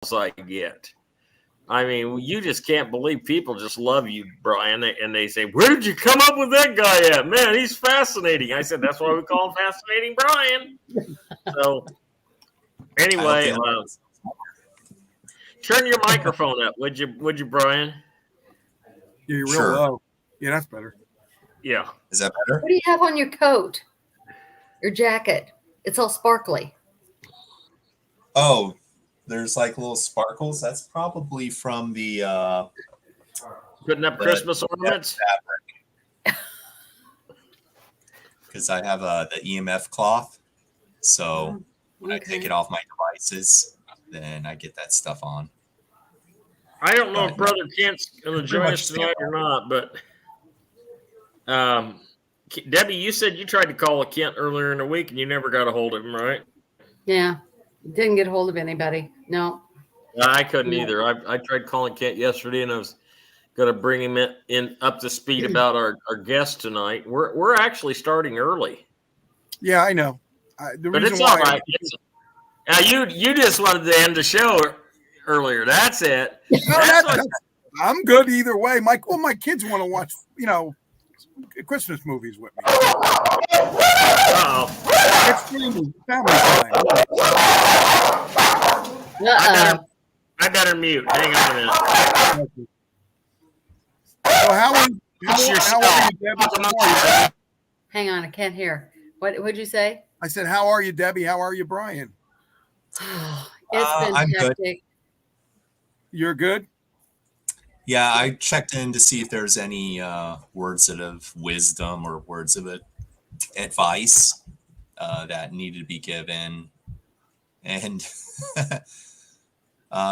I get. I mean, you just can't believe people just love you, Brian. And they say, "Where did you come up with that guy at? Man, he's fascinating." I said, "That's why we call him Fascinating Brian." So, anyway, turn your microphone up, would you, Brian? Yeah, you're real low. Yeah, that's better. Yeah. Is that better? What do you have on your coat? Your jacket? It's all sparkly. Oh, there's like little sparkles. That's probably from the putting up Christmas ornaments. Because I have the EMF cloth, so when I take it off my devices, then I get that stuff on. I don't know if Brother Kent's going to join us tonight or not, but Debbie, you said you tried to call Kent earlier in the week and you never got a hold of him, right? Yeah, didn't get a hold of anybody. No. I couldn't either. I tried calling Kent yesterday, and I was going to bring him in up to speed about our guest tonight. We're actually starting early. Yeah, I know. But it's all right. You just wanted to end the show earlier. That's it. I'm good either way. My kids want to watch, Christmas movies with me. It's family time. I better mute. Hang on a minute. So how are you, Debbie? Hang on, I can't hear. What'd you say? I said, how are you, Debbie? How are you, Brian? It's been I'm hectic. good. You're good? Yeah, I checked in to see if there's any words of wisdom or words of advice that needed to be given. And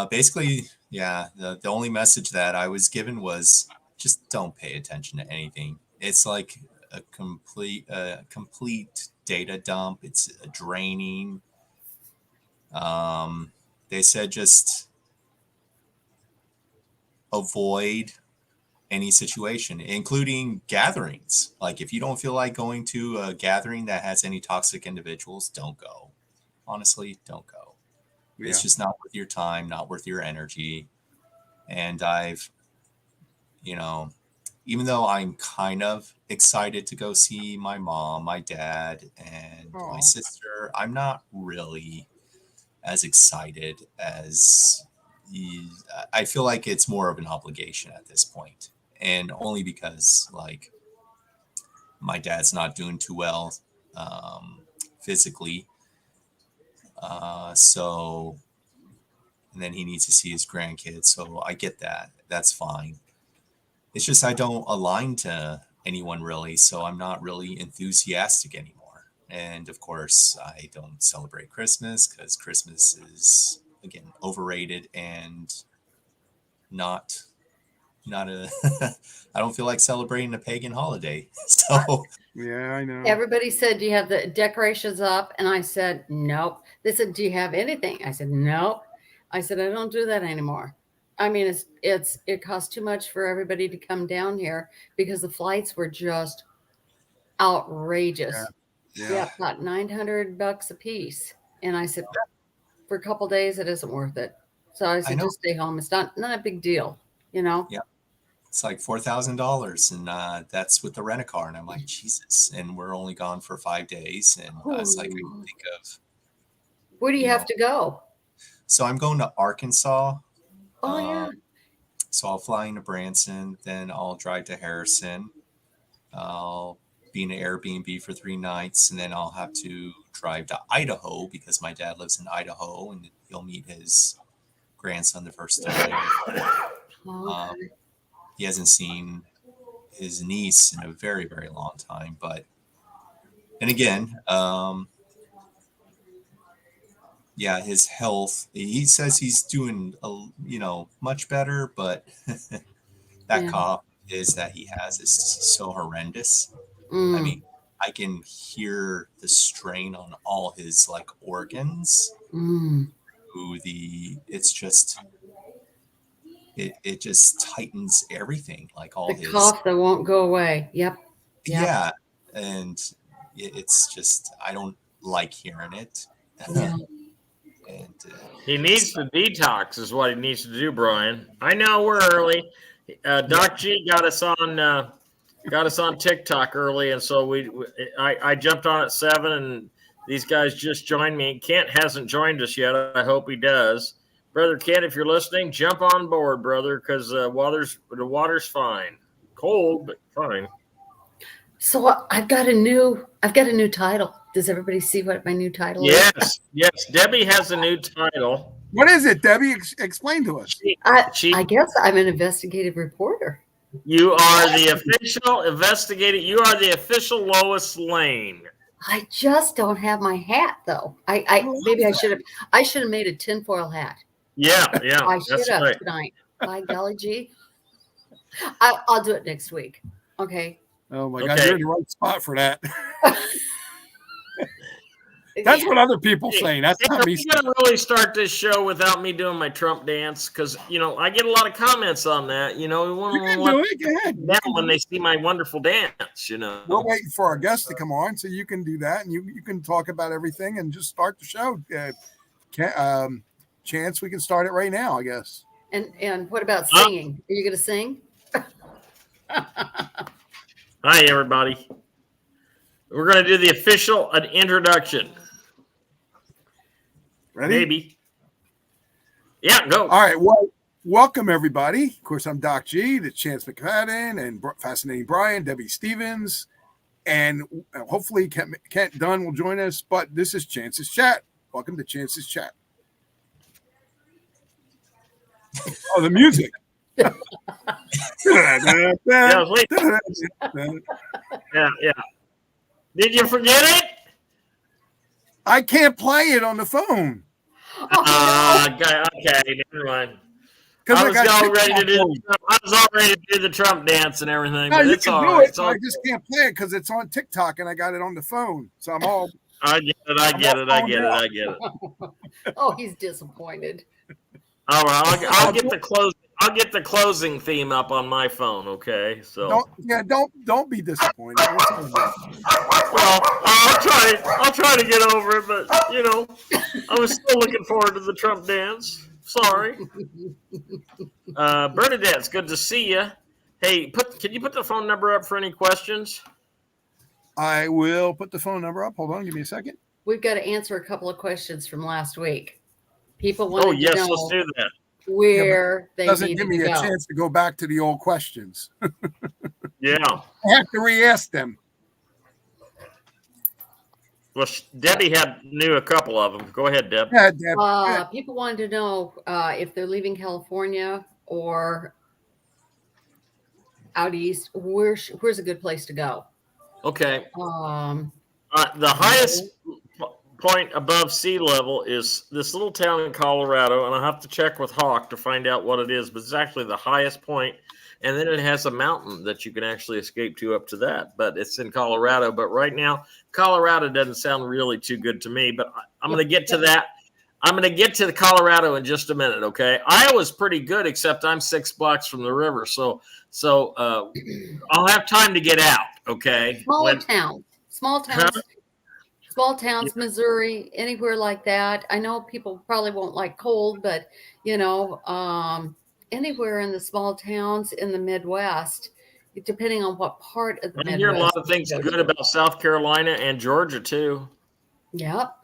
basically, the only message that I was given was just don't pay attention to anything. It's like a complete data dump. It's draining. They said just avoid any situation, including gatherings. Like if you don't feel like going to a gathering that has any toxic individuals, don't go. Honestly, don't go. Yeah. It's just not worth your time, not worth your energy. And I've, even though I'm kind of excited to go see my mom, my dad, and my sister, I'm not really as excited as I feel like it's more of an obligation at this point. And only because like my dad's not doing too well physically. So, and then he needs to see his grandkids. So I get that. That's fine. It's just I don't align to anyone really. So I'm not really enthusiastic anymore. And of course, I don't celebrate Christmas because Christmas is, again, overrated and not a I don't feel like celebrating a pagan holiday. So yeah, I know. Everybody said, do you have the decorations up? And I said, nope. They said, do you have anything? I said, nope. I said, I don't do that anymore. I mean, it costs too much for everybody to come down here because the flights were just outrageous. Yeah, about $900 a piece. And I said, for a couple of days, it isn't worth it. So I said, just stay home. It's not a big deal, Yeah. It's like $4,000. And that's with the rent-a-car. And I'm like, Jesus. And we're only gone for 5 days. And I was like, I can think of. Where do you have to go? So I'm going to Arkansas. Oh, yeah. So I'll fly into Branson. Then I'll drive to Harrison. I'll be in an Airbnb for 3 nights, and then I'll have to drive to Idaho because my dad lives in Idaho, and he'll meet his grandson the first time. He hasn't seen his niece in a very, very long time, and again, his health. He says he's doing, much better, but that cough is that he has is so horrendous. I mean, I can hear the strain on all his organs. It's just, it just tightens everything. Like all the cough that won't go away. Yep. Yeah. And it's just, I don't like hearing it. Yeah. And He needs to detox, is what he needs to do, Brian. I know we're early. Docg got us on TikTok early, and so I jumped on at 7, and these guys just joined me. Kent hasn't joined us yet. I hope he does. Brother Kent, if you're listening, jump on board, brother, because the water's fine. Cold, but fine. So I've got a new title. Does everybody see what my new title is? Yes. Debbie has a new title. What is it, Debbie? Explain to us. I guess I'm an investigative reporter. You are the official investigator. You are the official Lois Lane. I just don't have my hat though. I should have made a tinfoil hat. Yeah. I should have tonight. By golly gee. I'll do it next week. Okay. Oh my God, you're in the right spot for that. That's what other people say. That's not me. We're gonna really start this show without me doing my Trump dance because I get a lot of comments on that. We want to do it. Go ahead. Now when they see my wonderful dance, We're waiting for our guests to come on so you can do that and you can talk about everything and just start the show. Chance, we can start it right now, I guess. And what about singing? Are you going to sing? Hi, everybody. We're going to do the official introduction. Ready? Maybe. Yeah, go. All right. Well, welcome, everybody. Of course, I'm Docg, the Chance McFadden, and Fascinating Brian, Debbie Stevens, and hopefully Kent Dunn will join us. But this is Chance's Chat. Welcome to Chance's Chat. Oh, the music. Yeah. Did you forget it? I can't play it on the phone. Okay, never mind. I was all ready to do the Trump dance and everything. No, but you it's can all do right. it. I just can't play it because it's on TikTok and I got it on the phone. So I'm all. I get it. Oh, he's disappointed. All right, I'll get the closing. I'll get the closing theme up on my phone. Okay, so don't be disappointed. Well, I'll try to get over it, but I was still looking forward to the Trump dance. Sorry, Bernadette, it's good to see you. Hey, can you put the phone number up for any questions? I will put the phone number up. Hold on, give me a second. We've got to answer a couple of questions from last week. People want to know. Let's do that. Where they doesn't give me a chance to go back to the old questions. Yeah, I have to re-ask them. Well, Debbie knew a couple of them. Go ahead, Deb. Yeah, Deb. People wanted to know if they're leaving California or out east. Where's a good place to go? Okay. The highest point above sea level is this little town in Colorado, and I'll have to check with Hawk to find out what it is, but it's actually the highest point, and then it has a mountain that you can actually escape to up to that, but it's in Colorado. But right now, Colorado doesn't sound really too good to me, but I'm going to get to that. I'm going to get to the Colorado in just a minute, okay? Iowa's pretty good, except I'm 6 blocks from the river, so I'll have time to get out, okay? Small towns, Missouri, anywhere like that. I know people probably won't like cold, but anywhere in the small towns in the Midwest, depending on what part of the Midwest. I hear a lot of things good about South Carolina and Georgia too. Yep.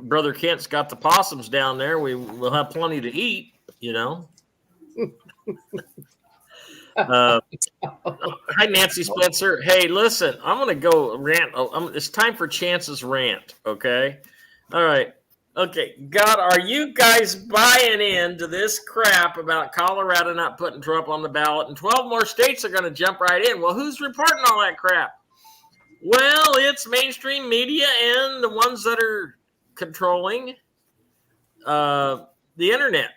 Brother Kent's got the possums down there. We'll have plenty to eat. Hi, Nancy Spencer. Hey, listen, I'm going to go rant. It's time for Chance's rant, okay? All right. Okay, God, are you guys buying into this crap about Colorado not putting Trump on the ballot and 12 more states are going to jump right in? Well, who's reporting all that crap? Well, it's mainstream media and the ones that are controlling the internet.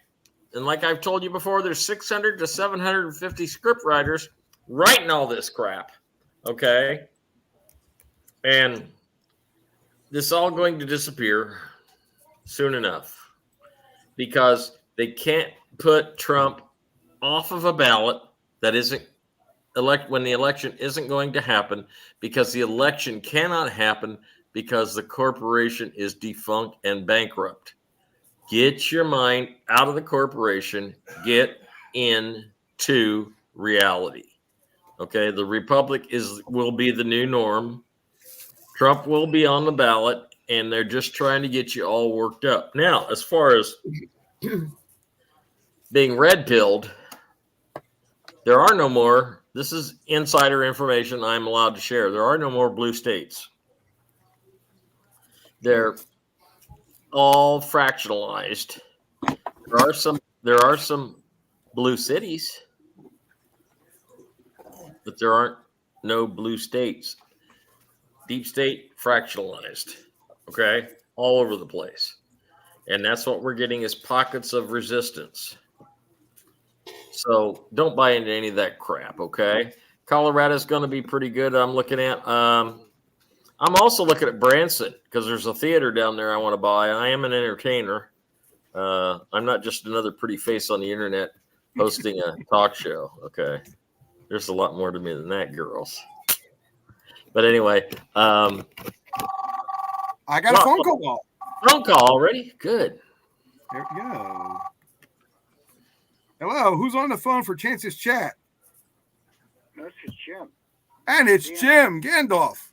And like I've told you before, there's 600 to 750 script writers writing all this crap, okay? And this is all going to disappear soon enough because they can't put Trump off of a ballot that isn't when the election isn't going to happen, because the election cannot happen because the corporation is defunct and bankrupt. Get your mind out of the corporation. Get into reality. Okay, the republic will be the new norm. Trump will be on the ballot, and they're just trying to get you all worked up. Now, as far as being red-pilled, there are no more. This is insider information I'm allowed to share. There are no more blue states. They're all fractionalized. There are some blue cities, but there aren't no blue states. Deep state fractionalized. Okay, all over the place. And that's what we're getting is pockets of resistance. So don't buy into any of that crap, okay? Colorado's going to be pretty good. I'm looking at. I'm also looking at Branson because there's a theater down there I want to buy. I am an entertainer. I'm not just another pretty face on the internet hosting a talk show, okay? There's a lot more to me than that, girls. But anyway, I got a phone call. Phone call already? Good. There we go. Hello, who's on the phone for Chance's chat? This is Jim. And it's Jim Gandolf.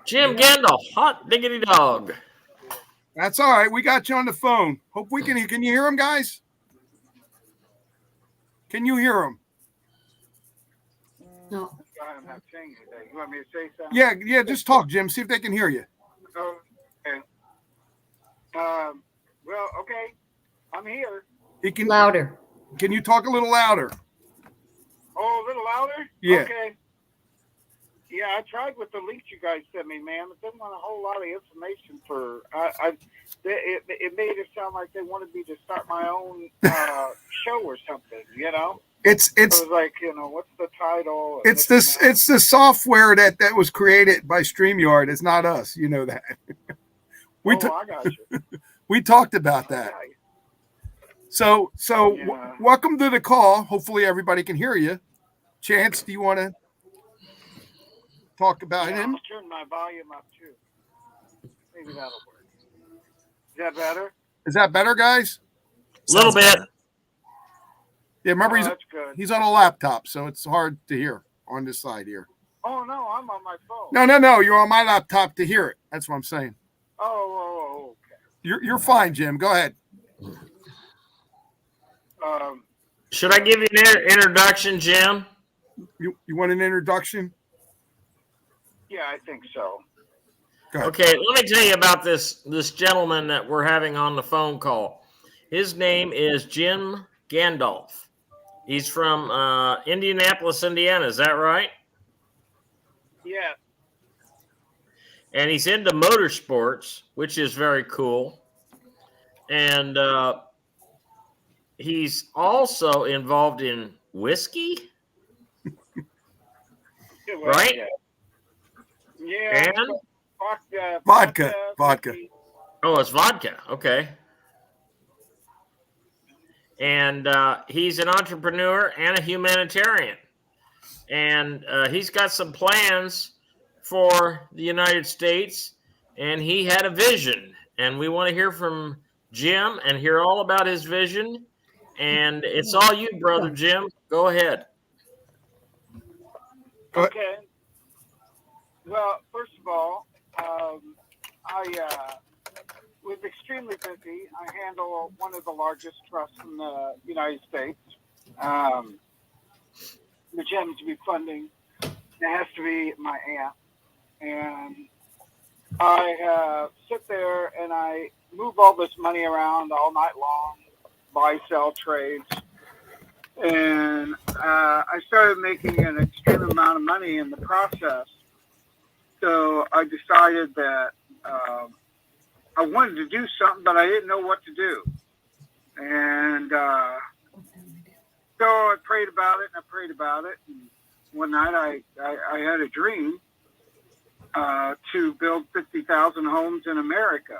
Jim Gandolf, hot diggity dog. That's all right. We got you on the phone. Hope we can. Can you hear him, guys? Can you hear him? No. I'm not saying anything. You want me to say something? Yeah. Just talk, Jim. See if they can hear you. Oh, okay. Well, okay. I'm here. Louder. Can you talk a little louder? Oh, a little louder? Yeah. Okay. Yeah, I tried with the links you guys sent me, man, but didn't want a whole lot of information for. It made it sound like they wanted me to start my own show or something, you know. It's I was like, what's the title? It's the software that was created by StreamYard. It's not us. You know that. I got you. We talked about that. Okay. So Yeah. Welcome to the call. Hopefully everybody can hear you. Chance, do you want to talk about him? I'll turn my volume up too. Maybe that'll work. Is that better? Is that better, guys? A little bit. Yeah, remember that's good. he's on a laptop, so it's hard to hear on this side here. Oh no, I'm on my phone. No, you're on my laptop to hear it. That's what I'm saying. Oh, okay. You're fine, Jim. Go ahead. Should I give you an introduction, Jim? You want an introduction? Yeah, I think so. Okay, let me tell you about this gentleman that we're having on the phone call. His name is Jim Gandolf. He's from Indianapolis, Indiana. Is that right? Yeah. And he's into motorsports, which is very cool. And he's also involved in whiskey, right? Yeah. And Vodka. Oh, it's vodka. Okay. And he's an entrepreneur and a humanitarian. And he's got some plans for the United States. And he had a vision. And we want to hear from Jim and hear all about his vision. And it's all you, brother Jim. Go ahead. Okay. Well, first of all, I was extremely busy. I handle one of the largest trusts in the United States, which happens to be funding. It has to be my aunt. And I sit there and I move all this money around all night long, buy, sell, trades. And I started making an extreme amount of money in the process. So I decided that I wanted to do something, but I didn't know what to do. And so I prayed about it, and one night I had a dream to build 50,000 homes in America.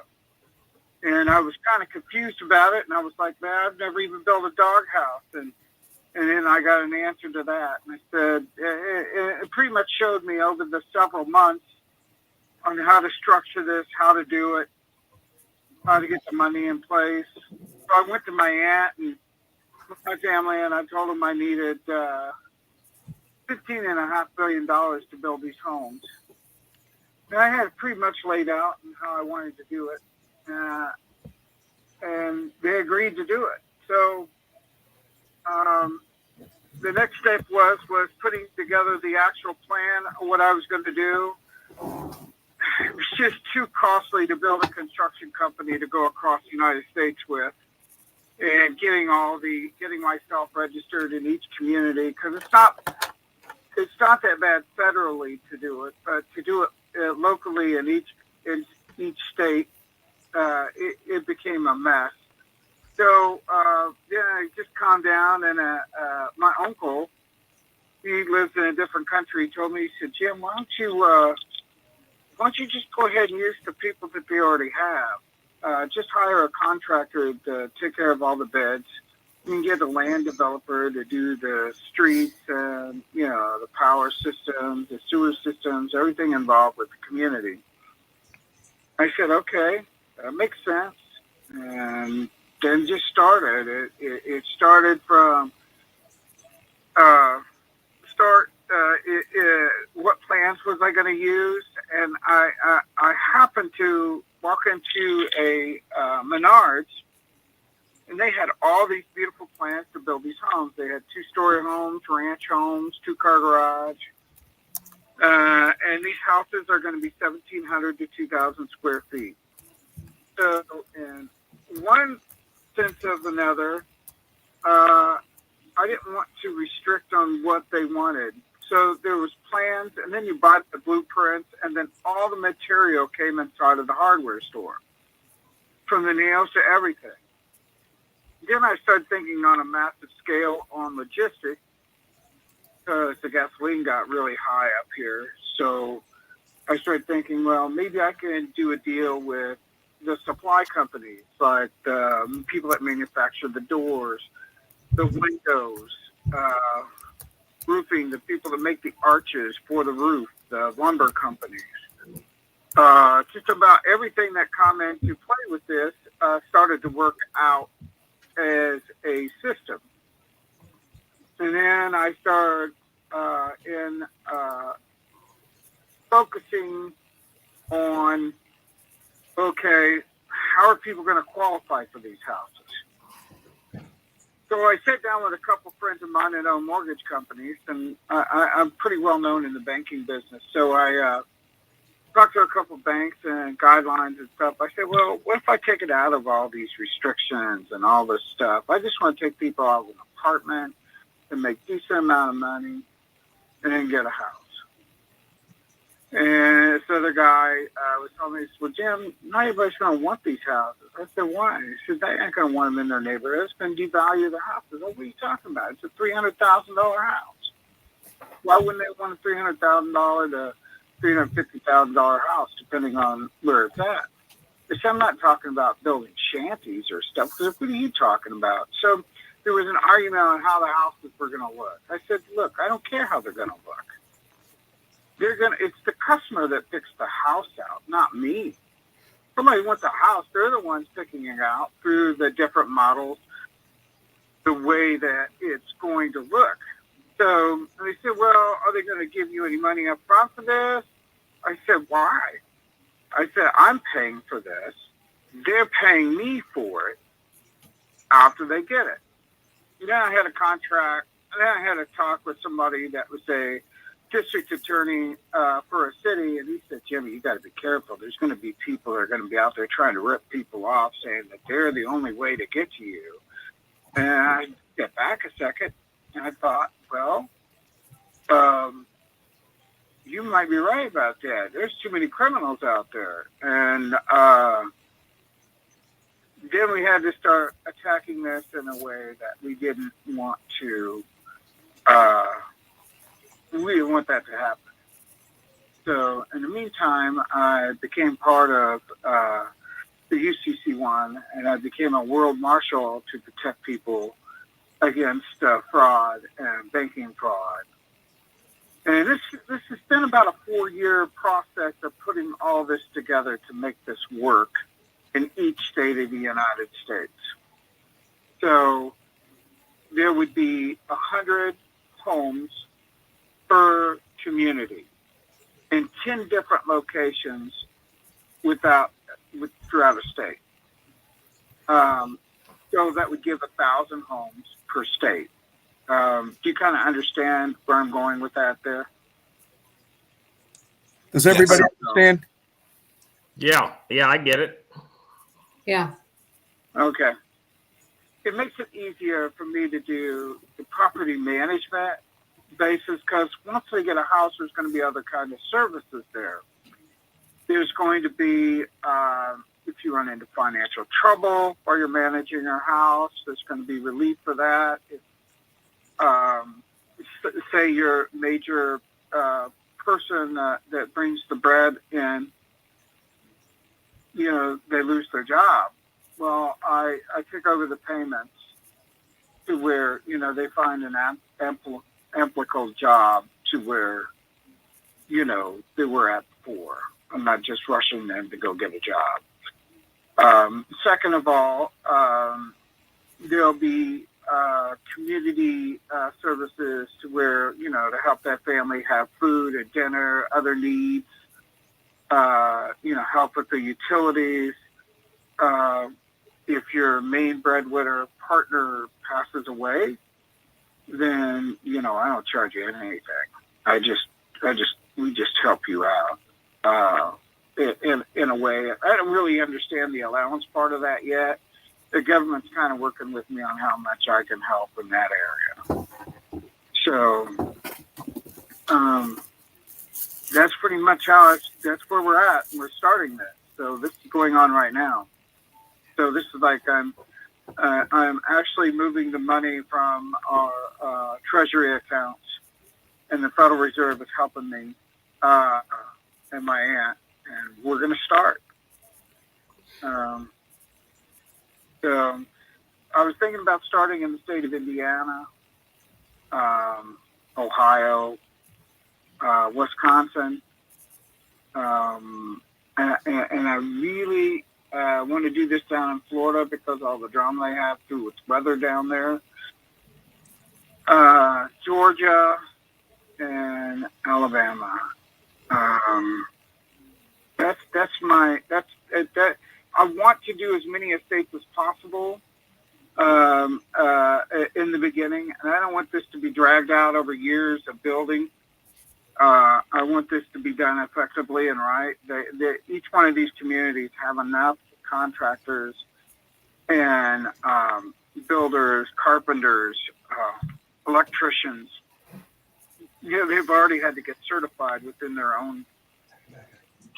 And I was kind of confused about it, and I was like, man, I've never even built a dog house. And then I got an answer to that. And I said, it pretty much showed me over the several months on how to structure this, how to do it, how to get the money in place. So I went to my aunt and my family, and I told them I needed $15.5 billion to build these homes. And I had it pretty much laid out and how I wanted to do it. And they agreed to do it. So the next step was putting together the actual plan of what I was going to do. It was just too costly to build a construction company to go across the United States with, and getting myself registered in each community, because it's not that bad federally to do it, but to do it locally in each state, it became a mess. So I just calmed down, and my uncle, he lives in a different country, told me, he said, Jim, why don't you just go ahead and use the people that they already have? Just hire a contractor to take care of all the beds. You can get a land developer to do the streets and, the power systems, the sewer systems, everything involved with the community. I said, okay, that makes sense. And then just started. It started from what plans was I going to use, and I happened to walk into a Menards, and they had all these beautiful plans to build these homes. They had 2-story homes, ranch homes, 2-car garage, and these houses are going to be 1,700 to 2,000 square feet. So, in one sense of another, I didn't want to restrict on what they wanted. So there was plans, and then you bought the blueprints, and then all the material came inside of the hardware store, from the nails to everything. Then I started thinking on a massive scale on logistics, because the gasoline got really high up here. So I started thinking, well, maybe I can do a deal with the supply companies, like the people that manufacture the doors, the windows, roofing, the people that make the arches for the roof, the lumber companies. Just about everything that come into play with this started to work out as a system. And then I started focusing on, okay, how are people going to qualify for these houses? So I sat down with a couple friends of mine that own mortgage companies, and I'm pretty well known in the banking business. So I talked to a couple banks and guidelines and stuff. I said, well, what if I take it out of all these restrictions and all this stuff? I just want to take people out of an apartment and make decent amount of money and then get a house. And this other guy was telling me, well, Jim, not everybody's going to want these houses. I said, why? He said, they ain't going to want them in their neighborhood. It's going to devalue the houses. What are you talking about? It's a $300,000 house. Why wouldn't they want a $300,000 to $350,000 house, depending on where it's at? I said, I'm not talking about building shanties or stuff, because what are you talking about? So there was an argument on how the houses were going to look. I said, look, I don't care how they're going to look. It's the customer that picks the house out, not me. Somebody wants a house, they're the ones picking it out through the different models, the way that it's going to look. So they said, well, are they going to give you any money up front for this? I said, why? I said, I'm paying for this. They're paying me for it after they get it. And then I had a contract, and then I had a talk with somebody that was a district attorney for a city, and he said, Jimmy, you got to be careful. There's going to be people that are going to be out there trying to rip people off, saying that they're the only way to get to you. And I stepped back a second, and I thought, well, you might be right about that. There's too many criminals out there. And then we had to start attacking this in a way that we didn't want to we didn't want that to happen. So in the meantime, I became part of the UCC1, and I became a world marshal to protect people against fraud and banking fraud. And this has been about a 4-year process of putting all this together to make this work in each state of the United States. So there would be 100 homes per community in 10 different locations throughout a state. So that would give 1,000 homes per state. Do you kind of understand where I'm going with that there? Does everybody Yes. understand? Yeah, I get it. Yeah. Okay. It makes it easier for me to do the property management basis, because once they get a house, there's going to be other kinds of services there. There's going to be, if you run into financial trouble while you're managing your house, there's going to be relief for that. If, say your major person that brings the bread in, they lose their job. Well, I take over the payments to where, they find an amplical job to where, they were at before. I'm not just rushing them to go get a job. Second of all, there'll be community services to where, to help that family have food and dinner, other needs, help with the utilities. If your main breadwinner partner passes away, then, I don't charge you anything. We just help you out. In a way, I don't really understand the allowance part of that yet. The government's kind of working with me on how much I can help in that area. So, that's pretty much that's where we're at. We're starting this. So this is going on right now. So this is like I'm actually moving the money from our treasury accounts, and the Federal Reserve is helping me and my aunt, and we're going to start. So I was thinking about starting in the state of Indiana, Ohio, Wisconsin, and I really want to do this down in Florida because all the drama they have through its weather down there. Georgia and Alabama. That I want to do as many states as possible in the beginning, and I don't want this to be dragged out over years of building. I want this to be done effectively and right. Each one of these communities have enough contractors and builders, carpenters, electricians. They've already had to get certified within their own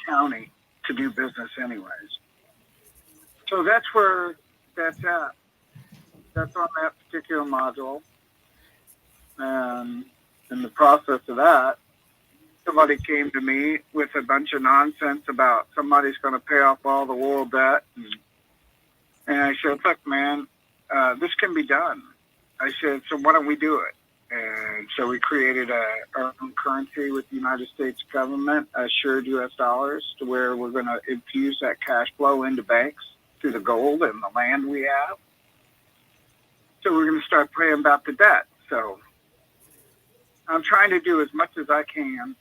county to do business anyways. So that's where that's at. That's on that particular module. And in the process of that, somebody came to me with a bunch of nonsense about somebody's going to pay off all the world debt. And I said, look, man, this can be done. I said, so why don't we do it? And so we created our own currency with the United States government, assured U.S. dollars, to where we're going to infuse that cash flow into banks through the gold and the land we have. So we're going to start praying about the debt. So I'm trying to do as much as I can,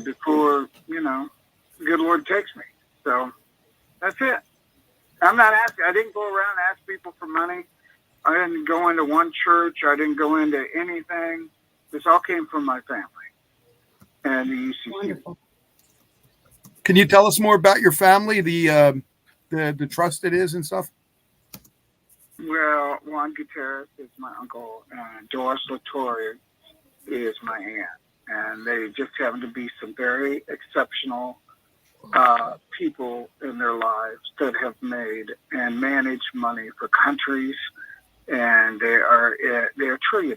before, the good Lord takes me. So that's it. I'm not asking. I didn't go around and ask people for money. I didn't go into one church. I didn't go into anything. This all came from my family and the UCC. Wonderful. Can you tell us more about your family, the trust it is and stuff? Well, Juan Gutierrez is my uncle, and Doris Latoria is my aunt. And they just happen to be some very exceptional people in their lives that have made and managed money for countries, and they are trillionaires.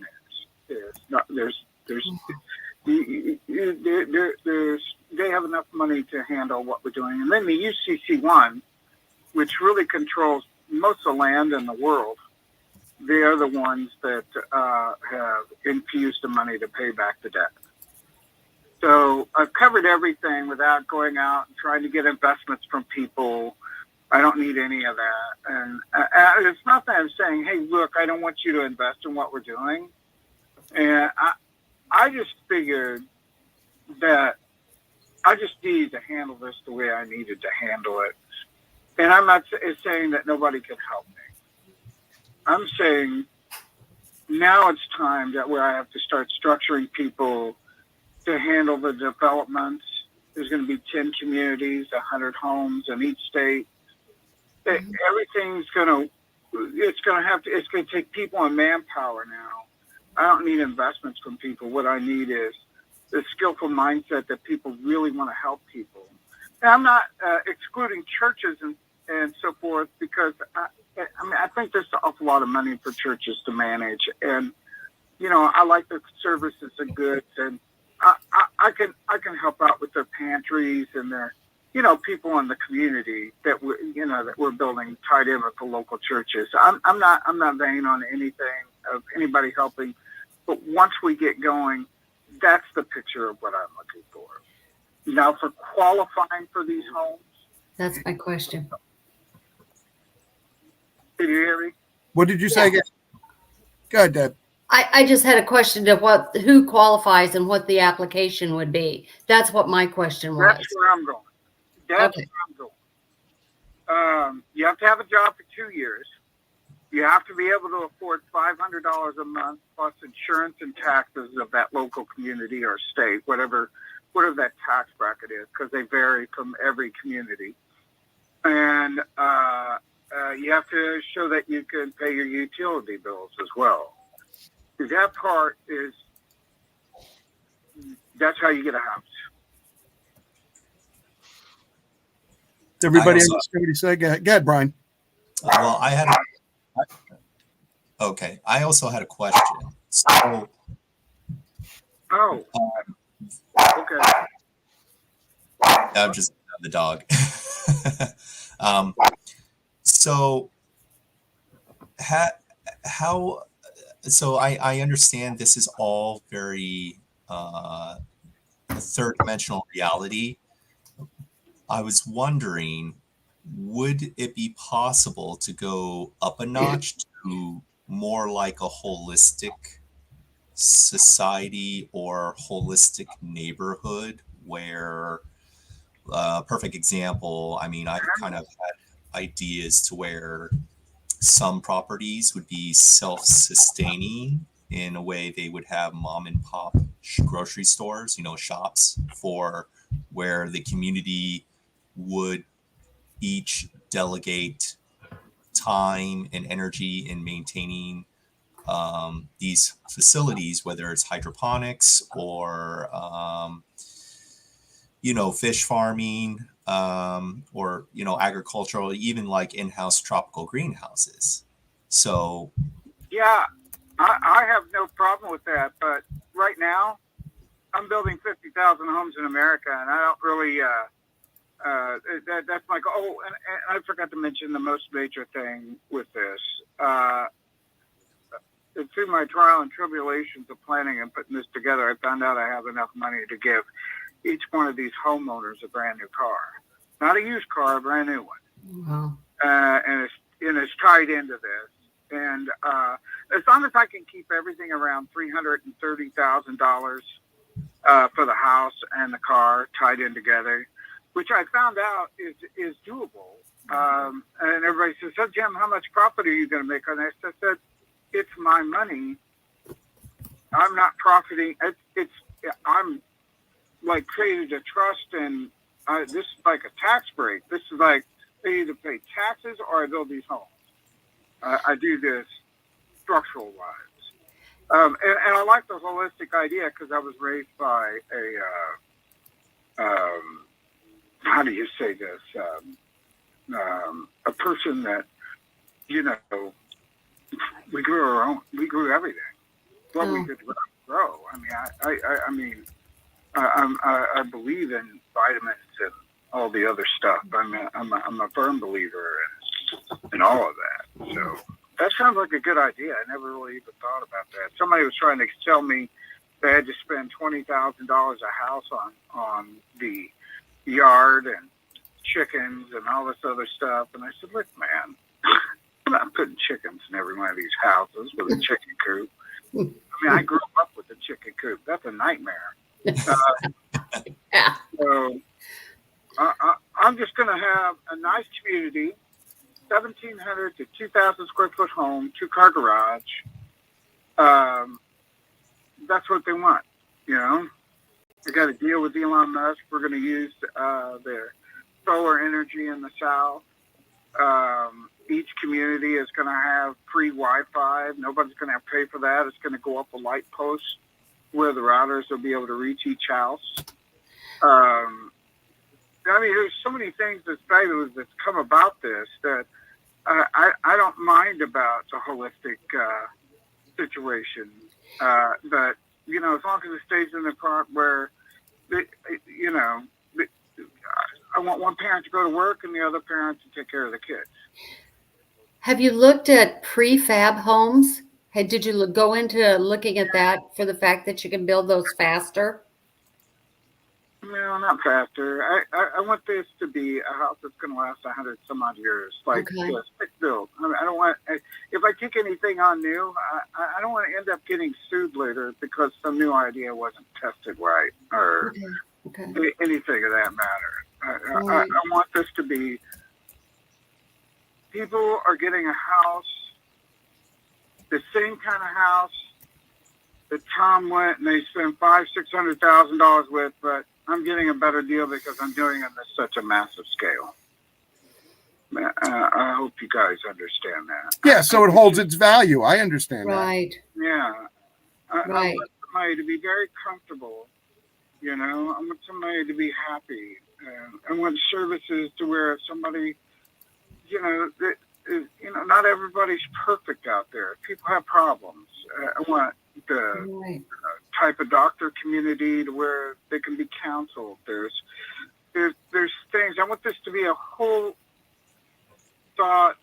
They have enough money to handle what we're doing. And then the UCC1, which really controls most of the land in the world, they're the ones that have infused the money to pay back the debt. So I've covered everything without going out and trying to get investments from people. I don't need any of that. And it's not that I'm saying, hey, look, I don't want you to invest in what we're doing. And I just figured that I just needed to handle this the way I needed to handle it. And I'm not saying that nobody can help me. I'm saying now it's time that where I have to start structuring people to handle the developments. There's going to be 10 communities, 100 homes in each state. Everything's it's going to take people and manpower now. I don't need investments from people. What I need is the skillful mindset that people really want to help people. And I'm not excluding churches and so forth, because I think there's an awful lot of money for churches to manage. And, I like the services and goods, and I can help out with their pantries and their, people in the community that we're building tied in with the local churches. I'm not vain on anything of anybody helping, but once we get going, that's the picture of what I'm looking for. Now, for qualifying for these homes. That's my question. Can you hear me? What did you say again? Go ahead, Deb. I just had a question of who qualifies and what the application would be. That's what my question was. That's where I'm going. That's where I'm going. You have to have a job for 2 years. You have to be able to afford $500 a month plus insurance and taxes of that local community or state, whatever that tax bracket is, because they vary from every community. And you have to show that you can pay your utility bills as well. That part that's how you get a house. Everybody understand what he said? Go ahead, Brian. Well, I also had a question. So, Okay. I'm just the dog. So, how? So I understand this is all very third-dimensional reality. I was wondering, would it be possible to go up a notch to more like a holistic society or holistic neighborhood where, perfect example, I've kind of had ideas to where some properties would be self-sustaining in a way they would have mom and pop grocery stores, shops, for where the community would each delegate time and energy in maintaining these facilities, whether it's hydroponics or fish farming, or agricultural, even like in-house tropical greenhouses. So yeah, I have no problem with that, but right now I'm building 50,000 homes in America, and I don't really that's my goal. Oh, and I forgot to mention the most major thing with this. Through my trial and tribulations of planning and putting this together, I found out I have enough money to give each one of these homeowners a brand new car. Not a used car, a brand new one. Wow. And it's tied into this. And as long as I can keep everything around $330,000 for the house and the car tied in together, which I found out is doable. And everybody says, "So Jim, how much profit are you going to make on this?" I said, "It's my money. I'm not profiting. I'm like created a trust, and this is like a tax break. This is like I either pay taxes or I build these homes. I do this structural wise, and I like the holistic idea because I was raised by how do you say this? A person that we grew our own. We grew everything. What we could grow. I believe in vitamins and all the other stuff. I'm a firm believer in all of that. So That sounds like a good idea. I never really even thought about that. Somebody was trying to tell me they had to spend $20,000 a house on the yard and chickens and all this other stuff. And I said, look, man, I'm not putting chickens in every one of these houses with a chicken coop. I mean, I grew up with a chicken coop. That's a nightmare. Yeah. So I'm just going to have a nice community, 1,700 to 2,000 square foot home, 2-car garage. That's what they want, you know. They got a deal with Elon Musk. We're going to use their solar energy in the south. Each community is going to have free Wi-Fi. Nobody's going to have to pay for that. It's going to go up a light post where the routers will be able to reach each house. I mean, there's so many things that's fabulous that's come about this that I don't mind about the holistic situation. But, you know, as long as it stays in the part where, you know, I want one parent to go to work and the other parent to take care of the kids. Have you looked at prefab homes? Did you go into looking at that for the fact that you can build those faster? No, not faster. I want this to be a house that's going to last 100 some odd years, like stick built. I mean, I don't want. If I take anything on new, I don't want to end up getting sued later because some new idea wasn't tested right or anything of that matter. I want this to be. People are getting a house, the same kind of house that Tom went and they spent $500,000-$600,000 with, but I'm getting a better deal because I'm doing it at such a massive scale. I hope you guys understand that. Yeah, so it holds its value. I understand right. that. Yeah. I Right. want somebody to be very comfortable, you know. I want somebody to be happy. I want services to where if somebody, you know, not everybody's perfect out there. People have problems. I want the type of doctor community to where they can be counseled. There's things. I want this to be a whole thought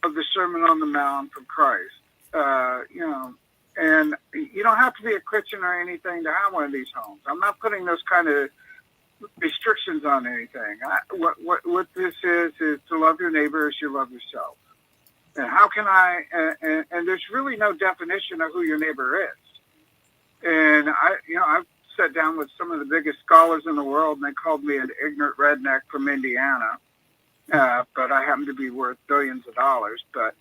of the Sermon on the Mount from Christ. You know, and you don't have to be a Christian or anything to have one of these homes. I'm not putting those kind of restrictions on anything. What this is to love your neighbor as you love yourself. And how can and there's really no definition of who your neighbor is. And I've sat down with some of the biggest scholars in the world, and they called me an ignorant redneck from Indiana. But I happen to be worth billions of dollars. But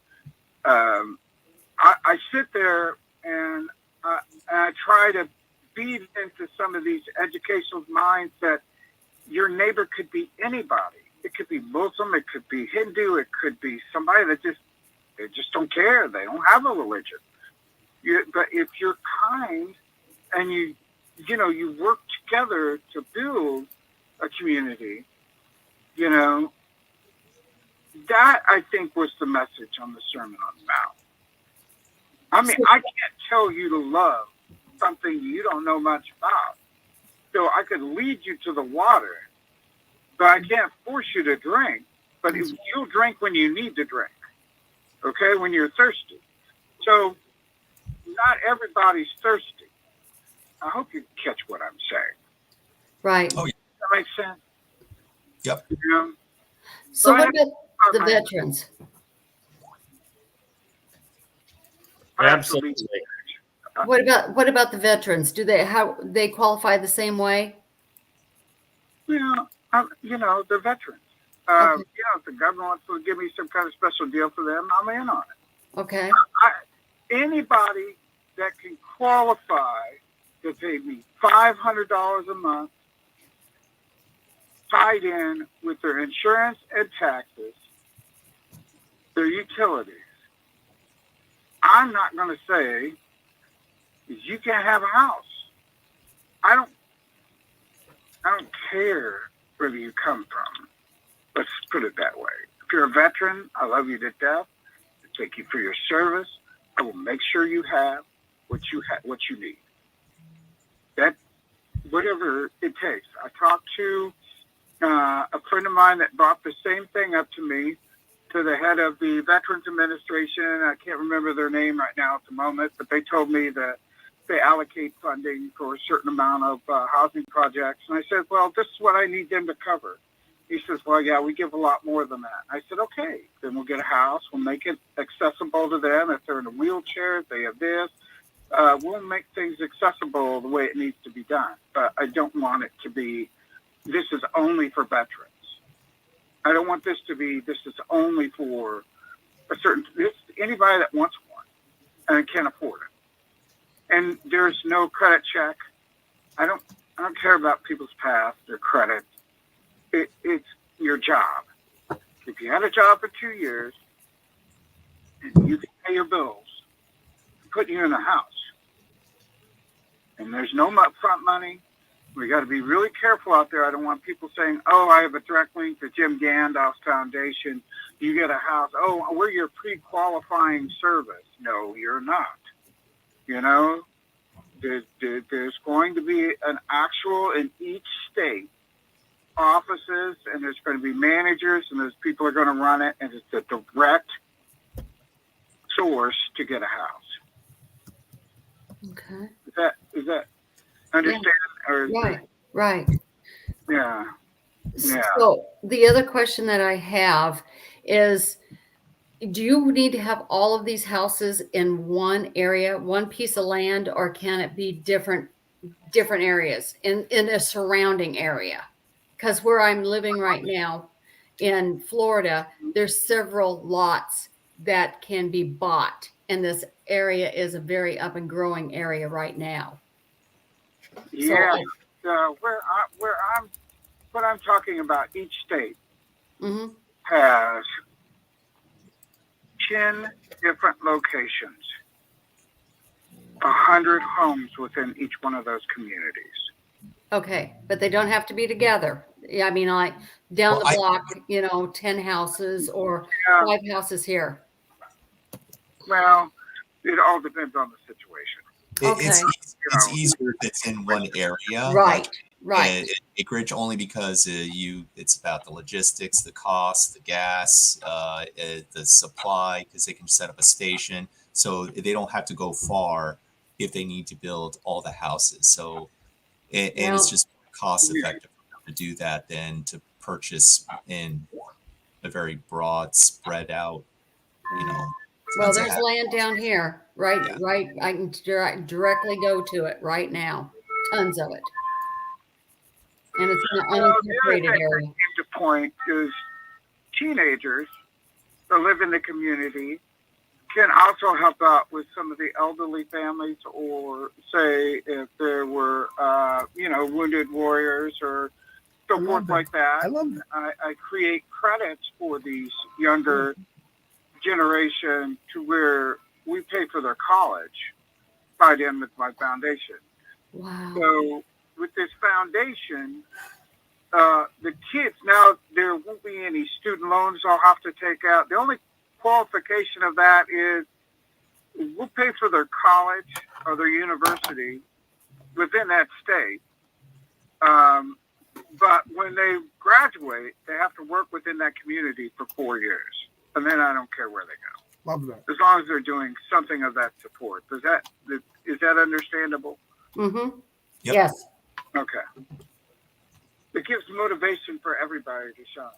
I sit there and I try to feed into some of these educational minds that your neighbor could be anybody. It could be Muslim, it could be Hindu, it could be somebody that they just don't care. They don't have a religion. But if you're kind and you work together to build a community, you know, that I think was the message on the Sermon on the Mount. I mean, I can't tell you to love something you don't know much about. So I could lead you to the water, but I can't force you to drink. But you'll drink when you need to drink, okay, when you're thirsty. So not everybody's thirsty. I hope you catch what I'm saying. Right. Oh, yeah. Does that make sense? Yep. You know? So what about the veterans? Absolutely. What about the veterans? Do they qualify the same way? Yeah, they're veterans. If the government wants to give me some kind of special deal for them, I'm in on it. Okay. Anybody that can qualify to pay me $500 a month tied in with their insurance and taxes, their utilities. I'm not going to say you can't have a house. I don't care where you come from. Let's put it that way. If you're a veteran, I love you to death. I thank you for your service. I will make sure you have what you need. That whatever it takes. I talked to a friend of mine that brought the same thing up to me to the head of the Veterans Administration. I can't remember their name right now at the moment, but they told me that they allocate funding for a certain amount of housing projects. And I said, well, this is what I need them to cover. He says, well, yeah, we give a lot more than that. I said, okay, then we'll get a house. We'll make it accessible to them. If they're in a wheelchair, if they have this, we'll make things accessible the way it needs to be done. But I don't want it to be, this is only for veterans. I don't want this to be, this is only for a certain, anybody that wants one and can afford it. And there's no credit check. I don't care about people's past or credit. It's your job. If you had a job for 2 years and you can pay your bills, put you in a house, and there's no upfront money, we got to be really careful out there. I don't want people saying, oh, I have a direct link to Jim Gandolf's foundation. You get a house. Oh, we're your pre-qualifying service. No, you're not. You know, there's going to be an actual in each state offices, and there's going to be managers, and there's people are going to run it, and it's a direct source to get a house. Okay. Is that understand? Yeah. Or Right. Yeah. Yeah. So the other question that I have is, do you need to have all of these houses in one area, one piece of land, or can it be different areas in a surrounding area? Because where I'm living right now in Florida, there's several lots that can be bought, and this area is a very up and growing area right now. Yeah. What I'm talking about, each state has 10 different locations, 100 homes within each one of those communities. Okay, but they don't have to be together. Yeah, I mean, like down the block, 10 houses or 5 houses here. Well, it all depends on the situation. It's easier if it's in one area. Right. Acreage, only because it's about the logistics, the cost, the gas, the supply, because they can set up a station. So they don't have to go far if they need to build all the houses. So, it's just cost effective to do that than to purchase in a very broad, spread out, Well, there's land down here, right. I can directly go to it right now. Tons of it. And it's an unincorporated area. The point is teenagers that live in the community can also help out with some of the elderly families, or say if there were, wounded warriors or so forth like that. I love that. I create credits for these younger generation to where we pay for their college by them with my foundation. Wow. So with this foundation, the kids, now there won't be any student loans I'll have to take out. The only qualification of that is we'll pay for their college or their university within that state. But when they graduate, they have to work within that community for 4 years. And then I don't care where they go. Love that. As long as they're doing something of that support. Is that understandable? Mm-hmm. Yep. Yes. Okay. It gives motivation for everybody to shine,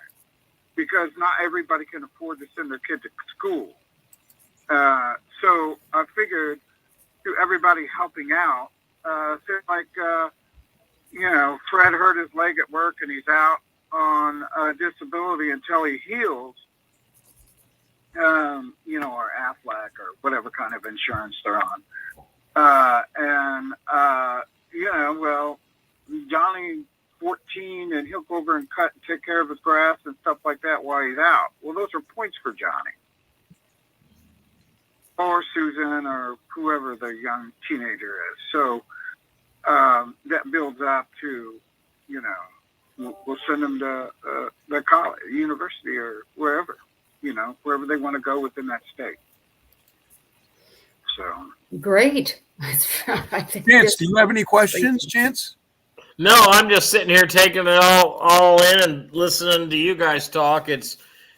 because not everybody can afford to send their kid to school. So I figured through everybody helping out, Fred hurt his leg at work and he's out on disability until he heals, or Aflac or whatever kind of insurance they're on. Johnny 14 and he'll go over and cut and take care of his grass and stuff like that while he's out. Well, those are points for Johnny or Susan or whoever the young teenager is. So that builds up to, we'll send them to the college, university, or wherever they want to go within that state. So great. Chance, do you have any questions, Chance? No, I'm just sitting here taking it all in and listening to you guys talk. It's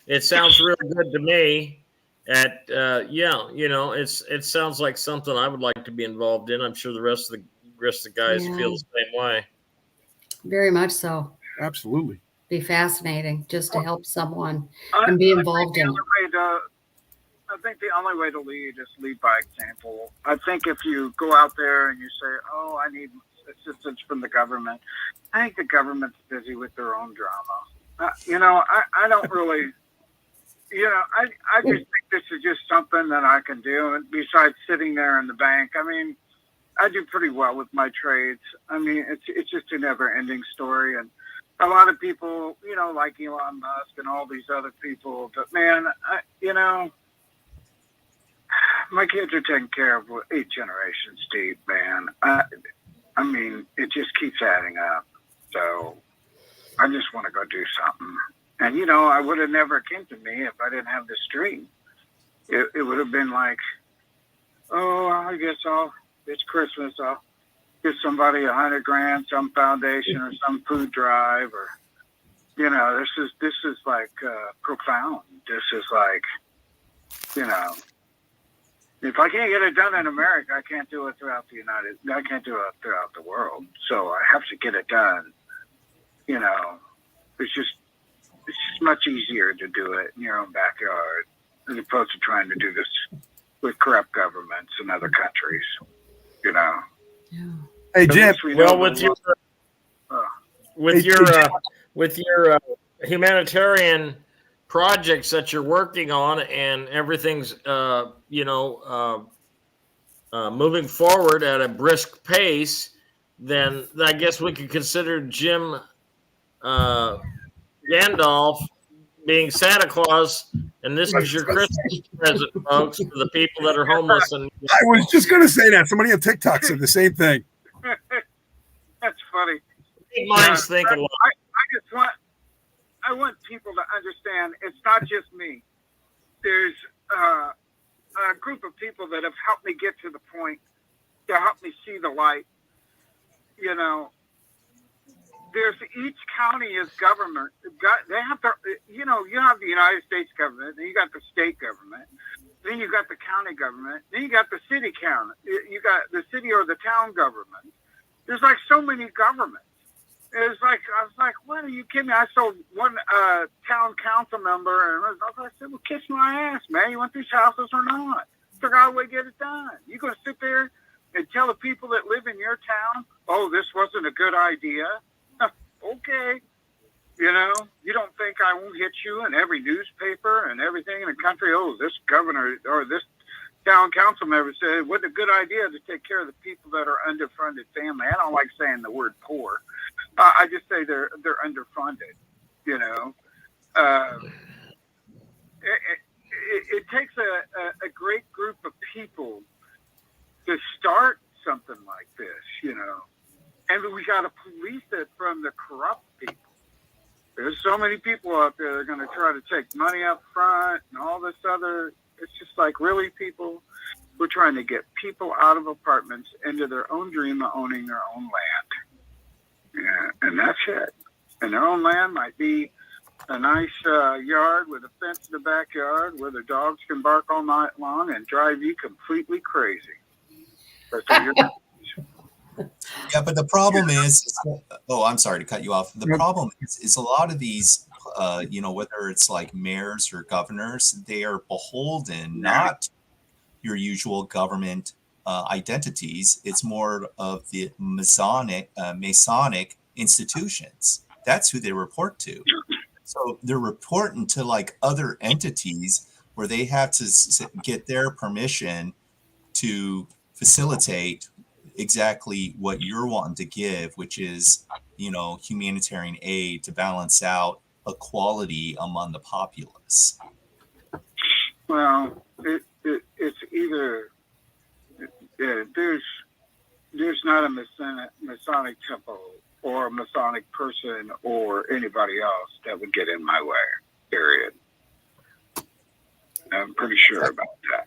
it sounds real good to me. Yeah, it sounds like something I would like to be involved in. I'm sure the rest of the guys feel the same way. Very much so. Absolutely. Be fascinating just to help someone and be involved in it. I think the only way to lead is lead by example. I think if you go out there and you say, "Oh, I need assistance from the government," I think the government's busy with their own drama. I don't really. I just think this is just something that I can do. And besides sitting there in the bank, I mean, I do pretty well with my trades. I mean, it's just a never-ending story, and a lot of people, like Elon Musk and all these other people. But man, my kids are taken care of with 8 generations deep, man. I mean, it just keeps adding up. So I just want to go do something. And, I would have never came to me if I didn't have this dream. It would have been like, oh, I guess it's Christmas. I'll give somebody $100,000, some foundation or some food drive, or, this is like profound. This is like, if I can't get it done in America, I can't do it throughout the world. So I have to get it done. It's just much easier to do it in your own backyard as opposed to trying to do this with corrupt governments in other countries. Yeah. Hey, Jim. Well, with your humanitarian projects that you're working on and everything's moving forward at a brisk pace, then I guess we could consider Jim Gandolf being Santa Claus, and this is your Christmas present, folks, for the people that are homeless. And I was just going to say that. Somebody on TikTok said the same thing. That's funny. Minds think a lot. I want people to understand it's not just me. There's a group of people that have helped me get to the point, to help me see the light. There's each county is government. They have to, you have the United States government, then you got the state government, then you got the county government, then you got the city county, you got the city or the town government. There's like so many governments. I was like, what are you kidding me? I saw one town council member, and I said, well, kiss my ass, man. You want these houses or not? Figure out a way to get it done. You going to sit there and tell the people that live in your town, oh, this wasn't a good idea? Okay. You don't think I won't hit you in every newspaper and everything in the country? Oh, this governor or this town council member said, what a good idea to take care of the people that are underfunded family. I don't like saying the word poor. I just say they're underfunded. It takes a great group of people to start something like this, and we got to police it from the corrupt people. There's so many people out there that are going to try to take money up front and all this other. It's just like, really, people? We're trying to get people out of apartments into their own dream of owning their own land. Yeah, and that's it. And their own land might be a nice yard with a fence in the backyard where the dogs can bark all night long and drive you completely crazy. Yeah, but the problem is, I'm sorry to cut you off. The problem is a lot of these, whether it's like mayors or governors, they are beholden not your usual government identities. It's more of the Masonic institutions. That's who they report to. So they're reporting to like other entities where they have to get their permission to facilitate exactly what you're wanting to give, which is, humanitarian aid to balance out equality among the populace. Well, it's either there's not a Masonic temple or a Masonic person or anybody else that would get in my way, period. I'm pretty sure about that.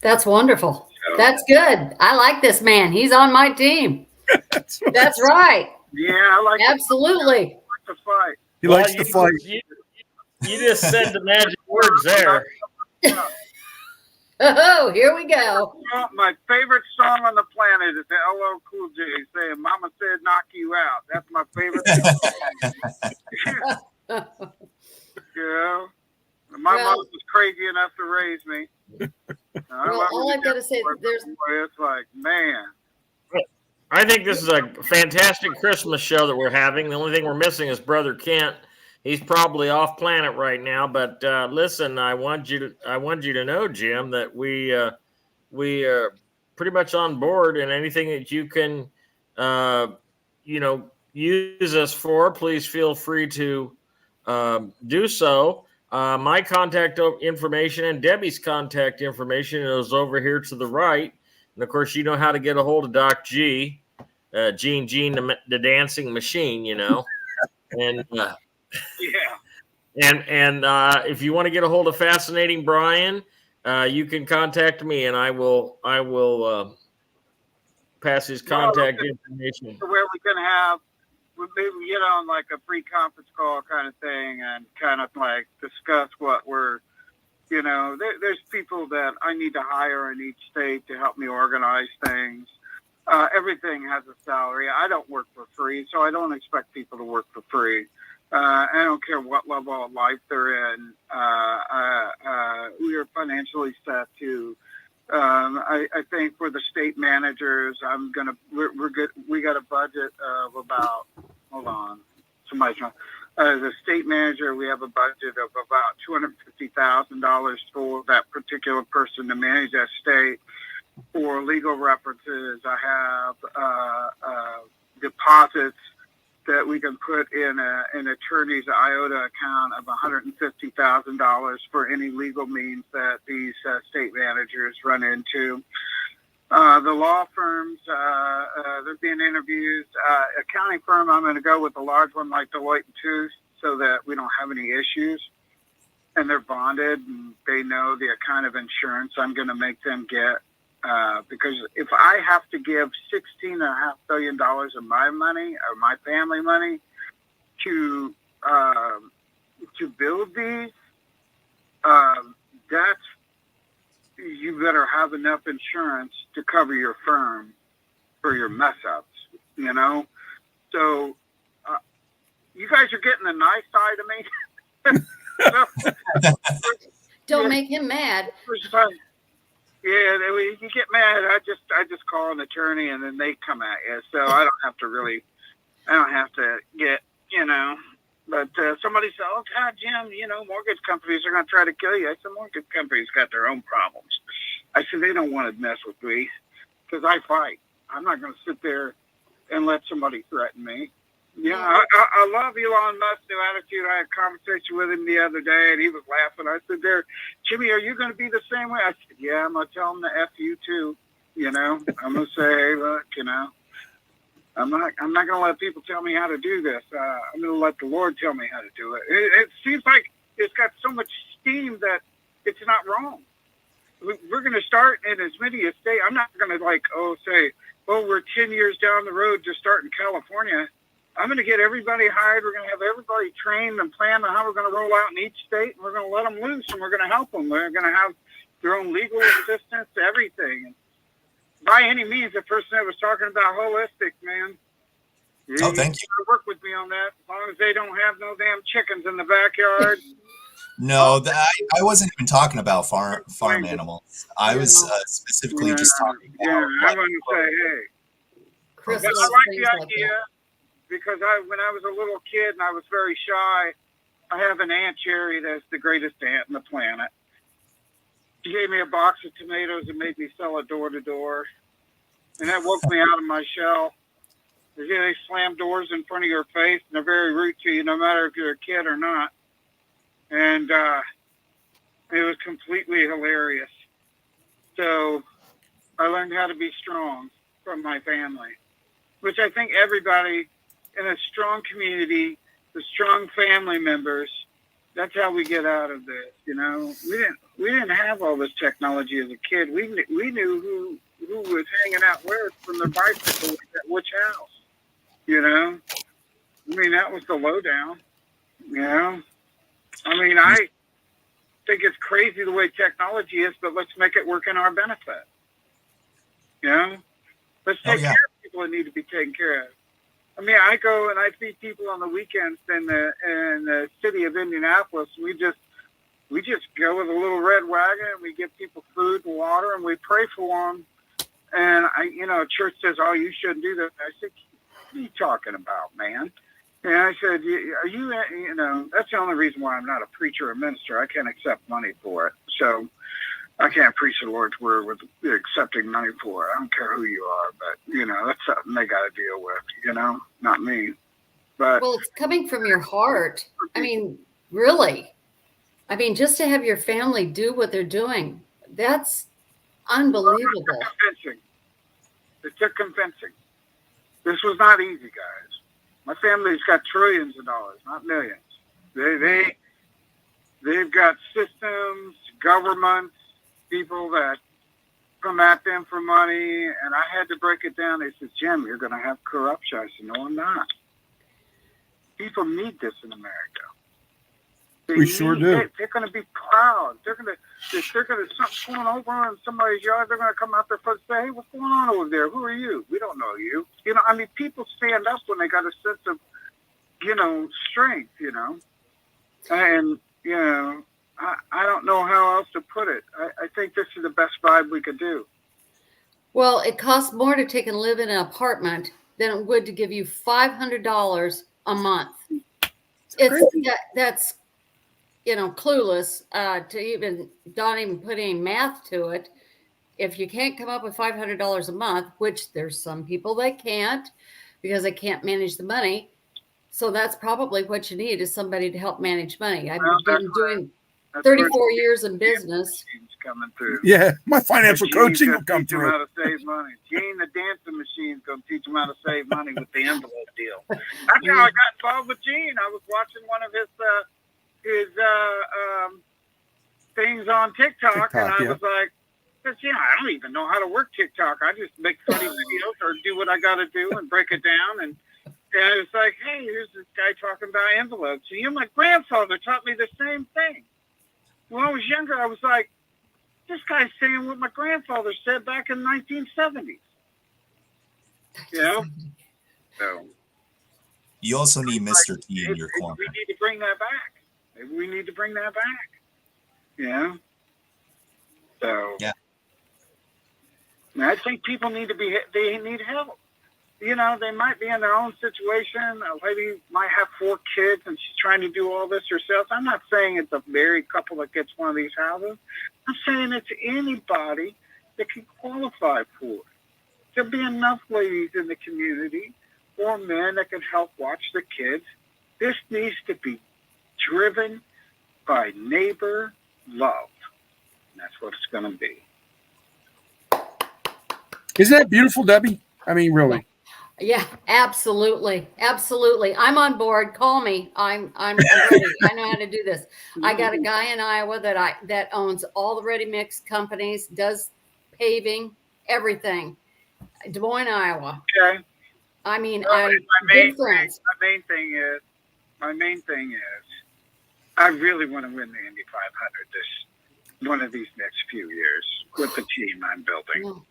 That's wonderful. That's good. I like this man. He's on my team. That's right. Yeah, I like absolutely. to fight. He likes to fight. You just said the magic words there. Oh, here we go. My favorite song on the planet is the LL Cool J saying, "Mama said knock you out." That's my favorite song. Yeah. My mom was crazy enough to raise me. Well, all I've got to say, it's like, man. I think this is a fantastic Christmas show that we're having. The only thing we're missing is Brother Kent. He's probably off planet right now. But listen, I want you to know, Jim, that we are pretty much on board, and anything that you can, use us for, please feel free to do so. My contact information and Debbie's contact information is over here to the right. And of course, you know how to get a hold of Doc G, Gene, the dancing machine, and and if you want to get a hold of Fascinating Brian, you can contact me, and I will pass his contact information. Where we can have, maybe get on like a free conference call kind of thing, and kind of like discuss what we're. There's people that I need to hire in each state to help me organize things. Everything has a salary. I don't work for free, so I don't expect people to work for free. I don't care what level of life they're in. We are financially set to. I think for the state managers, we're good. We got a budget of about. Hold on, somebody's trying. As a state manager, we have a budget of about $250,000 for that particular person to manage that state. For legal references, I have deposits that we can put in an attorney's IOTA account of $150,000 for any legal means that these state managers run into. The law firms, they're being interviewed. Accounting firm, I'm going to go with a large one like Deloitte & Touche so that we don't have any issues. And they're bonded, and they know the kind of insurance I'm going to make them get. Because if I have to give $16.5 billion of my money or my family money to build these, that's you better have enough insurance to cover your firm for your mess ups, So you guys are getting the nice side of me. Don't make him mad. Yeah, you get mad. I just call an attorney and then they come at you. So I don't have to get, But somebody said, "Oh God, Jim, mortgage companies are going to try to kill you." I said, "Mortgage companies got their own problems." I said, "They don't want to mess with me because I fight. I'm not going to sit there and let somebody threaten me." I love Elon Musk's new attitude. I had a conversation with him the other day, and he was laughing. I said, "Jimmy, are you going to be the same way?" I said, "Yeah, I'm going to tell him to F you too. I'm going to say, hey, look, I'm not going to let people tell me how to do this. I'm going to let the Lord tell me how to do it. It seems like it's got so much steam that it's not wrong. We're going to start in as many as states. I'm not going to say, we're 10 years down the road to start in California. I'm going to get everybody hired. We're going to have everybody trained and plan on how we're going to roll out in each state. And we're going to let them loose, and we're going to help them. We're going to have their own legal assistance, everything. And by any means, the person that was talking about holistic, man. Thank you. Work with me on that. As long as they don't have no damn chickens in the backyard. No, I wasn't even talking about farm animals. I was specifically just talking about. Yeah, I'm going to say, hey. Christmas, I like the idea because when I was a little kid and I was very shy, I have an Aunt Cherry that's the greatest aunt on the planet. She gave me a box of tomatoes and made me sell it door to door. And that woke me out of my shell. They slam doors in front of your face, and they're very rude to you, no matter if you're a kid or not. And it was completely hilarious. So I learned how to be strong from my family, which I think everybody in a strong community, the strong family members, that's how we get out of this. We didn't have all this technology as a kid. We knew who was hanging out where from their bicycle at which house. That was the lowdown. I mean, I think it's crazy the way technology is, but let's make it work in our benefit. You know, let's take care of people that need to be taken care of. I mean, I go and I feed people on the weekends in the city of Indianapolis. We just go with a little red wagon and we give people food and water and we pray for them. And church says, "Oh, you shouldn't do that." I said, "What are you talking about, man?" And I said, "Are you? That's the only reason why I'm not a preacher or minister. I can't accept money for it. So I can't preach the Lord's word with accepting money for it. I don't care who you are, but that's something they got to deal with. Not me." But well, it's coming from your heart. I mean, really. I mean, just to have your family do what they're doing, that's unbelievable. It took convincing. This was not easy, guys. My family's got trillions of dollars, not millions. They've got systems, governments, people that come at them for money, and I had to break it down. They said, "Jim, you're going to have corruption." I said, "No, I'm not. People need this in America. We sure do. They're going to be proud. If something's going over in somebody's yard, they're going to come out there first and say, "Hey, what's going on over there? Who are you? We don't know you." People stand up when they got a sense of, strength, And, I don't know how else to put it. I think this is the best vibe we could do. Well, it costs more to take and live in an apartment than it would to give you $500 a month. That's clueless to even not even put any math to it. If you can't come up with $500 a month, which there's some people that can't because they can't manage the money. So that's probably what you need is somebody to help manage money. I've been doing 34 years in business. Coming through. Yeah, my financial coaching will come through. How to save money. Gene, the dancing machine's going to teach them how to save money with the envelope deal. That's how I got involved with Gene. I was watching one of his things on TikTok and I was like, I don't even know how to work TikTok. I just make funny videos or do what I got to do and break it down. And I was like, hey, here's this guy talking about envelopes. And my grandfather taught me the same thing. When I was younger, I was like, this guy's saying what my grandfather said back in the 1970s. So you also need Mr. T in your corner. We need to bring that back. Maybe we need to bring that back. So I think people they need help. They might be in their own situation. A lady might have 4 kids and she's trying to do all this herself. I'm not saying it's a married couple that gets one of these houses. I'm saying it's anybody that can qualify for it. There'll be enough ladies in the community or men that can help watch the kids. This needs to be driven by neighbor love. And that's what it's going to be. Isn't that beautiful, Debbie? I mean, really. Yeah, absolutely. Absolutely. I'm on board. Call me. I'm ready. I know how to do this. I got a guy in Iowa that owns all the ready mix companies, does paving, everything. Des Moines, Iowa. Okay. I mean, my main thing is I really want to win the Indy 500 one of these next few years with the team I'm building.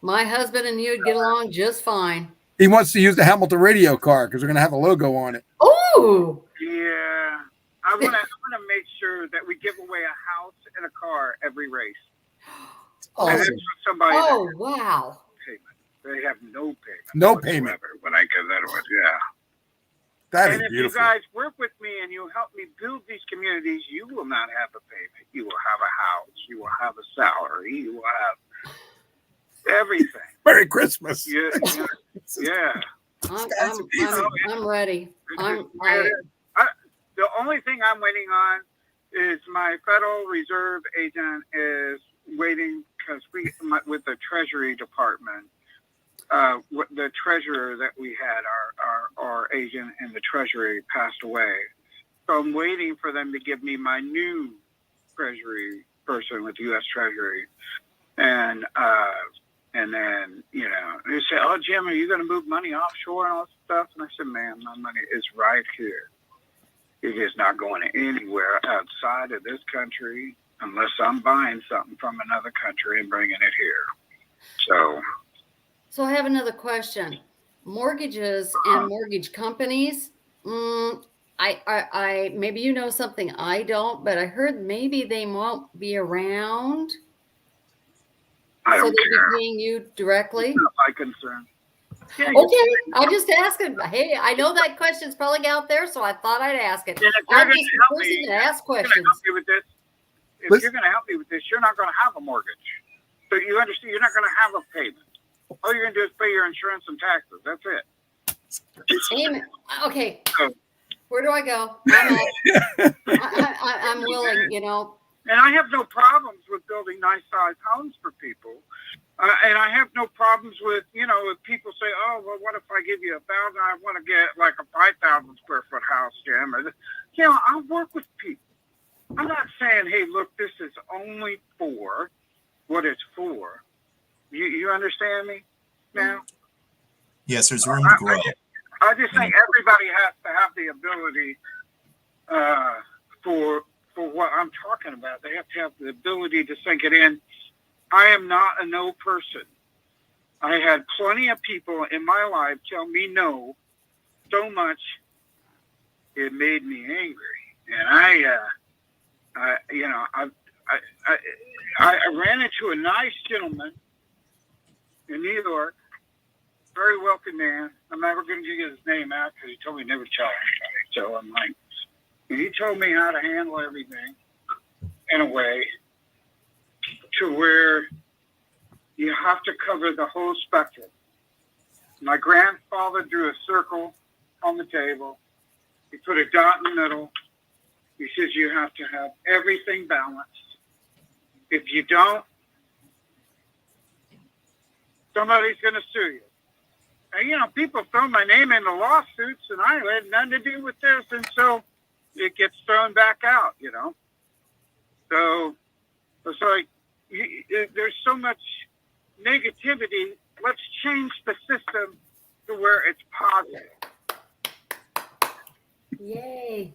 My husband and you'd get along just fine. He wants to use the Hamilton radio car because we're going to have a logo on it. Oh, yeah. I want to make sure that we give away a house and a car every race. Awesome. Wow. Payment. They have no payment. No payment. When I give that away, That and is if beautiful. you guys work with me and you help me build these communities, you will not have a payment. You will have a house. You will have a salary. You will have everything. Merry Christmas. Yeah. I'm ready. The only thing I'm waiting on is my Federal Reserve agent is waiting because with the Treasury Department, the treasurer that we had, our agent in the Treasury passed away. So I'm waiting for them to give me my new Treasury person with the U.S. Treasury. And then, they say, oh, Jim, are you going to move money offshore and all this stuff? And I said, man, my money is right here. It is not going anywhere outside of this country unless I'm buying something from another country and bringing it here. So I have another question. Mortgages and mortgage companies. I maybe you know something I don't, but I heard maybe they won't be around. I So don't they'll care. be paying you directly. It's not my concern. Yeah, Okay, I'm just asking. Hey, I know that question's probably out there, so I thought I'd ask it. And if you're I'm going just to the help person me, that asks you're questions. going to help me with this. If you're going to help me with this, you're not going to have a mortgage. So you understand, you're not going to have a payment. All you're going to do is pay your insurance and taxes. That's it. Amen. Okay, So, where do I go? I'm willing, you know. and I have no problems with building nice sized homes for people. And I have no problems with, you know, if people say, oh, well, what if I give you 1,000? I want to get like a 5,000 square foot house, Jim. Or, you know, I'll work with people. I'm not saying, hey, look, this is only for what it's for. You understand me now? Yes, there's room to grow. I just think everybody has to have the ability for what I'm talking about. They have to have the ability to sink it in. I am not a no person. I had plenty of people in my life tell me no so much it made me angry. And I ran into a nice gentleman in New York, very wealthy man. I'm never going to give his name out because he told me never to tell anybody. So I'm like, and he told me how to handle everything in a way to where you have to cover the whole spectrum. My grandfather drew a circle on the table. He put a dot in the middle. He says you have to have everything balanced. If you don't, somebody's going to sue you. And, you know, people throw my name into lawsuits, and I had nothing to do with this, and so it gets thrown back out, you know. So it's like, there's so much negativity. Let's change the system to where it's positive. Yay.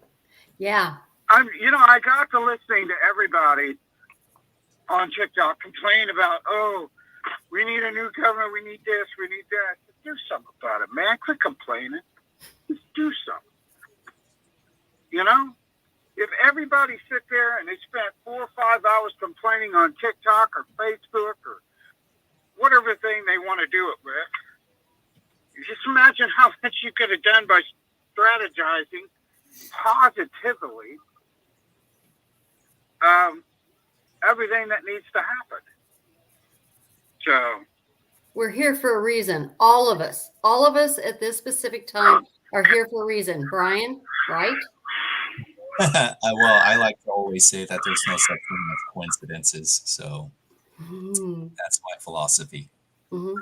Yeah. I got to listening to everybody on TikTok complain about, oh, we need a new government, we need this, we need that. Do something about it, man. Quit complaining. Just do something. You know? If everybody sit there and they spent 4 or 5 hours complaining on TikTok or Facebook or whatever thing they want to do it with, just imagine how much you could have done by strategizing positively everything that needs to happen. So we're here for a reason. All of us at this specific time are here for a reason. Brian, right? Well, I like to always say that there's no such thing as coincidences. So that's my philosophy. Mm-hmm.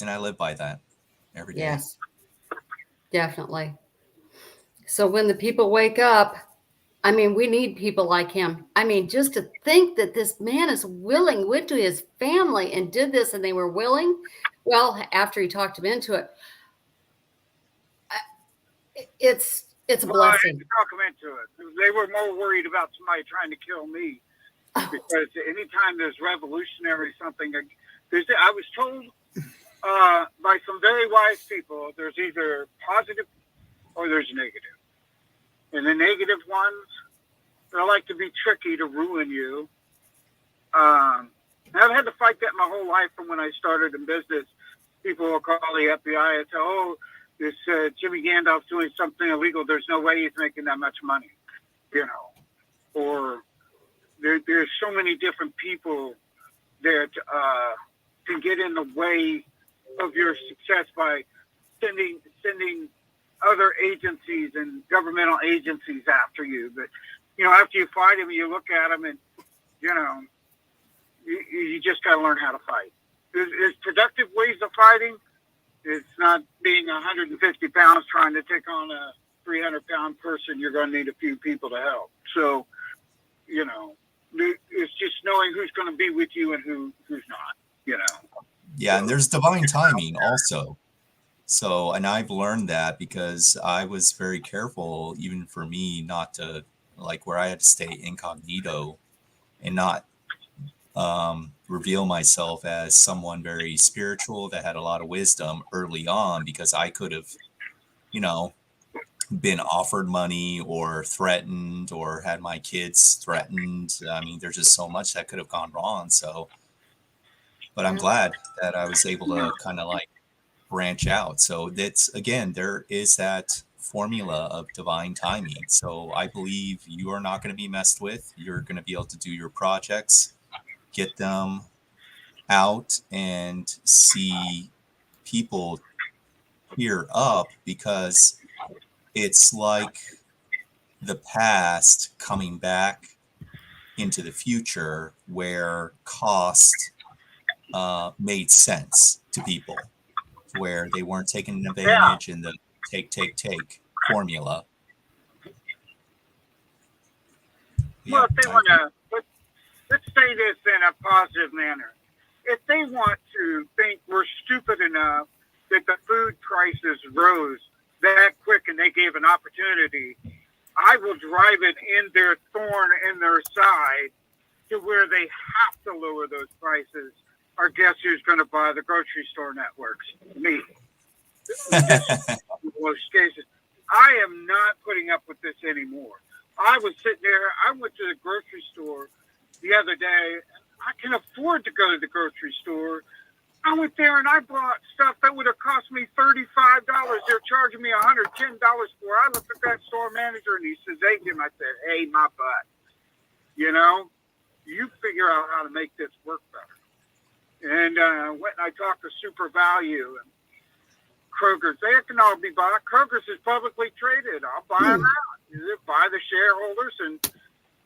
And I live by that every day. Yes, definitely. So when the people wake up, I mean, we need people like him. I mean, just to think that this man is willing, went to his family and did this, and they were willing. Well, after he talked him into it, it's a blessing. I had to talk them into it. They were more worried about somebody trying to kill me because anytime there's revolutionary something, I was told by some very wise people, there's either positive or there's negative. And the negative ones, they like to be tricky to ruin you. I've had to fight that my whole life from when I started in business. People will call the FBI and say, oh, this Jimmy Gandolf's doing something illegal. There's no way he's making that much money, you know. Or there's so many different people that can get in the way of your success by sending other agencies and governmental agencies after you. But, you know, after you fight them, you look at them and, you know, you just got to learn how to fight. There's productive ways of fighting. It's not being 150 pounds trying to take on a 300-pound person. You're going to need a few people to help. So, you know, it's just knowing who's going to be with you and who's not, you know. Yeah, and there's divine timing also. So, and I've learned that because I was very careful, even for me, not to, like, where I had to stay incognito and not reveal myself as someone very spiritual that had a lot of wisdom early on, because I could have, you know, been offered money or threatened or had my kids threatened. I mean, there's just so much that could have gone wrong. So, but I'm glad that I was able to kind of like branch out. So that's, again, there is that formula of divine timing. So I believe you are not going to be messed with. You're going to be able to do your projects, get them out, and see people tear up, because it's like the past coming back into the future where cost made sense to people, where they weren't taking advantage in the take formula. Well, Yeah, if they want to, let's say this in a positive manner. If they want to think we're stupid enough that the food prices rose that quick and they gave an opportunity, I will drive it in their thorn in their side to where they have to lower those prices. Or guess who's going to buy the grocery store networks? Me. In most cases, I am not putting up with this anymore. I was sitting there. I went to the grocery store the other day. I can afford to go to the grocery store. I went there and I bought stuff that would have cost me $35. They're charging me $110 for it. I looked at that store manager and he says, "Hey, Jim," I said, "Hey, my butt, you know, you figure out how to make this work better." And went and I talked to Super Value and Kroger's. They can all be bought. Kroger's is publicly traded. I'll buy them out. You buy the shareholders, and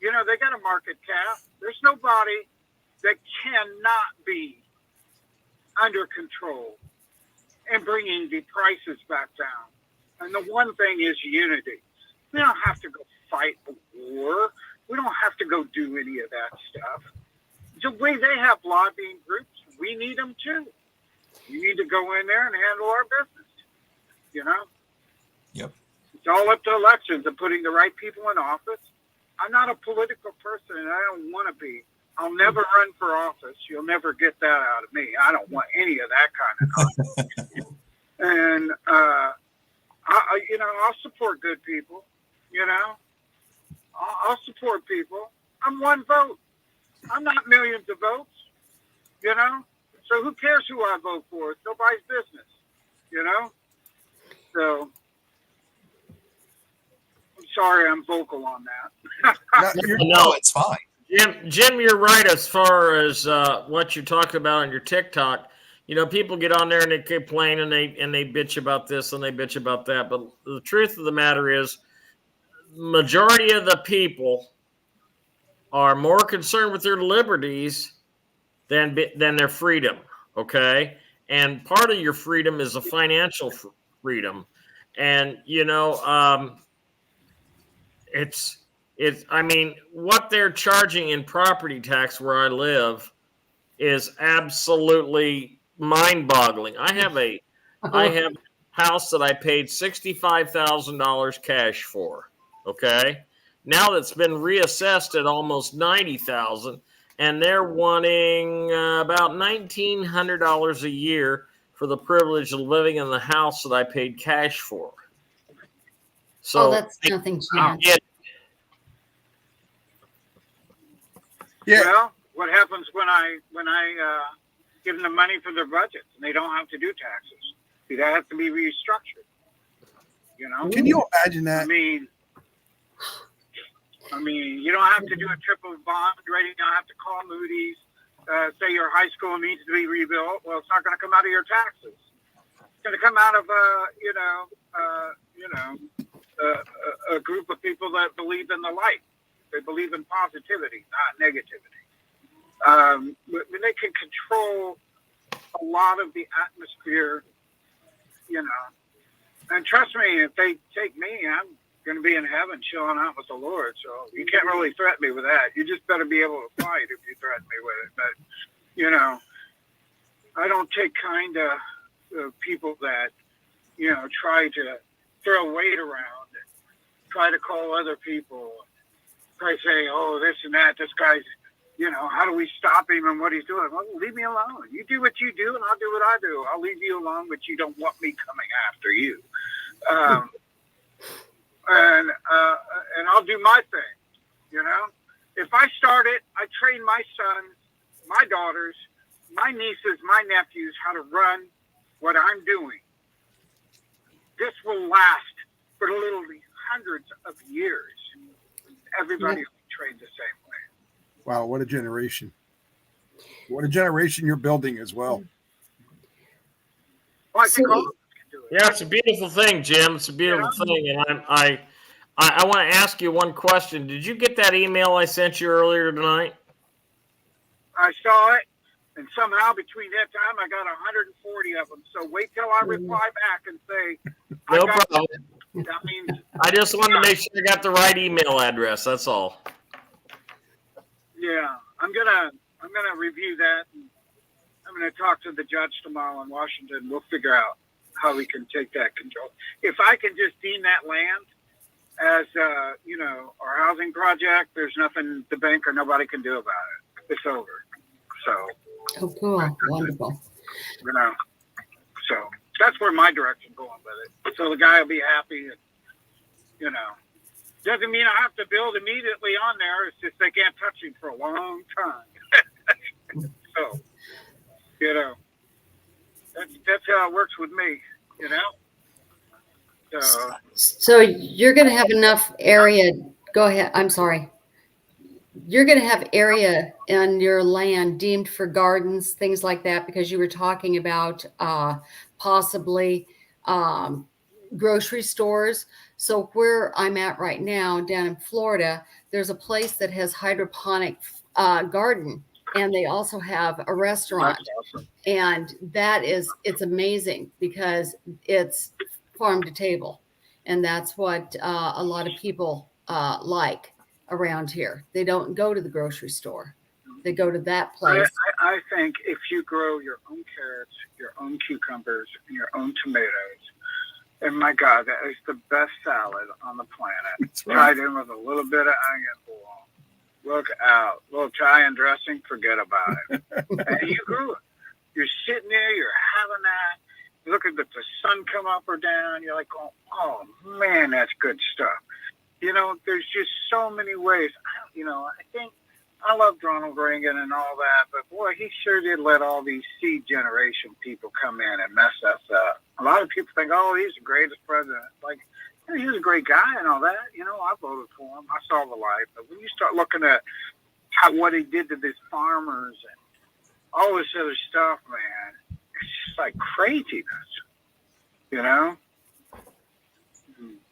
you know they got a market cap. There's nobody that cannot be under control and bringing the prices back down. And the one thing is unity. We don't have to go fight a war. We don't have to go do any of that stuff. The way they have lobbying groups, we need them too. We need to go in there and handle our business. You know? Yep. It's all up to elections and putting the right people in office. I'm not a political person, and I don't want to be. I'll never run for office. You'll never get that out of me. I don't want any of that kind of nonsense. And, I'll support good people. You know? I'll support people. I'm one vote. I'm not millions of votes. You know? So who cares who I vote for? It's nobody's business. You know? So, I'm sorry I'm vocal on that. No, it's fine. Jim, you're right as far as what you're talking about on your TikTok. You know, people get on there and they complain and they bitch about this and they bitch about that. But the truth of the matter is, majority of the people are more concerned with their liberties than their freedom. Okay, and part of your freedom is a financial freedom, and you know, it's. I mean, what they're charging in property tax where I live is absolutely mind-boggling. I have a house that I paid $65,000 cash for. Okay, now that's been reassessed at almost $90,000, and they're wanting about $1,900 a year for the privilege of living in the house that I paid cash for. So that's nothing, Chance. Yeah. Well, what happens when I give them the money for their budgets and they don't have to do taxes? See, that has to be restructured. You know? Can you imagine that? I mean, you don't have to do a triple bond rating. You don't have to call Moody's. Say your high school needs to be rebuilt. Well, it's not going to come out of your taxes. It's going to come out of a group of people that believe in the light. They believe in positivity, not negativity. They can control a lot of the atmosphere, you know. And trust me, if they take me, I'm going to be in heaven chilling out with the Lord. So you can't really threaten me with that. You just better be able to fight if you threaten me with it. But, you know, I don't take kind of people that try to throw weight around, try to call other people, try to say, oh, this and that, this guy's, how do we stop him and what he's doing? Well, leave me alone. You do what you do and I'll do what I do. I'll leave you alone, but you don't want me coming after you. And I'll do my thing, If I start it, I train my sons, my daughters, my nieces, my nephews how to run what I'm doing. This will last for literally hundreds of years. Everybody will be trained the same way. Wow, what a generation. What a generation you're building as well. Well, I think all of us can do it. Yeah, it's a beautiful thing, Jim. It's a beautiful thing. And I want to ask you one question. Did you get that email I sent you earlier tonight? I saw it, and somehow between that time, I got 140 of them. So wait till I reply back and say, No problem. That means I just wanted to make sure I got the right email address. That's all. yeah, I'm gonna review that. And I'm gonna talk to the judge tomorrow in Washington. We'll figure out how we can take that control. If I can just deem that land as our housing project, there's nothing the bank or nobody can do about it. It's over. So. Oh, cool. Wonderful. So that's where my direction's going with it. So the guy will be happy, and doesn't mean I have to build immediately on there. It's just they can't touch him for a long time. So, that's how it works with me. So you're going to have enough area. Go ahead. I'm sorry. You're going to have area in your land deemed for gardens, things like that, because you were talking about possibly grocery stores. So where I'm at right now down in Florida, there's a place that has hydroponic garden, and they also have a restaurant. That's awesome. And it's amazing because it's farm to table. And that's what a lot of people like around here. They don't go to the grocery store. They go to that place. I think if you grow your own carrots, your own cucumbers, and your own tomatoes, and my God, that is the best salad on the planet. Tied in with a little bit of onion bouillon. Look out. A little Italian dressing, forget about it. And you grew it. You're sitting there, you're having that. You look at the sun come up or down, you're like, oh man, that's good stuff. There's just so many ways. I think I loved Ronald Reagan and all that, but boy, he sure did let all these seed generation people come in and mess us up. A lot of people think, oh, he's the greatest president. Like, he was a great guy and all that. I voted for him. I saw the light. But when you start looking at what he did to these farmers and all this other stuff, man, it's just like craziness,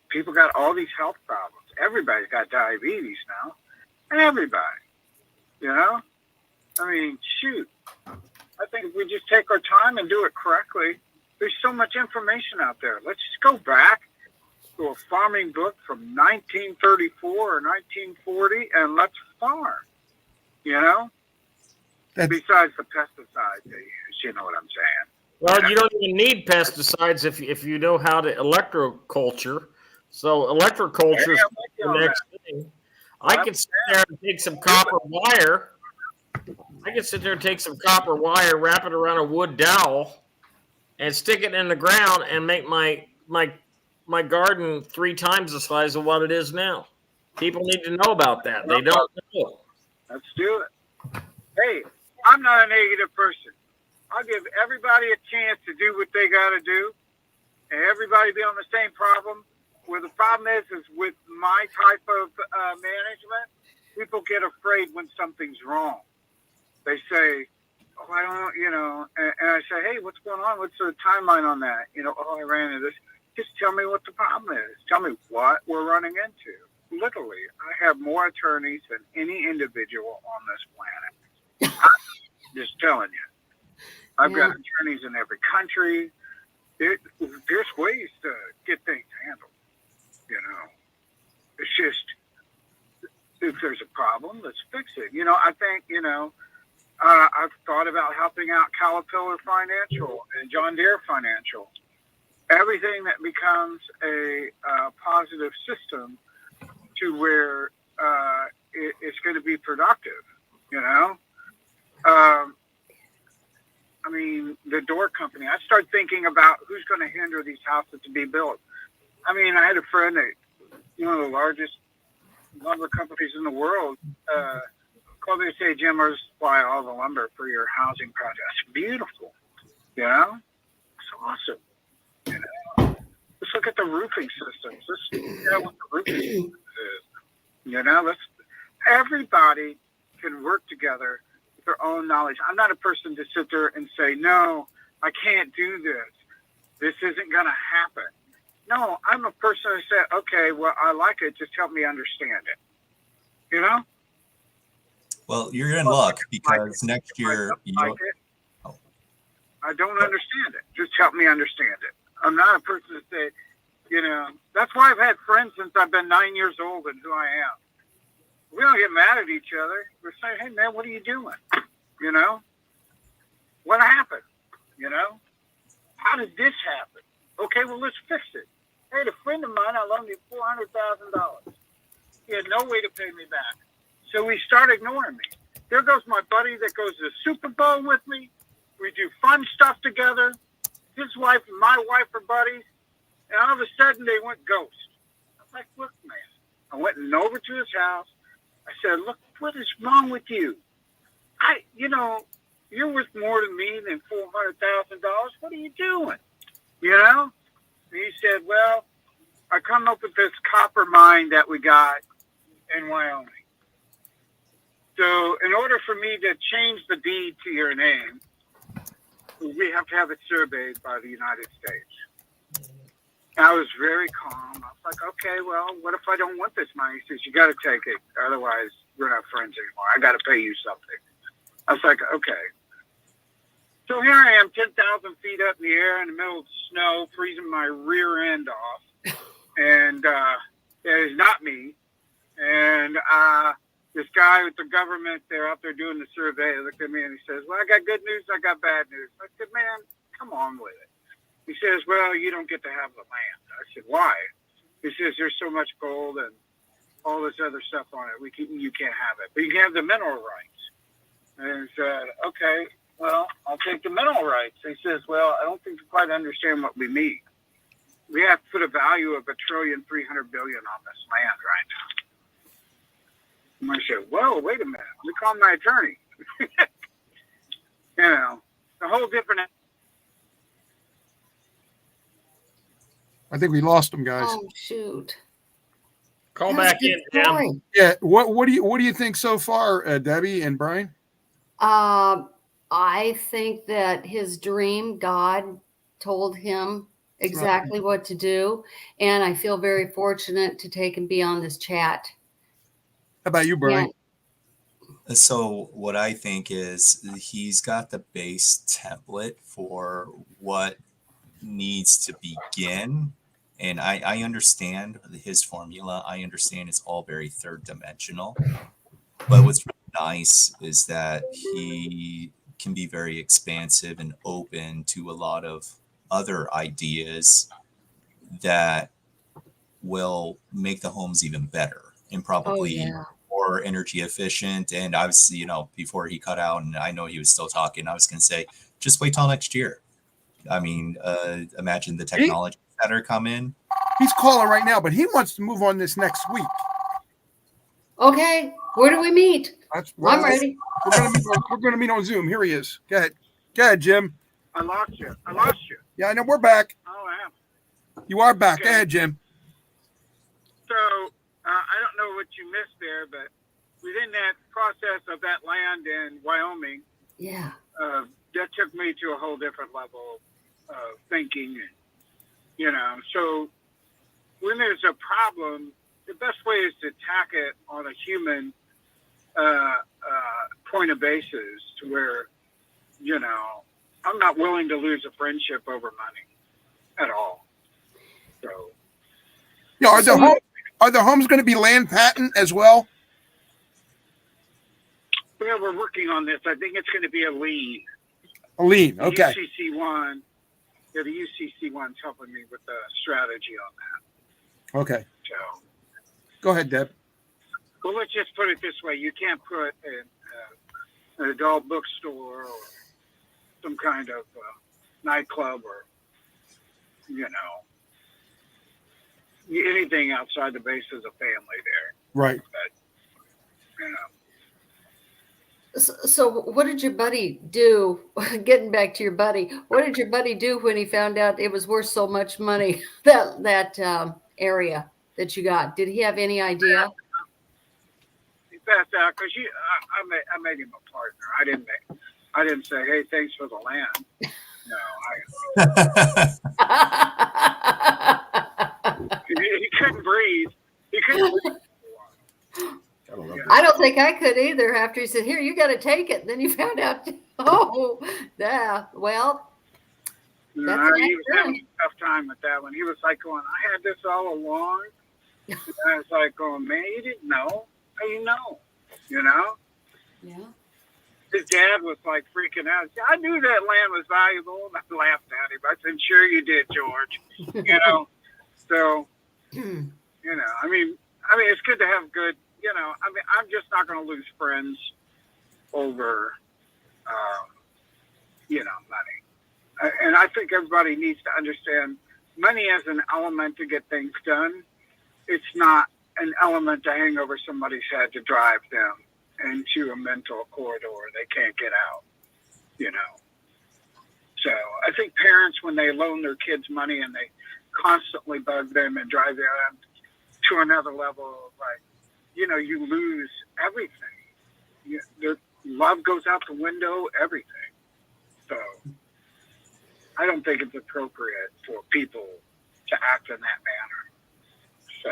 People got all these health problems. Everybody's got diabetes now. Everybody. Shoot. I think if we just take our time and do it correctly, there's so much information out there. Let's just go back to a farming book from 1934 or 1940 and let's farm, Besides the pesticides they use, you know what I'm saying? Well, you don't even need pesticides if you know how to electroculture. So electroculture is the next thing. I can sit there and take some copper wire. Wrap it around a wood dowel, and stick it in the ground and make my garden 3 times the size of what it is now. People need to know about that. They don't know. Let's do it. Hey, I'm not a negative person. I'll give everybody a chance to do what they got to do, and everybody be on the same problem. Where the problem is with my type of management, people get afraid when something's wrong. They say, oh, I don't, and I say, hey, what's going on? What's the timeline on that? Oh, I ran into this. Just tell me what the problem is. Tell me what we're running into. Literally, I have more attorneys than any individual on this planet. I'm just telling you. I've got attorneys in every country. There's ways to get things handled. It's just, if there's a problem, let's fix it. I think, I've thought about helping out Caterpillar Financial and John Deere Financial. everything that becomes a positive system to where it's going to be productive, you know? I mean, the door company, I started thinking about who's going to hinder these houses to be built. I mean, I had a friend that, one of the largest lumber companies in the world, called me and said, Jim, I'll supply all the lumber for your housing project. That's beautiful, you know? It's awesome, you know? Let's look at the roofing systems. Let's figure out what the roofing system is. You know, everybody can work together with their own knowledge. I'm not a person to sit there and say, no, I can't do this. This isn't going to happen. No, I'm a person who said, okay, well, I like it. Just help me understand it. You know? Well, you're in luck because next year I don't understand it. Just help me understand it. I'm not a person to say, you know, that's why I've had friends since I've been 9 years old and who I am. We don't get mad at each other. We're saying, hey, man, what are you doing? You know? What happened? You know? How did this happen? Okay, well, let's fix it. I had a friend of mine, I loaned him $400,000. He had no way to pay me back. So he started ignoring me. There goes my buddy that goes to the Super Bowl with me. We do fun stuff together. His wife and my wife are buddies. And all of a sudden, they went ghost. I was like, look, man. I went over to his house. I said, look, what is wrong with you? You know, you're worth more to me than $400,000. What are you doing? You know? And he said, well, I come up with this copper mine that we got in Wyoming. So in order for me to change the deed to your name, we have to have it surveyed by the United States. I was very calm. I was like, okay, well, what if I don't want this money? He says, you got to take it. Otherwise, we're not friends anymore. I got to pay you something. I was like, okay. So here I am, 10,000 feet up in the air in the middle of the snow, freezing my rear end off. And it is not me. And this guy with the government, they're out there doing the survey. He looked at me and he says, well, I got good news, I got bad news. I said, man, come on with it. He says, well, you don't get to have the land. I said, why? He says, there's so much gold and all this other stuff on it. You can't have it. But you can have the mineral rights. And I said, okay, well, I'll take the mineral rights. He says, well, I don't think you quite understand what we mean. We have to put a value of $1.3 trillion on this land right now. And I said, whoa, wait a minute. Let me call my attorney. You know, a whole different... I think we lost him, guys. Oh, shoot. Call That was back a in, good Jim. story. Yeah. What do you think so far, Debbie and Brian? I think that his dream, God told him exactly what to do. And I feel very fortunate to take and be on this chat. How about you, Brian? So what I think is he's got the base template for what needs to begin. And I understand his formula. I understand it's all very third dimensional. But what's really nice is that he can be very expansive and open to a lot of other ideas that will make the homes even better and probably more energy efficient. And obviously, you know, before he cut out, and I know he was still talking, I was going to say, just wait till next year. I mean, imagine the technologies that are coming. He's calling right now, but he wants to move on this next week. Okay, where do we meet? I'm ready. We're going to meet on Zoom. Here he is. Go ahead, Jim. I lost you. Yeah, I know. We're back. Oh, I am. You are back. Okay. Go ahead, Jim. So I don't know what you missed there, but within that process of that land in Wyoming, that took me to a whole different level of thinking. And, you know, so when there's a problem, the best way is to attack it on a human point of basis, to where, you know, I'm not willing to lose a friendship over money at all. So, yeah, are the homes going to be land patent as well? Well, we're working on this. I think it's going to be a lien. A lien, okay. UCC1 the UCC one's helping me with the strategy on that. Okay. So, Go ahead, Deb. well, let's just put it this way: you can't put an adult bookstore or some kind of nightclub or anything outside the base of the family there. Right. But, you know. So what did your buddy do? Getting back to your buddy, what did your buddy do when he found out it was worth so much money, that area that you got? Did he have any idea? He passed out because I made him a partner. I didn't say, hey, thanks for the land. No, he couldn't breathe. He couldn't breathe. I don't think I could either. After he said, "Here, you got to take it," then you found out, oh, yeah. Well, that's He was having a tough time with that one. He was like going, "I had this all along." And I was like going, "Man, you didn't know. How you know? You know?" Yeah. His dad was like freaking out. I knew that land was valuable, and I laughed at him. I said, "Sure you did, George." So, I mean, it's good to have good. I'm just not going to lose friends over, money. And I think everybody needs to understand money is an element to get things done. It's not an element to hang over somebody's head to drive them into a mental corridor they can't get out, So I think parents, when they loan their kids money and they constantly bug them and drive them to another level, like, you lose everything. Their love goes out the window, everything. So I don't think it's appropriate for people to act in that manner. So.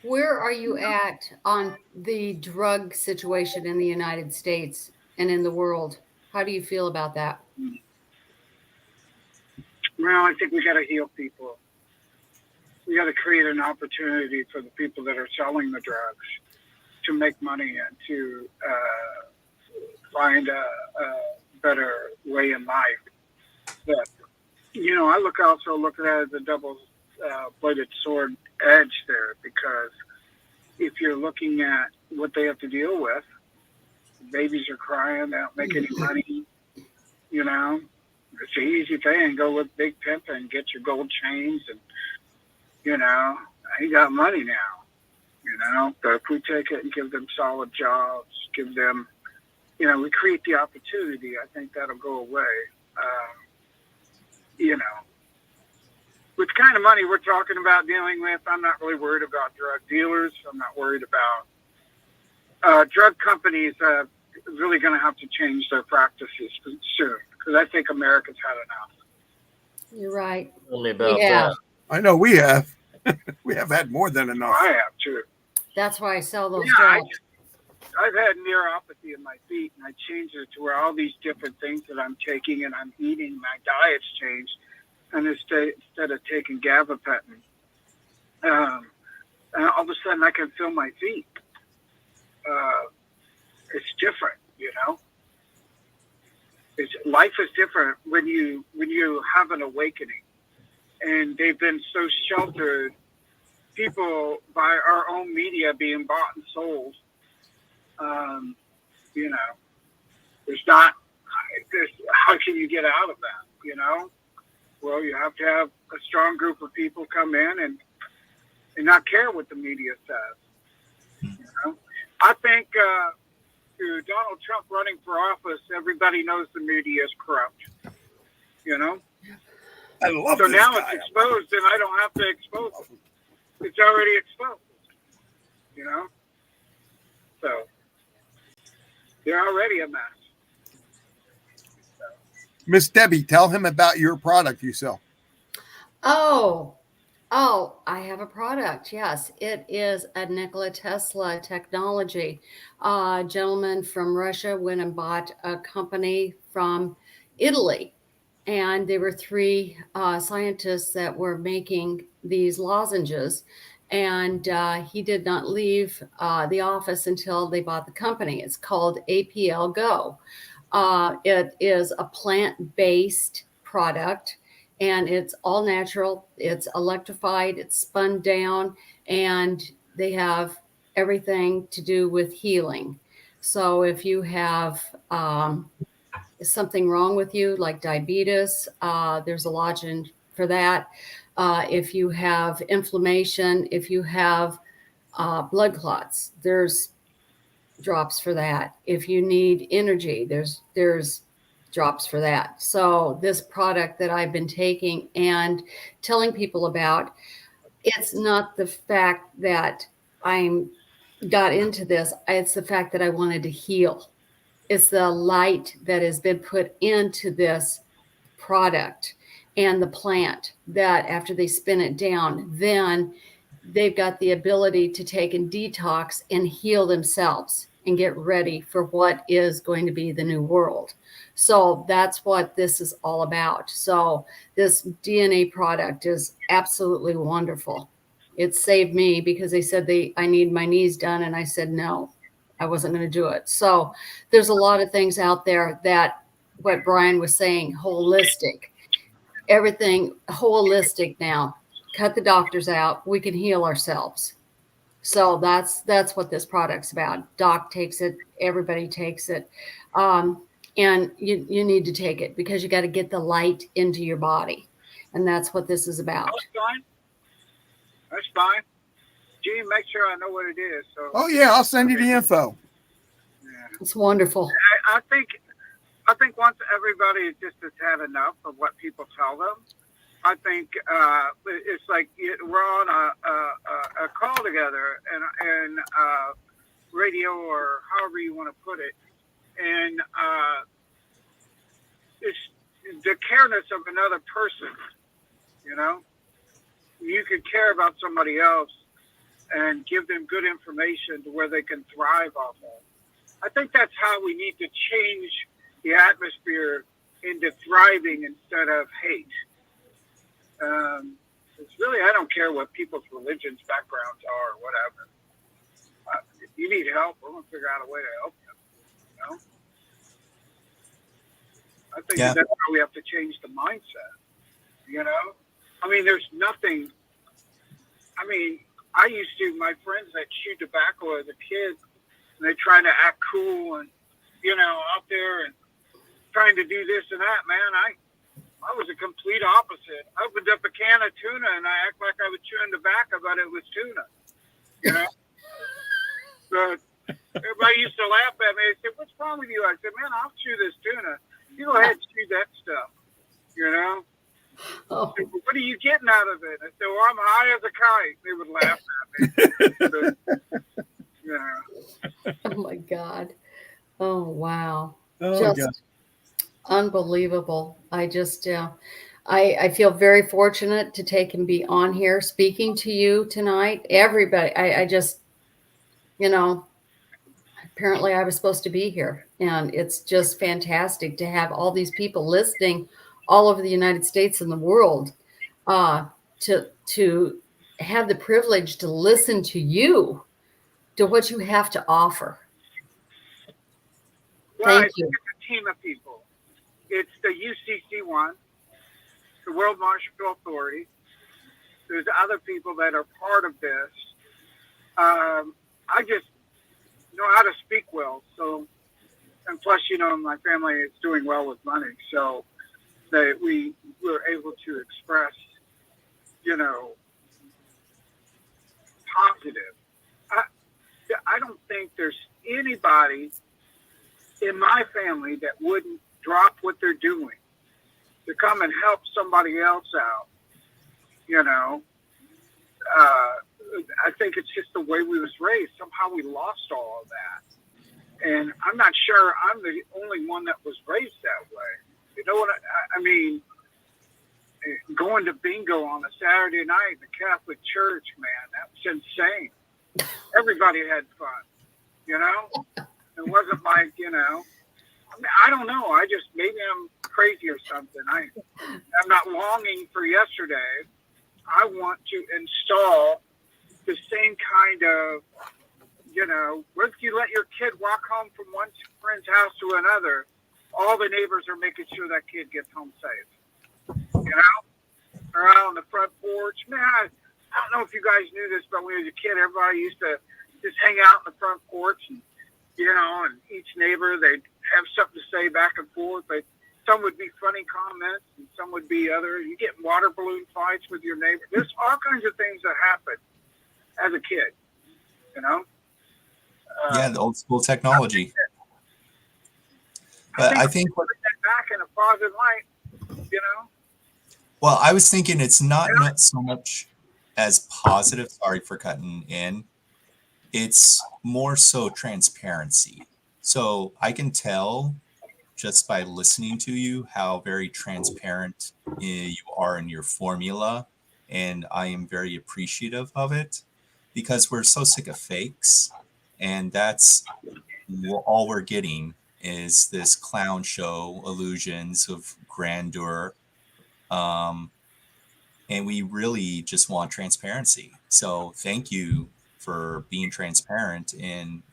Where are you at on the drug situation in the United States and in the world? How do you feel about that? Well, I think we got to heal people. We got to create an opportunity for the people that are selling the drugs to make money and to find a better way in life. But, I also look at it as a double-bladed sword edge there, because if you're looking at what they have to deal with, babies are crying, they don't make any money, It's an easy thing. Go with Big Pimp and get your gold chains and, he got money now, But if we take it and give them solid jobs, give them, we create the opportunity, I think that'll go away. Which kind of money we're talking about dealing with, I'm not really worried about drug dealers. I'm not worried about drug companies. Really going to have to change their practices soon, because I think America's had enough. You're right. Tell me about that. I know we have. We have had more than enough. I have too. That's why I sell those Yeah, drugs. I've had neuropathy in my feet, and I changed it to where all these different things that I'm taking and I'm eating, my diet's changed. And instead of taking gabapentin, and all of a sudden I can feel my feet. It's different, Life is different when you have an awakening. And they've been so sheltered, people by our own media being bought and sold. How can you get out of that? Well, you have to have a strong group of people come in and not care what the media says. I think through Donald Trump running for office, everybody knows the media is corrupt. I love so this now guy. it's exposed, and I don't have to expose it. It's already exposed. So they're already a mess. Miss Debbie, tell him about your product you sell. Oh, I have a product. Yes, it is a Nikola Tesla technology. A gentleman from Russia went and bought a company from Italy, and there were three scientists that were making these lozenges, and he did not leave the office until they bought the company. It's called APL Go. It is a plant-based product, and it's all natural. It's electrified, it's spun down, and they have everything to do with healing. So if you have something wrong with you, like diabetes, there's a lodging for that. If you have inflammation, if you have blood clots, there's drops for that. If you need energy, there's drops for that. So this product that I've been taking and telling people about, it's not the fact that I'm got into this, it's the fact that I wanted to heal. It's the light that has been put into this product and the plant that after they spin it down, then they've got the ability to take and detox and heal themselves and get ready for what is going to be the new world. So that's what this is all about. So this DNA product is absolutely wonderful. It saved me because they said I need my knees done. And I said, no, I wasn't going to do it. So there's a lot of things out there that what Brian was saying, holistic, everything holistic now. Cut the doctors out. We can heal ourselves. So that's what this product's about. Doc takes it. Everybody takes it. And you need to take it because you got to get the light into your body. And that's what this is about. That's fine. That's fine. Gene, make sure I know what it is. So. Oh yeah, I'll send you the info. Yeah. It's wonderful. I think once everybody just has had enough of what people tell them, I think it's like we're on a call together and radio or however you want to put it, and it's the careness of another person. You know, you could care about somebody else and give them good information to where they can thrive off of. I think that's how we need to change the atmosphere into thriving instead of hate. It's really, I don't care what people's religions, backgrounds are, or whatever. If you need help, we're going to figure out a way to help you. You know? I think that's how we have to change the mindset. You know? I mean, there's nothing. I mean, I used to, my friends that chewed tobacco as a kid, and they trying to act cool and, you know, out there and trying to do this and that, man. I was a complete opposite. I opened up a can of tuna and I act like I was chewing tobacco, but it was tuna. You know? But everybody used to laugh at me. They said, "What's wrong with you?" I said, "Man, I'll chew this tuna. You go ahead and chew that stuff." You know? Oh. Said, well, what are you getting out of it? I said, "Well, I'm high as a kite." They would laugh at me. But, you know. Oh my God. Oh, wow. Oh, Just God. unbelievable. I just, I feel very fortunate to take and be on here speaking to you tonight. Everybody, I just, you know, apparently I was supposed to be here, and it's just fantastic to have all these people listening all over the United States and the world, to have the privilege to listen to you, to what you have to offer. Well, Thank you. It's a team of people. It's the UCC one, the World Martial Authority. There's other people that are part of this. I just know how to speak well. So, and plus, you know, my family is doing well with money. So that we were able to express, you know, positive. I don't think there's anybody in my family that wouldn't drop what they're doing to come and help somebody else out. You know, I think it's just the way we was raised. Somehow we lost all of that. And I'm not sure I'm the only one that was raised that way. You know what I mean? Going to bingo on a Saturday night in the Catholic Church, man, that was insane. Everybody had fun, you know? It wasn't like, you know, I mean, I don't know. I just, maybe I'm crazy or something. I'm not longing for yesterday. I want to install the same kind of, you know, once you let your kid walk home from one friend's house to another, all the neighbors are making sure that kid gets home safe. You know, they're out on the front porch. Man, I don't know if you guys knew this, but when I was a kid, everybody used to just hang out in the front porch, and and each neighbor, they'd have something to say back and forth. But some would be funny comments, and some would be other. You get water balloon fights with your neighbor. There's all kinds of things that happen as a kid. Yeah, the old school technology. But I think put that back in a positive light. Well, I was thinking it's not so much as positive. Sorry for cutting in. It's more so transparency. So I can tell just by listening to you how very transparent you are in your formula. And I am very appreciative of it because we're so sick of fakes. And that's all we're getting is this clown show, illusions of grandeur. And we really just want transparency. So thank you for being transparent and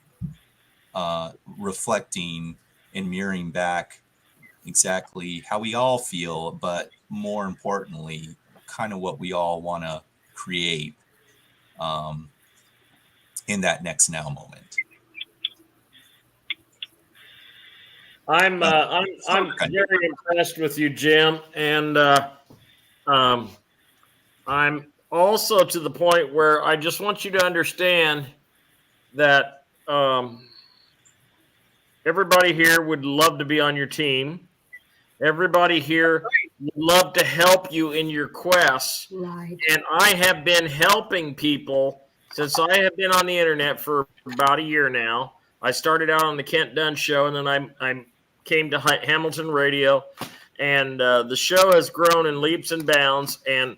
reflecting and mirroring back exactly how we all feel, but more importantly, kind of what we all want to create in that next now moment. I'm very impressed with you, Jim, and I'm also to the point where I just want you to understand that everybody here would love to be on your team. Everybody here would love to help you in your quests. Right. And I have been helping people since I have been on the internet for about a year now. I started out on the Kent Dunn show, and then I came to Hamilton Radio, and the show has grown in leaps and bounds. And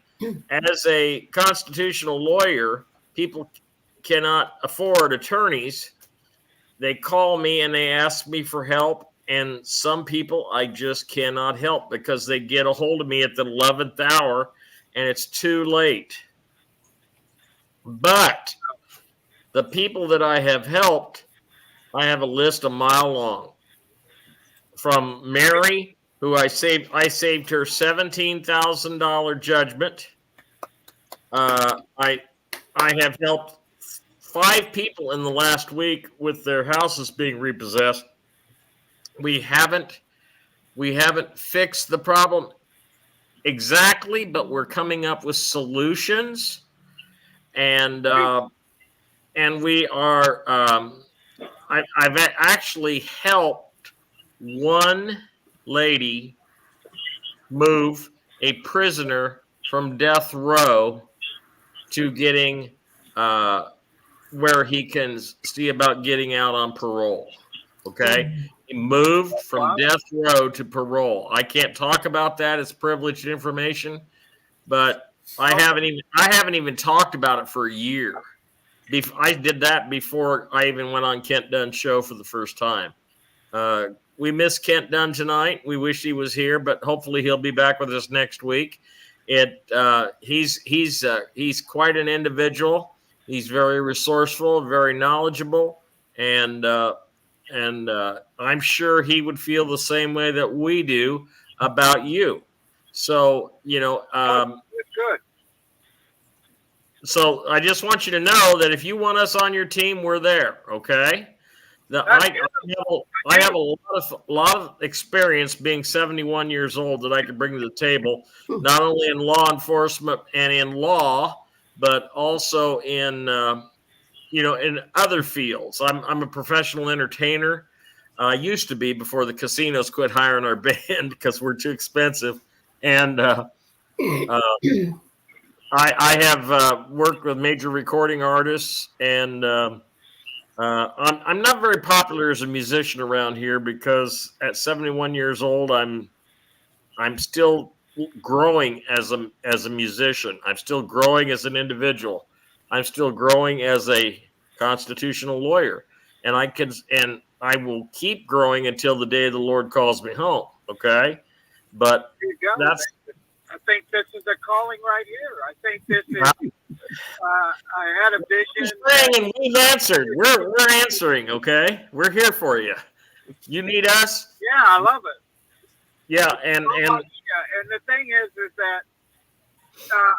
as a constitutional lawyer, people cannot afford attorneys. They call me and they ask me for help. And some people I just cannot help because they get a hold of me at the 11th hour and it's too late. But the people that I have helped, I have a list a mile long. From Mary, who I saved her $17,000 judgment. I have helped 5 people in the last week with their houses being repossessed. We haven't fixed the problem exactly, but we're coming up with solutions, and we are. I've actually helped one lady move a prisoner from death row to getting where he can see about getting out on parole. Okay. He moved from death row to parole. I can't talk about that. It's privileged information, but I haven't even talked about it for a year. I did that before I even went on Kent Dunn's show for the first time. We miss Kent Dunn tonight. We wish he was here, but hopefully he'll be back with us next week. He's quite an individual. He's very resourceful, very knowledgeable, and I'm sure he would feel the same way that we do about you. So, good. So I just want you to know that if you want us on your team, we're there. Okay. I have a lot of experience being 71 years old that I can bring to the table, not only in law enforcement and in law, but also in in other fields. I'm a professional entertainer. I used to be before the casinos quit hiring our band because we're too expensive. And I have worked with major recording artists, and I'm not very popular as a musician around here because at 71 years old, I'm still growing as a musician. I'm still growing as an individual. I'm still growing as a constitutional lawyer, and I will keep growing until the day the Lord calls me home. Okay, but I think this is a calling right here. I think this is. I had a vision. And we've answered. We're answering. Okay, we're here for you. You need us. Yeah, I love it. Yeah, and Yeah, and the thing is that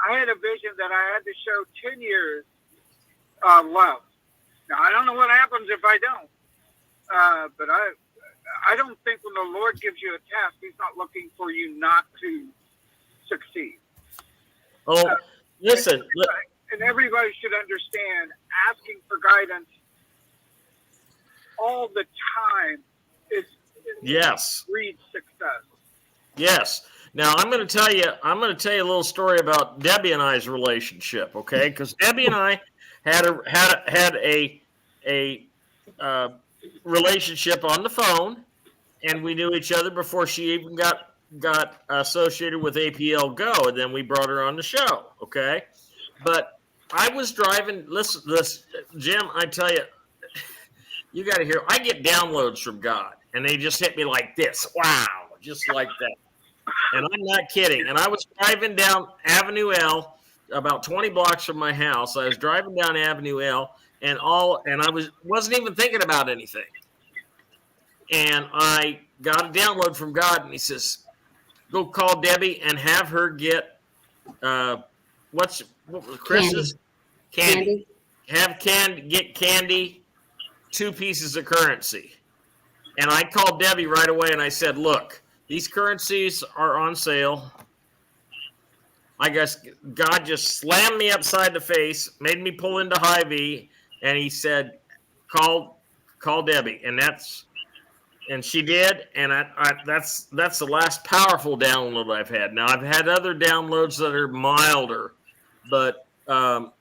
I had a vision that I had to show 10 years love. Now I don't know what happens if I don't, but I don't think when the Lord gives you a task, He's not looking for you not to succeed. oh, listen. And everybody should understand asking for guidance all the time breeds success. Yes. Now I'm going to tell you a little story about Debbie and I's relationship, okay? Because Debbie and I had a relationship on the phone, and we knew each other before she even got associated with APL Go, and then we brought her on the show, okay? But I was driving. Listen, Jim, I tell you, you got to hear. I get downloads from God, and they just hit me like this. Wow, just like that. And I'm not kidding. And I was driving down Avenue L, about 20 blocks from my house. I was driving down Avenue L, and I wasn't even thinking about anything. And I got a download from God, and He says, "Go call Debbie and have her get what was Chris's candy. Get Candy 2 pieces of currency." And I called Debbie right away, and I said, "Look, these currencies are on sale." I guess God just slammed me upside the face, made me pull into Hy-Vee, and He said, "Call Debbie," and she did, and that's the last powerful download I've had. Now I've had other downloads that are milder, but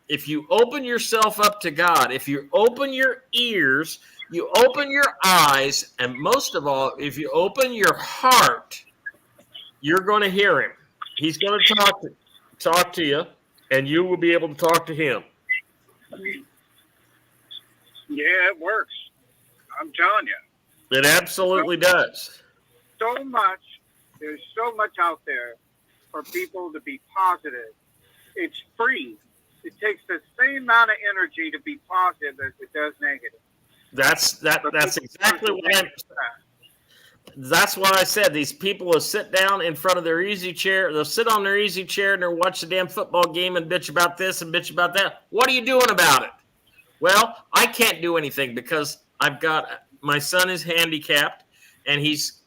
if you open yourself up to God, if you open your ears, you open your eyes, and most of all, if you open your heart, you're going to hear Him. He's going to talk to you, and you will be able to talk to Him. Yeah, it works. I'm telling you. It absolutely does. There's so much out there for people to be positive. It's free. It takes the same amount of energy to be positive as it does negative. That's exactly what that's what I said. These people will sit down in front of their easy chair. They'll sit on their easy chair and they'll watch the damn football game and bitch about this and bitch about that. What are you doing about it? Well, I can't do anything because my son is handicapped, and he's,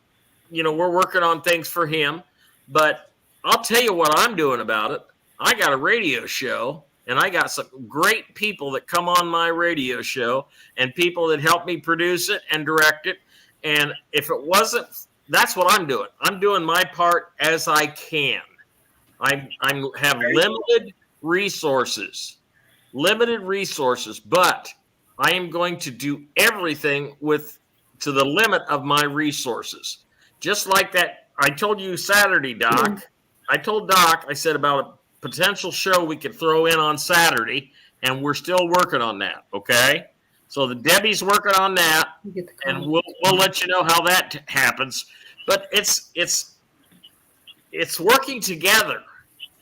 we're working on things for him. But I'll tell you what I'm doing about it. I got a radio show, and I got some great people that come on my radio show and people that help me produce it and direct it. And if it wasn't, that's what I'm doing. I'm doing my part as I can. I have limited resources, but I am going to do everything to the limit of my resources. Just like that, I told you Saturday, Doc. I told Doc, I said about a potential show we could throw in on Saturday, and we're still working on that, okay? So the Debbie's working on that, and we'll let you know how that happens. But it's working together.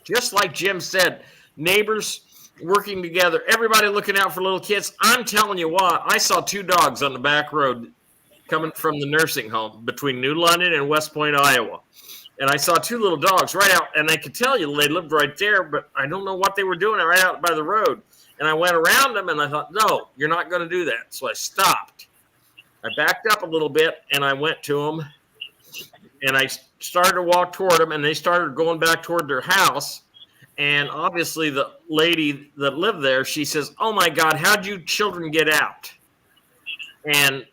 Just like Jim said, neighbors working together, everybody looking out for little kids. I'm telling you what, I saw 2 dogs on the back road coming from the nursing home between New London and West Point, Iowa. And I saw 2 little dogs right out, and I could tell you they lived right there, but I don't know what they were doing right out by the road. And I went around them, and I thought, no, you're not going to do that. So I stopped. I backed up a little bit, and I went to them, and I started to walk toward them, and they started going back toward their house. And obviously the lady that lived there, she says, "Oh, my God, how'd you children get out?" And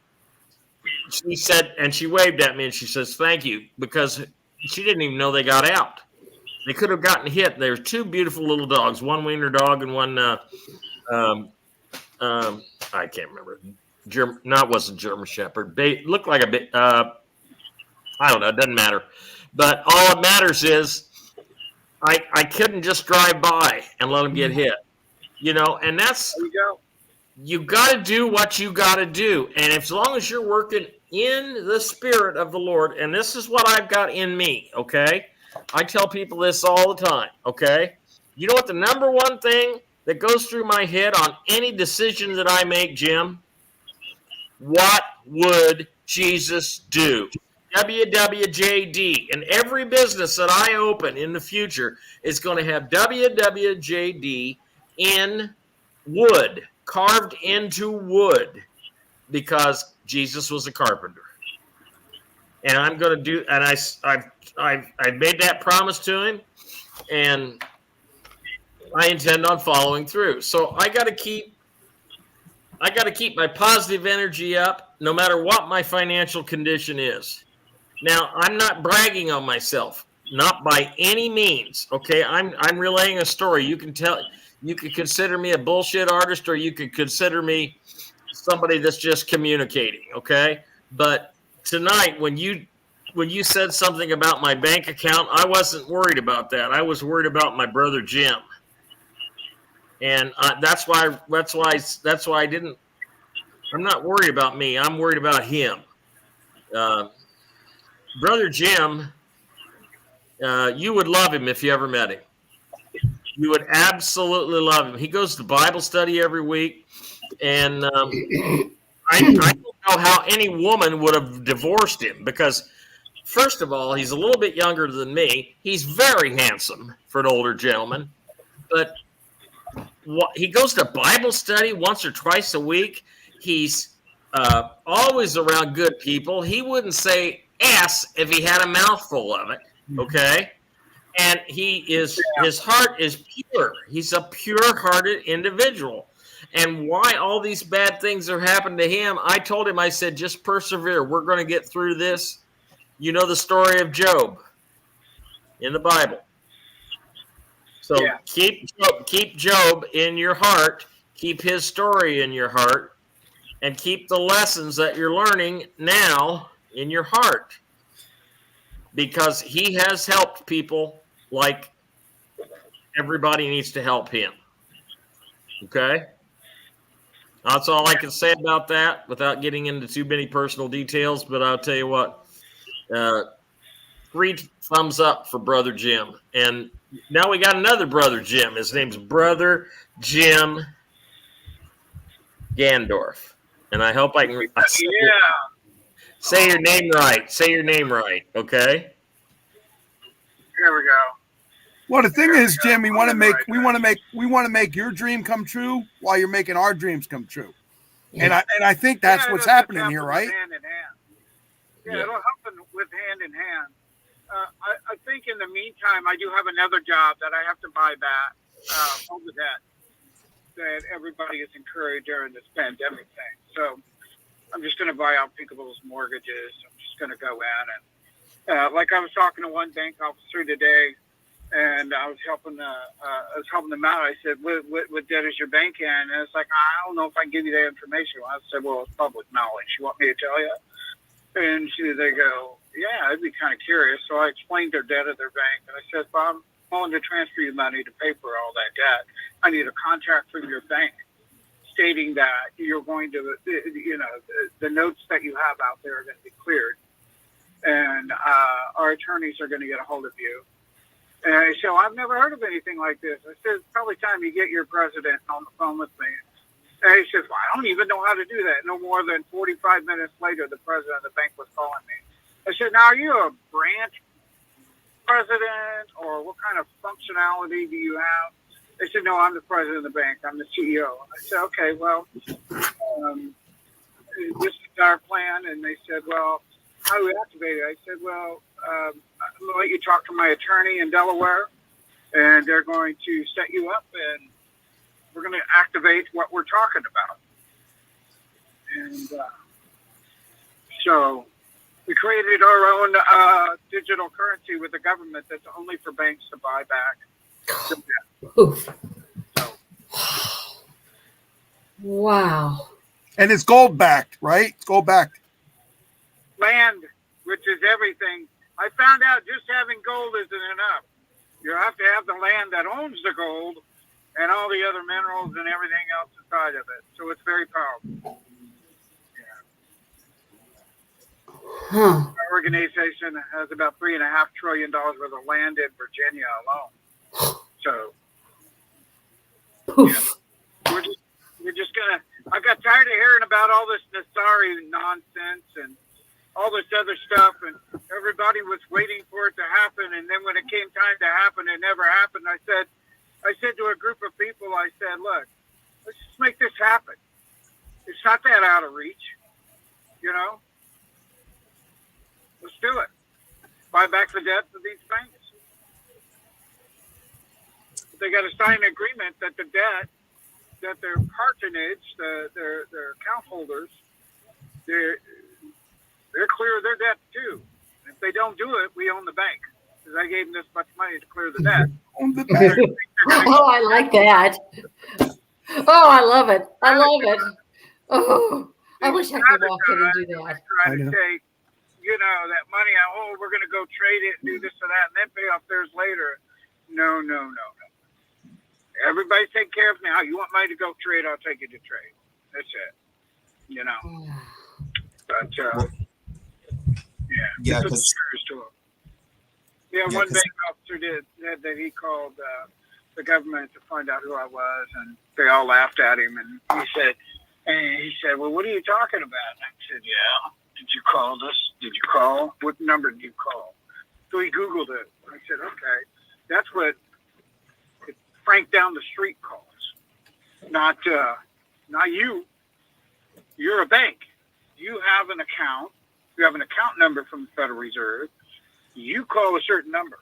she said, and she waved at me, and she says, "Thank you," because she didn't even know they got out. They could have gotten hit. There's 2 beautiful little dogs, one wiener dog and one, I can't remember. It wasn't German Shepherd. They looked like a bit, I don't know. It doesn't matter. But all that matters is I couldn't just drive by and let them get hit. And that's, you got to do what you got to do. And as long as you're working in the Spirit of the Lord, and this is what I've got in me, okay? I tell people this all the time, okay? You know what the number one thing that goes through my head on any decision that I make, Jim? What would Jesus do? WWJD. And every business that I open in the future is going to have WWJD in wood, carved into wood, because Jesus was a carpenter. And I'm going to do, and I've made that promise to him, and I intend on following through. So I got to keep my positive energy up, no matter what my financial condition is. Now, I'm not bragging on myself, not by any means. Okay, I'm relaying a story. You can consider me a bullshit artist, or you could consider me somebody that's just communicating. Okay, but tonight, when you said something about my bank account, I wasn't worried about that. I was worried about my brother Jim, and that's why I didn't. I'm not worried about me. I'm worried about him. Brother Jim, you would love him if you ever met him. You would absolutely love him. He goes to Bible study every week, and I don't know how any woman would have divorced him, because, first of all, he's a little bit younger than me. He's very handsome for an older gentleman, but he goes to Bible study once or twice a week. He's always around good people. He wouldn't say S if he had a mouthful of it, okay? And his heart is pure. He's a pure-hearted individual. And why all these bad things are happening to him, I told him, I said, just persevere. We're going to get through this. You know the story of Job in the Bible. So keep Job in your heart. Keep his story in your heart. And keep the lessons that you're learning now in your heart. Because he has helped people like everybody needs to help him. Okay? That's all I can say about that without getting into too many personal details. But I'll tell you what, 3 thumbs up for Brother Jim. And now we got another Brother Jim. His name's Brother Jim Gandolf. And I hope I can say your name right. Say your name right, okay? Here we go. Well, the thing is, Jim, we want to make your dream come true while you're making our dreams come true. Yeah. And I think that's what's happening here, right? Hand in hand. Yeah, it'll happen with hand in hand. I think in the meantime, I do have another job that I have to buy back over that everybody is encouraged during this pandemic thing. So I'm just going to buy out people's mortgages. I'm just going to go in and like I was talking to one bank officer today, and I was helping them out. I said, "What debt is your bank in?" And it's like, I don't know if I can give you that information. I said, "Well, it's public knowledge. You want me to tell you?" And they go, "Yeah, I'd be kind of curious." So I explained their debt of their bank, and I said, "Bob, I'm willing to transfer you money to pay for all that debt. I need a contract from your bank stating that you're going to, the notes that you have out there are going to be cleared, and our attorneys are going to get a hold of you." And I said, "I've never heard of anything like this." I said, "It's probably time you get your president on the phone with me." And he says, "Well, I don't even know how to do that." No more than 45 minutes later, the president of the bank was calling me. I said, "Now, are you a branch president, or what kind of functionality do you have?" They said, "No, I'm the president of the bank. I'm the CEO." I said, "Okay, well, this is our plan." And they said, "Well, how do we activate it?" I said, "Well, I'm going to let you talk to my attorney in Delaware, and they're going to set you up, and we're going to activate what we're talking about." And so we created our own digital currency with the government that's only for banks to buy back. Wow. And it's gold backed, right? It's gold backed. Land, which is everything. I found out just having gold isn't enough. You have to have the land that owns the gold and all the other minerals and everything else inside of it. So it's very powerful. Huh. Our organization has about $3.5 trillion worth of land in Virginia alone. So we're just gonna. I got tired of hearing about all this Nasari nonsense, and all this other stuff, and everybody was waiting for it to happen. And then when it came time to happen, it never happened. I said to a group of people, I said, look, let's just make this happen. It's not that out of reach, you know. Let's do it. Buy back the debt of these banks. They got to sign an agreement that the debt, that their patronage, their account holders, they're clear of their debt too. If they don't do it, we own the bank because I gave them this much money to clear the debt. On the back. Oh, I like that. Oh, I love it. I love it. Oh, I wish I could walk in and do that. Try to take, you know, that money. Oh, we're going to go trade it and do this or that, and then pay off theirs later. No. Everybody take care of now. You want money to go trade? I'll take you to trade. That's it. You know. But Yeah, it's because serious to him. Yeah, one bank officer said that he called the government to find out who I was, and they all laughed at him. And he said, well, what are you talking about? And I said, yeah. Did you call this? Did you call? What number did you call? So he Googled it. I said, okay, that's what Frank down the street calls. Not you. You're a bank. You have an account. You have an account number from the Federal Reserve. You call a certain number.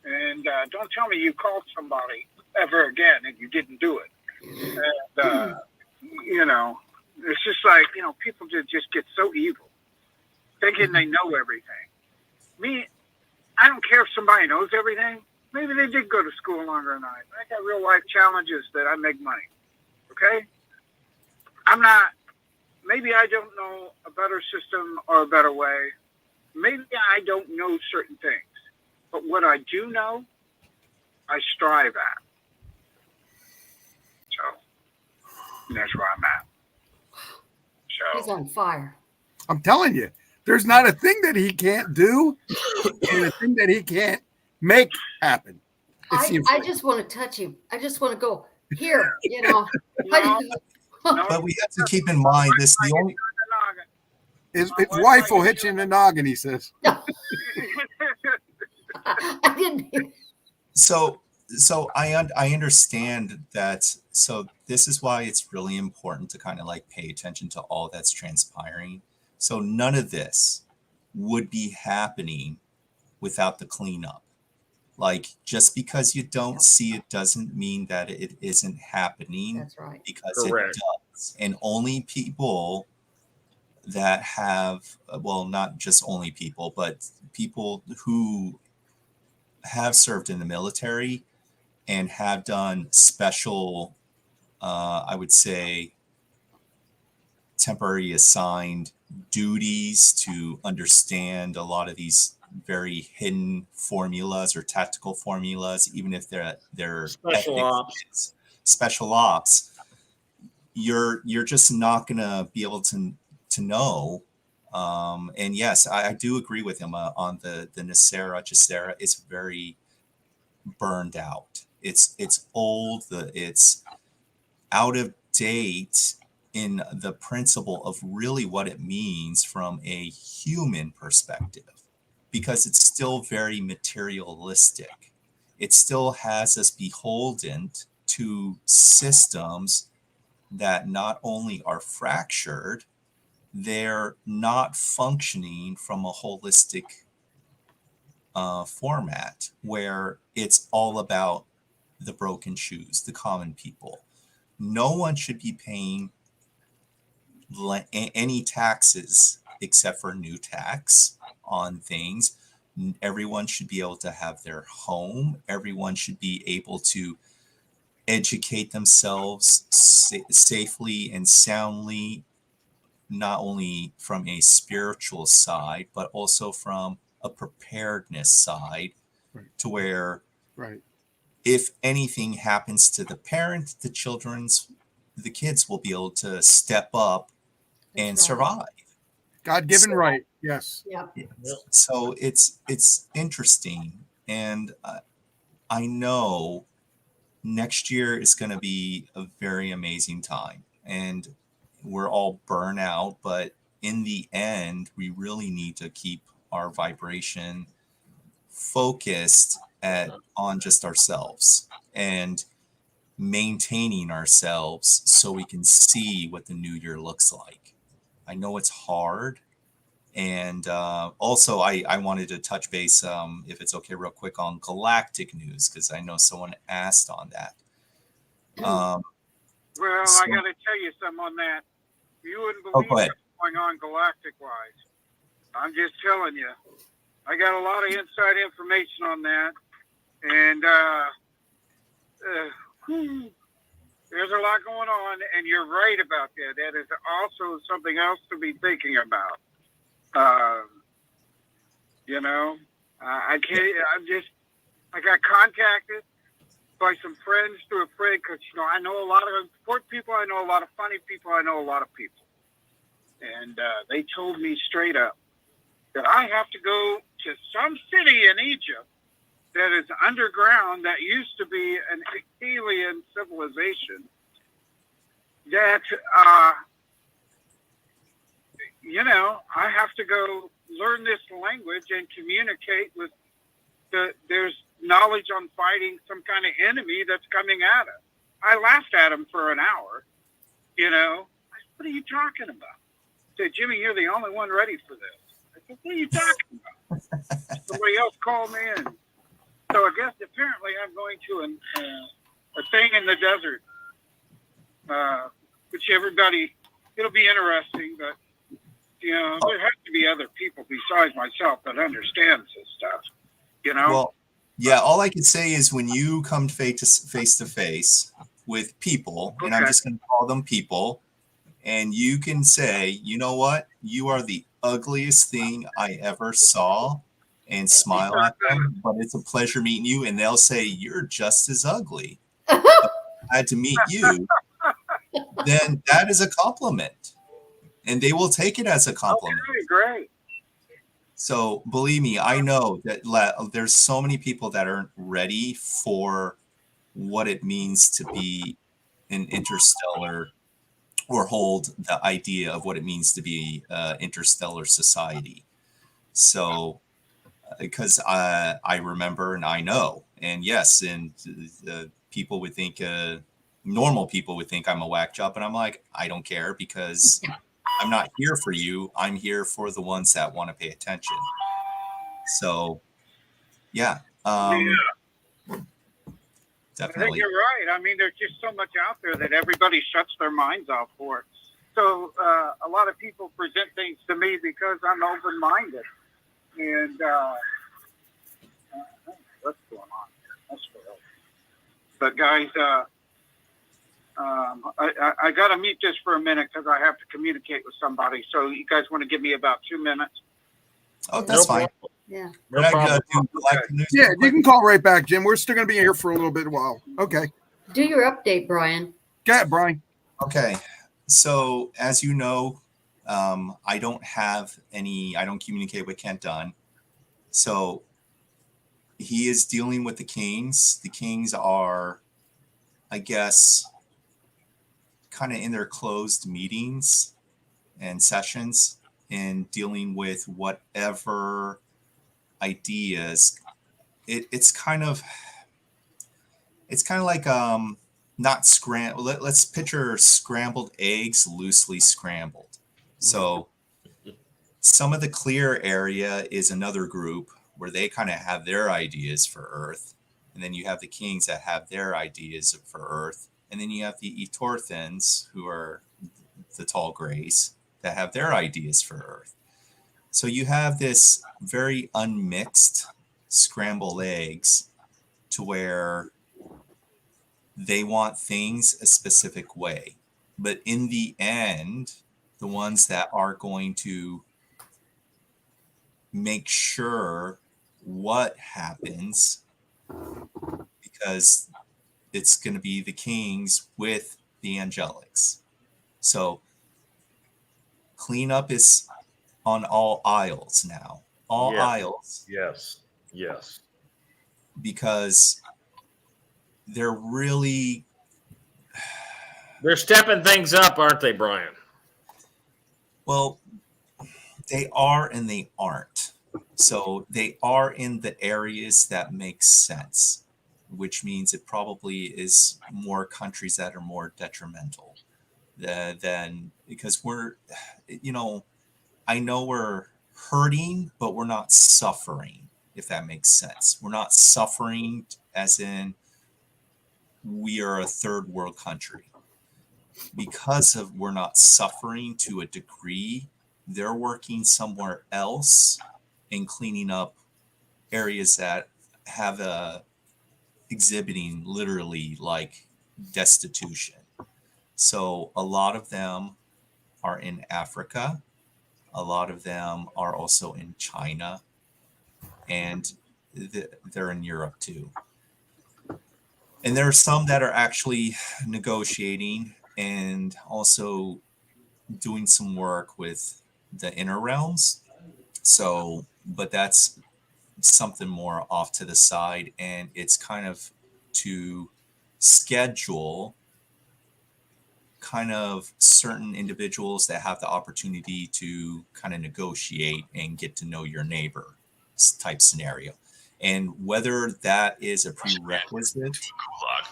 And don't tell me you called somebody ever again and you didn't do it. And, you know, it's just like, you know, people just get so evil, thinking they know everything. Me, I don't care if somebody knows everything. Maybe they did go to school longer than I. I got real life challenges that I make money. Okay? Maybe I don't know a better system or a better way. Maybe I don't know certain things. But what I do know, I strive at. So, that's where I'm at. So, He's on fire. I'm telling you, there's not a thing that he can't do and a thing that he can't make happen. I just want to touch him. I just want to go here, you know. but we have to keep in mind this. The only His wife will hit you in the noggin, he says. I didn't. So I understand that. So this is why it's really important to kind of like pay attention to all that's transpiring. So none of this would be happening without the cleanup. Like, just because you don't see it doesn't mean that it isn't happening. That's right. Because Correct. it does. And only people that have, well, not just only people, but people who have served in the military and have done special, I would say, temporary assigned duties to understand a lot of these very hidden formulas or tactical formulas, even if they're special ops, you're just not gonna be able to know. And yes, I do agree with him on the Gessera is very burned out. It's old. It's out of date in the principle of really what it means from a human perspective, because it's still very materialistic. It still has us beholden to systems that not only are fractured, they're not functioning from a holistic format where it's all about the broken shoes, the common people. No one should be paying any taxes except for new tax on things. Everyone should be able to have their home. Everyone should be able to educate themselves safely and soundly, not only from a spiritual side, but also from a preparedness side, right, to where right, if anything happens to the parent, the kids will be able to step up and That's right. survive. God-given right. Yes. Yeah. So it's interesting, and I know next year is going to be a very amazing time, and we're all burnt out, but in the end, we really need to keep our vibration focused on just ourselves and maintaining ourselves so we can see what the new year looks like. I know it's hard. And also, I wanted to touch base, if it's okay, real quick on Galactic news, because I know someone asked on that. Well, So- I got to tell you something on that. You wouldn't go believe ahead. what's going on galactic-wise. I'm just telling you. I got a lot of inside information on that. And there's a lot going on, and you're right about that. That is also something else to be thinking about. You know, I got contacted by some friends through a friend, because, you know, I know a lot of important people, I know a lot of funny people, I know a lot of people. And they told me straight up that I have to go to some city in Egypt that is underground that used to be an alien civilization that, you know, I have to go learn this language and communicate with there's knowledge on fighting some kind of enemy that's coming at us. I laughed at him for an hour, you know. I said, what are you talking about? I said, Jimmy, you're the only one ready for this. I said, what are you talking about? Somebody else called me in. So I guess apparently I'm going to a thing in the desert, which everybody, it'll be interesting, but, you know, there has to be other people besides myself that understands this stuff, you know? Well, yeah, all I can say is when you come face to face with people, and I'm Okay. just going to call them people, and you can say, you know what, you are the ugliest thing I ever saw, and smile at them, but it's a pleasure meeting you, and they'll say, you're just as ugly. I had to meet you. Then that is a compliment, and they will take it as a compliment. Okay, great. So believe me, I know that there's so many people that aren't ready for what it means to be an interstellar or hold the idea of what it means to be interstellar society. So because I remember and I know, and yes, and people would think, normal people would think I'm a whack job, and I'm like, I don't care, because I'm not here for you. I'm here for the ones that want to pay attention. So, yeah, I think definitely. you're right. I mean, there's just so much out there that everybody shuts their minds off for. So a lot of people present things to me because I'm open-minded. And what's going on here? That's what else. But guys, I got to mute this for a minute because I have to communicate with somebody. So you guys want to give me about 2 minutes? Oh, that's No fine. problem. Yeah. Can No I, problem. do Galactic news Yeah, real you quick? can call right back, Jim. We're still going to be here for a little bit while. Okay. Do your update, Brian. Go ahead, Brian. Okay, so as you know, I don't communicate with Kent Dunn. So he is dealing with the Kings. The Kings are, I guess, kind of in their closed meetings and sessions and dealing with whatever ideas. It's kind of like not scrambled. Let's picture scrambled eggs loosely scrambled. So some of the clear area is another group where they kind of have their ideas for Earth. And then you have the Kings that have their ideas for Earth. And then you have the Etorthans, who are the tall grays, that have their ideas for Earth. So you have this very unmixed scrambled eggs to where they want things a specific way. But in the end, the ones that are going to make sure what happens, because it's going to be the Kings with the Angelics. So cleanup is on all aisles now. All Yeah. aisles. Yes. Yes. Because they're really... They're stepping things up, aren't they, Brian? Well, They are and they aren't. So they are in the areas that make sense, which means it probably is more countries that are more detrimental than because we're, I know we're hurting, but we're not suffering, if that makes sense. We're not suffering as in we are a third world country. Because of we're not suffering to a degree, they're working somewhere else and cleaning up areas that have exhibiting literally like destitution. So a lot of them are in Africa. A lot of them are also in China, and they're in Europe too. And there are some that are actually negotiating and also doing some work with the inner realms. So, but that's something more off to the side, and it's kind of to schedule kind of certain individuals that have the opportunity to kind of negotiate and get to know your neighbor type scenario. And whether that is a prerequisite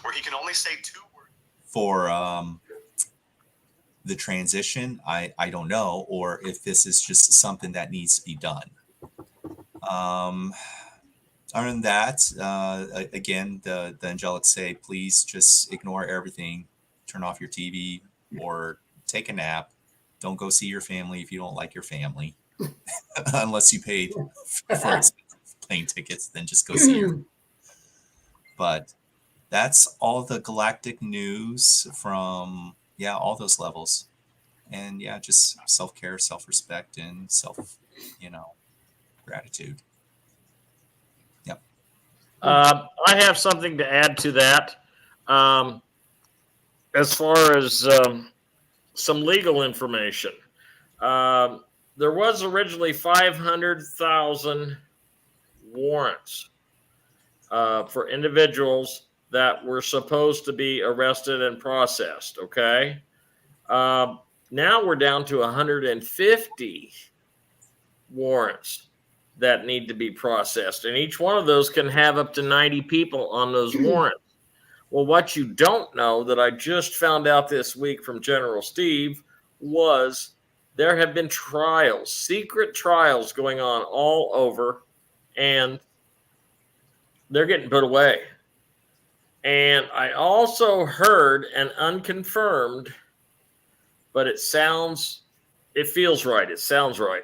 where he can only say 2 words for the transition, I don't know, or if this is just something that needs to be done. Other than that, again, the angelics say, please just ignore everything, turn off your TV or take a nap. Don't go see your family if you don't like your family, unless you paid for plane tickets, then just go see your. But that's all the galactic news from, all those levels. And just self-care, self-respect, and gratitude. Yep. I have something to add to that. As far as some legal information, there was originally 500,000 warrants for individuals that were supposed to be arrested and processed. Okay. Now we're down to 150 warrants that need to be processed. And each one of those can have up to 90 people on those warrants. Well, what you don't know that I just found out this week from General Steve was there have been trials, secret trials going on all over, and they're getting put away. And I also heard, and unconfirmed, but it feels right. It sounds right.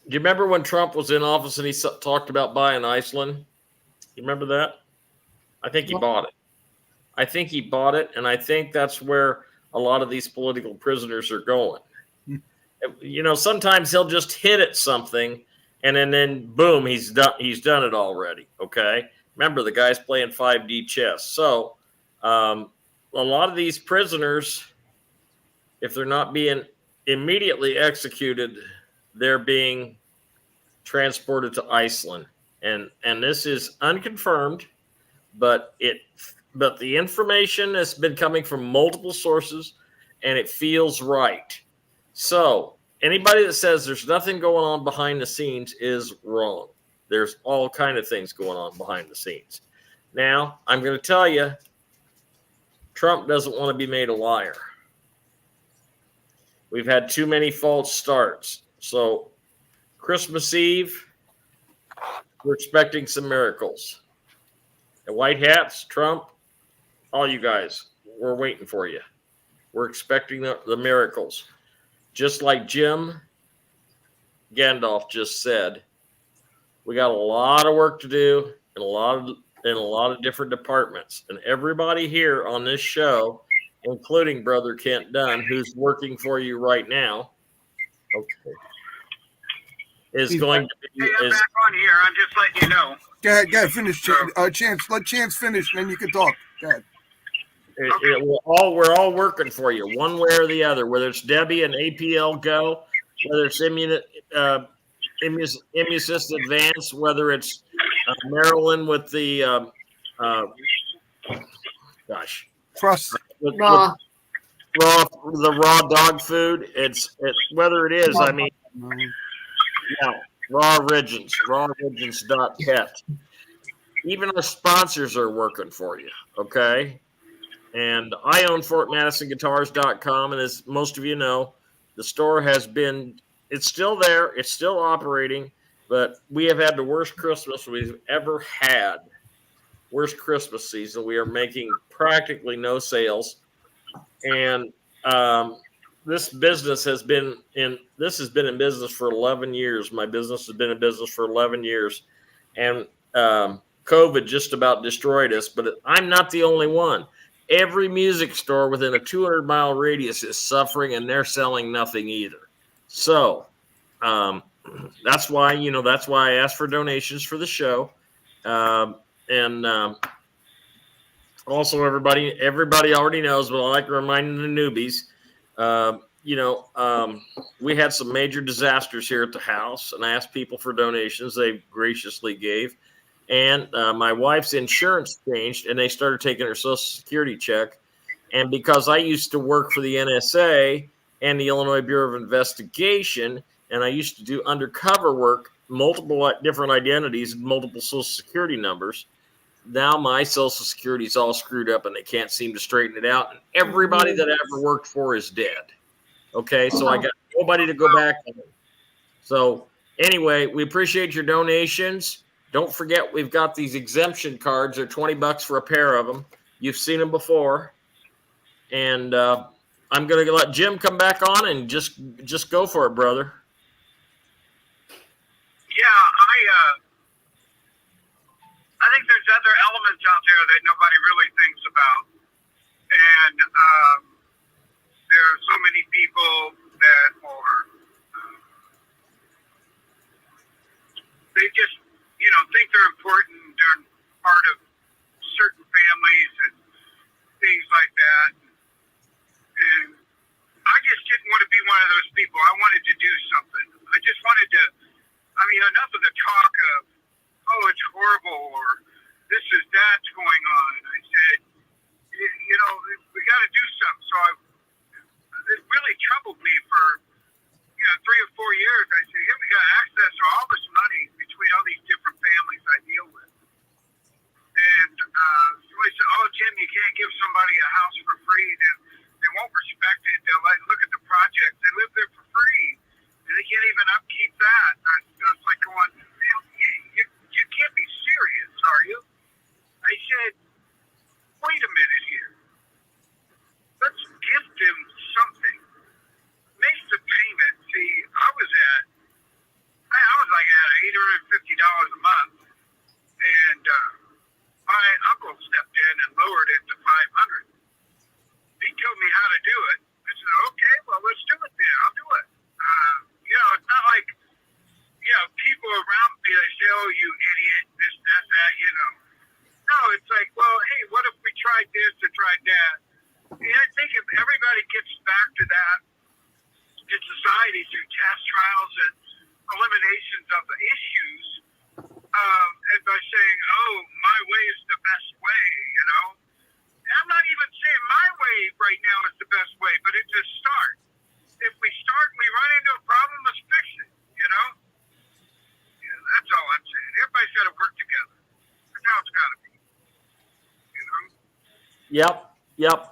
Do you remember when Trump was in office and he talked about buying Iceland? You remember that? I think he bought it. And I think that's where a lot of these political prisoners are going. Sometimes he'll just hit at something and then boom, he's done it already. Okay. Remember, the guy's playing 5D chess. So a lot of these prisoners, if they're not being immediately executed, they're being transported to Iceland. And this is unconfirmed, but the information has been coming from multiple sources, and it feels right. So anybody that says there's nothing going on behind the scenes is wrong. There's all kind of things going on behind the scenes. Now, I'm going to tell you, Trump doesn't want to be made a liar. We've had too many false starts. So Christmas Eve, we're expecting some miracles. And white hats, Trump, all you guys, we're waiting for you. We're expecting the miracles. Just like Jim Gandolf just said, we got a lot of work to do in a lot of different departments. And everybody here on this show, including Brother Kent Dunn, who's working for you right now, is going to be. Hey, I'm back on here. I'm just letting you know. Go ahead, finish. Chance, let Chance finish, and then you can talk. Go ahead. We're all working for you, one way or the other. Whether it's Debbie and APL Go, whether it's Immunosystem Advance, whether it's Maryland with the Trust. the raw dog food. It's whether it is. I mean, yeah, raw origins.pet. Even our sponsors are working for you. Okay. And I own FortMadisonGuitars.com. And as most of you know, the store it's still there. It's still operating, but we have had the worst Christmas we've ever had. Worst Christmas season. We are making practically no sales. And this business has been in business for 11 years. My business has been in business for 11 years. And COVID just about destroyed us, but I'm not the only one. Every music store within a 200-mile radius is suffering, and they're selling nothing either. So that's why I asked for donations for the show. And also, everybody already knows, but I like reminding the newbies. We had some major disasters here at the house, and I asked people for donations. They graciously gave. And my wife's insurance changed, and they started taking her Social Security check. And because I used to work for the NSA and the Illinois Bureau of Investigation, and I used to do undercover work, multiple different identities, multiple Social Security numbers, now my Social Security is all screwed up, and they can't seem to straighten it out. And everybody that I ever worked for is dead. Okay, so I got nobody to go back on. So anyway, we appreciate your donations. Don't forget, we've got these exemption cards. They're $20 for a pair of them. You've seen them before. And I'm going to let Jim come back on and just go for it, brother. Yeah, I think there's other elements out there that nobody really thinks about. And there are so many people that are, they just, think they're important. They're part of certain families and things like that. And I just didn't want to be one of those people. I wanted to do something. I just wanted to, enough of the talk of, oh, it's horrible, or this is that's going on. And I said, we got to do something. So it really troubled me for 3 or 4 years. I said, we got access to all this money between all these different families I deal with. And somebody said, oh, Jim, you can't give somebody a house for free. They won't respect it. They'll look at the project. They live there for free. And they can't even upkeep that. It's like going, you can't be serious, are you? I said, wait a minute here. Let's give them something. Make the payment. See, I was like at $850 a month, and my uncle stepped in and lowered it to $500. He told me how to do it. I said, okay, well, let's do it then. I'll do it. It's not like, people around me, they say, oh, you idiot, this, that, No, it's like, well, hey, what if we tried this or tried that? And I think if everybody gets back to that in society through test trials and eliminations of the issues, and by saying, oh, my way is the best way, I'm not even saying my way right now is the best way, but it's a start. If we start and we run into a problem, let's fix it, that's all I'm saying. Everybody's got to work together. That's how it's got to be, Yep.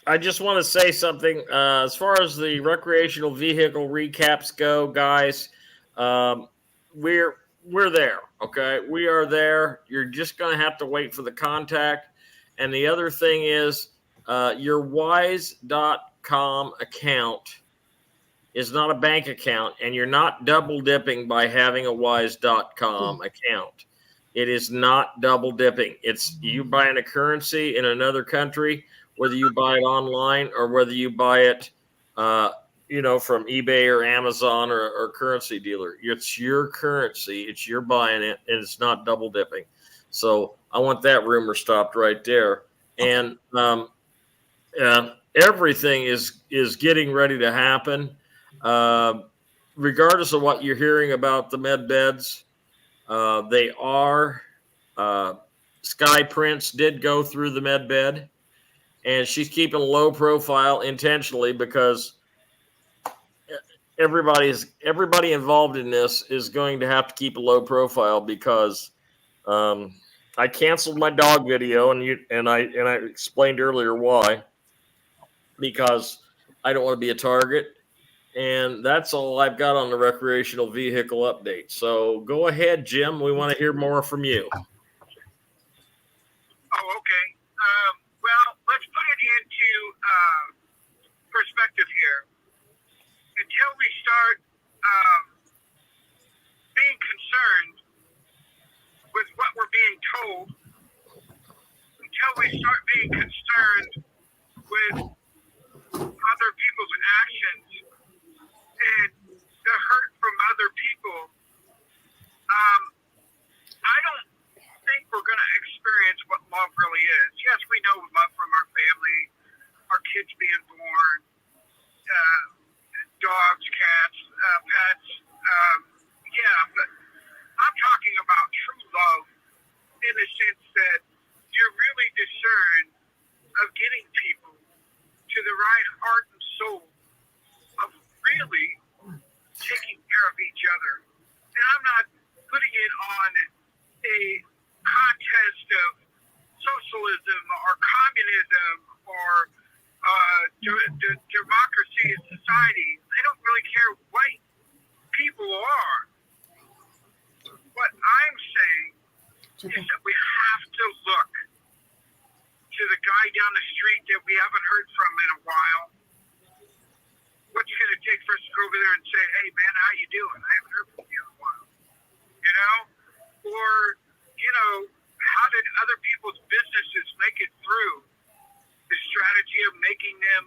I just want to say something. As far as the recreational vehicle recaps go, guys, we're there. Okay, we are there. You're just going to have to wait for the contact. And the other thing is, your wise.com account is not a bank account, and you're not double dipping by having a wise.com account. It is not double dipping. It's you buying a currency in another country, whether you buy it online or whether you buy it, from eBay or Amazon or currency dealer. It's your currency. It's you're buying it, and it's not double dipping. So I want that rumor stopped right there. And everything is getting ready to happen. Regardless of what you're hearing about the med beds, they are. Sky Prince did go through the med bed, and she's keeping low profile intentionally because everybody involved in this is going to have to keep a low profile because I canceled my dog video and I explained earlier why, because I don't want to be a target. And that's all I've got on the recreational vehicle update. So go ahead, Jim. We want to hear more from you. Oh, okay. Well, let's put it into perspective here. Until we start being concerned with what we're being told, until we start being concerned with other people's actions and the hurt from other people, I don't think we're going to experience what love really is. Yes, we know love from our family, our kids being born, dogs, cats, pets. Yeah, but I'm talking about true love in the sense that you're really discerned of getting people to the right heart and soul of really taking care of each other. And I'm not putting it on a contest of socialism or communism or democracy in society. I don't really care what people are. What I'm saying is that we have to look to the guy down the street that we haven't heard from in a while. What's it going to take for us to go over there and say, hey, man, how you doing? I haven't heard from you in a while. You know? Or, you know, how did other people's businesses make it through the strategy of making them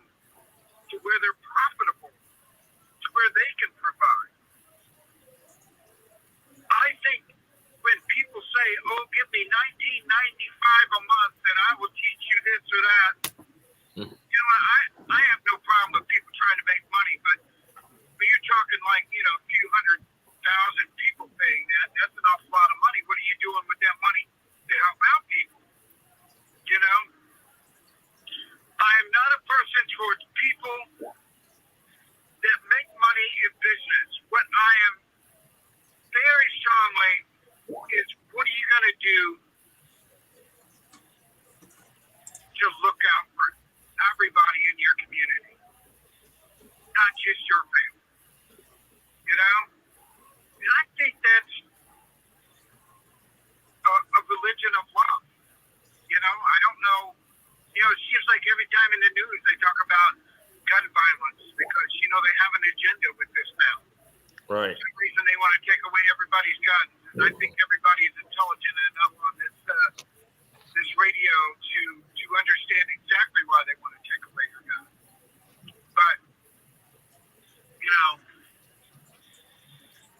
to where they're profitable, to where they can provide? I think when people say, oh, give me $19.95 a month and I will teach you this or that, you know, I have no problem with people trying to make money, but when you're talking like, you know, a few 100,000 people paying that, that's an awful lot of money. What are you doing with that money to help out people? You know? I am not a person towards people that make money in business. What I am very strongly is, what are you going to do to look out for everybody in your community, not just your family? You know? And I think that's a religion of love. You know, I don't know. You know, it seems like every time in the news they talk about gun violence because, you know, they have an agenda with this now. Right. For some reason they want to take away everybody's guns. And I think everybody is intelligent enough on this radio to understand exactly why they want to take away your guns. But, you know,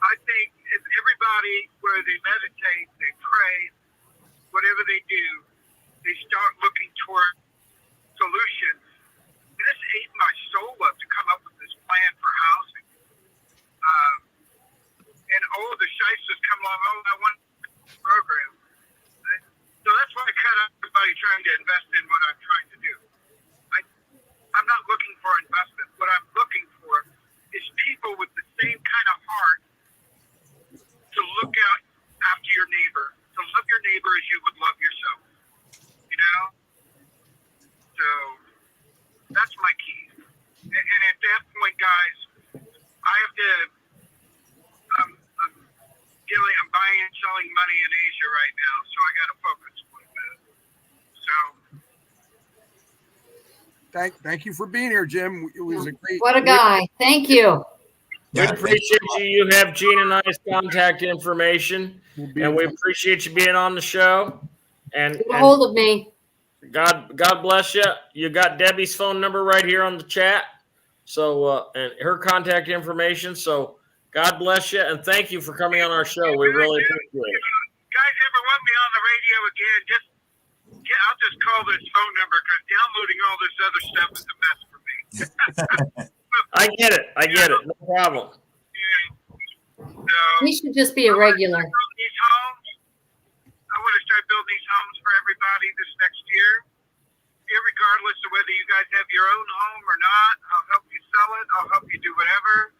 I think if everybody, where they meditate, they pray, whatever they do, they start looking toward solutions. And this ate my soul up to come up with this plan for housing. And all the shysters come along, oh, I want a program. So that's why I cut out everybody trying to invest in what I'm trying to do. I'm not looking for investment. What I'm looking for is people with the same kind of heart to look out after your neighbor, to love your neighbor as you would love yourself. You know? So that's my key. And at that point, guys, I have to, I'm buying and selling money in Asia right now, so I got to focus a little bit. So. Thank you for being here, Jim. It was a great. What a guy. Thank you. We appreciate you. You have Gene and I's contact information, and we appreciate you being on the show. And Get a hold of me. God bless you. You got Debbie's phone number right here on the chat. So, and her contact information. So, God bless you, and thank you for coming on our show. We really appreciate it. Guys ever want me on the radio again, I'll just call this phone number because downloading all this other stuff is a mess for me. I get it. No problem. Yeah. So, We should just be a regular. I want to start building these homes for everybody this next year. Here we regardless of whether you guys have your own home or not. I'll help you sell it. I'll help you do whatever.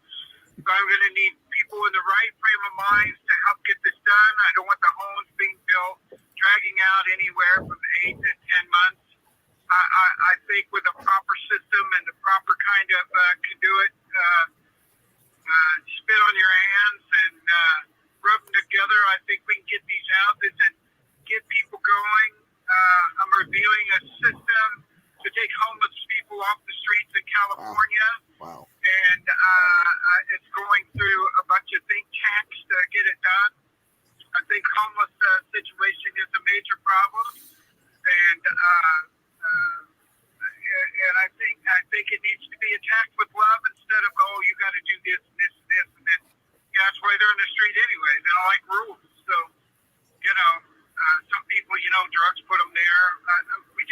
So I'm going to need people in the right frame of minds to help get this done. I don't want the homes being built dragging out anywhere from 8 to 10 months. I think with a proper system and the proper kind of conduit, spit on your hands and rub them together, I think we can get these houses and get people going. I'm reviewing a system to take homeless people off the streets in California. Wow. And it's going through a bunch of think tanks to get it done. I think homeless situation is a major problem, and I think it needs to be attacked with love instead of, oh, you got to do this and this and this and this. Yeah, that's why they're in the street anyway. They don't like rules. So, some people, drugs put them there. We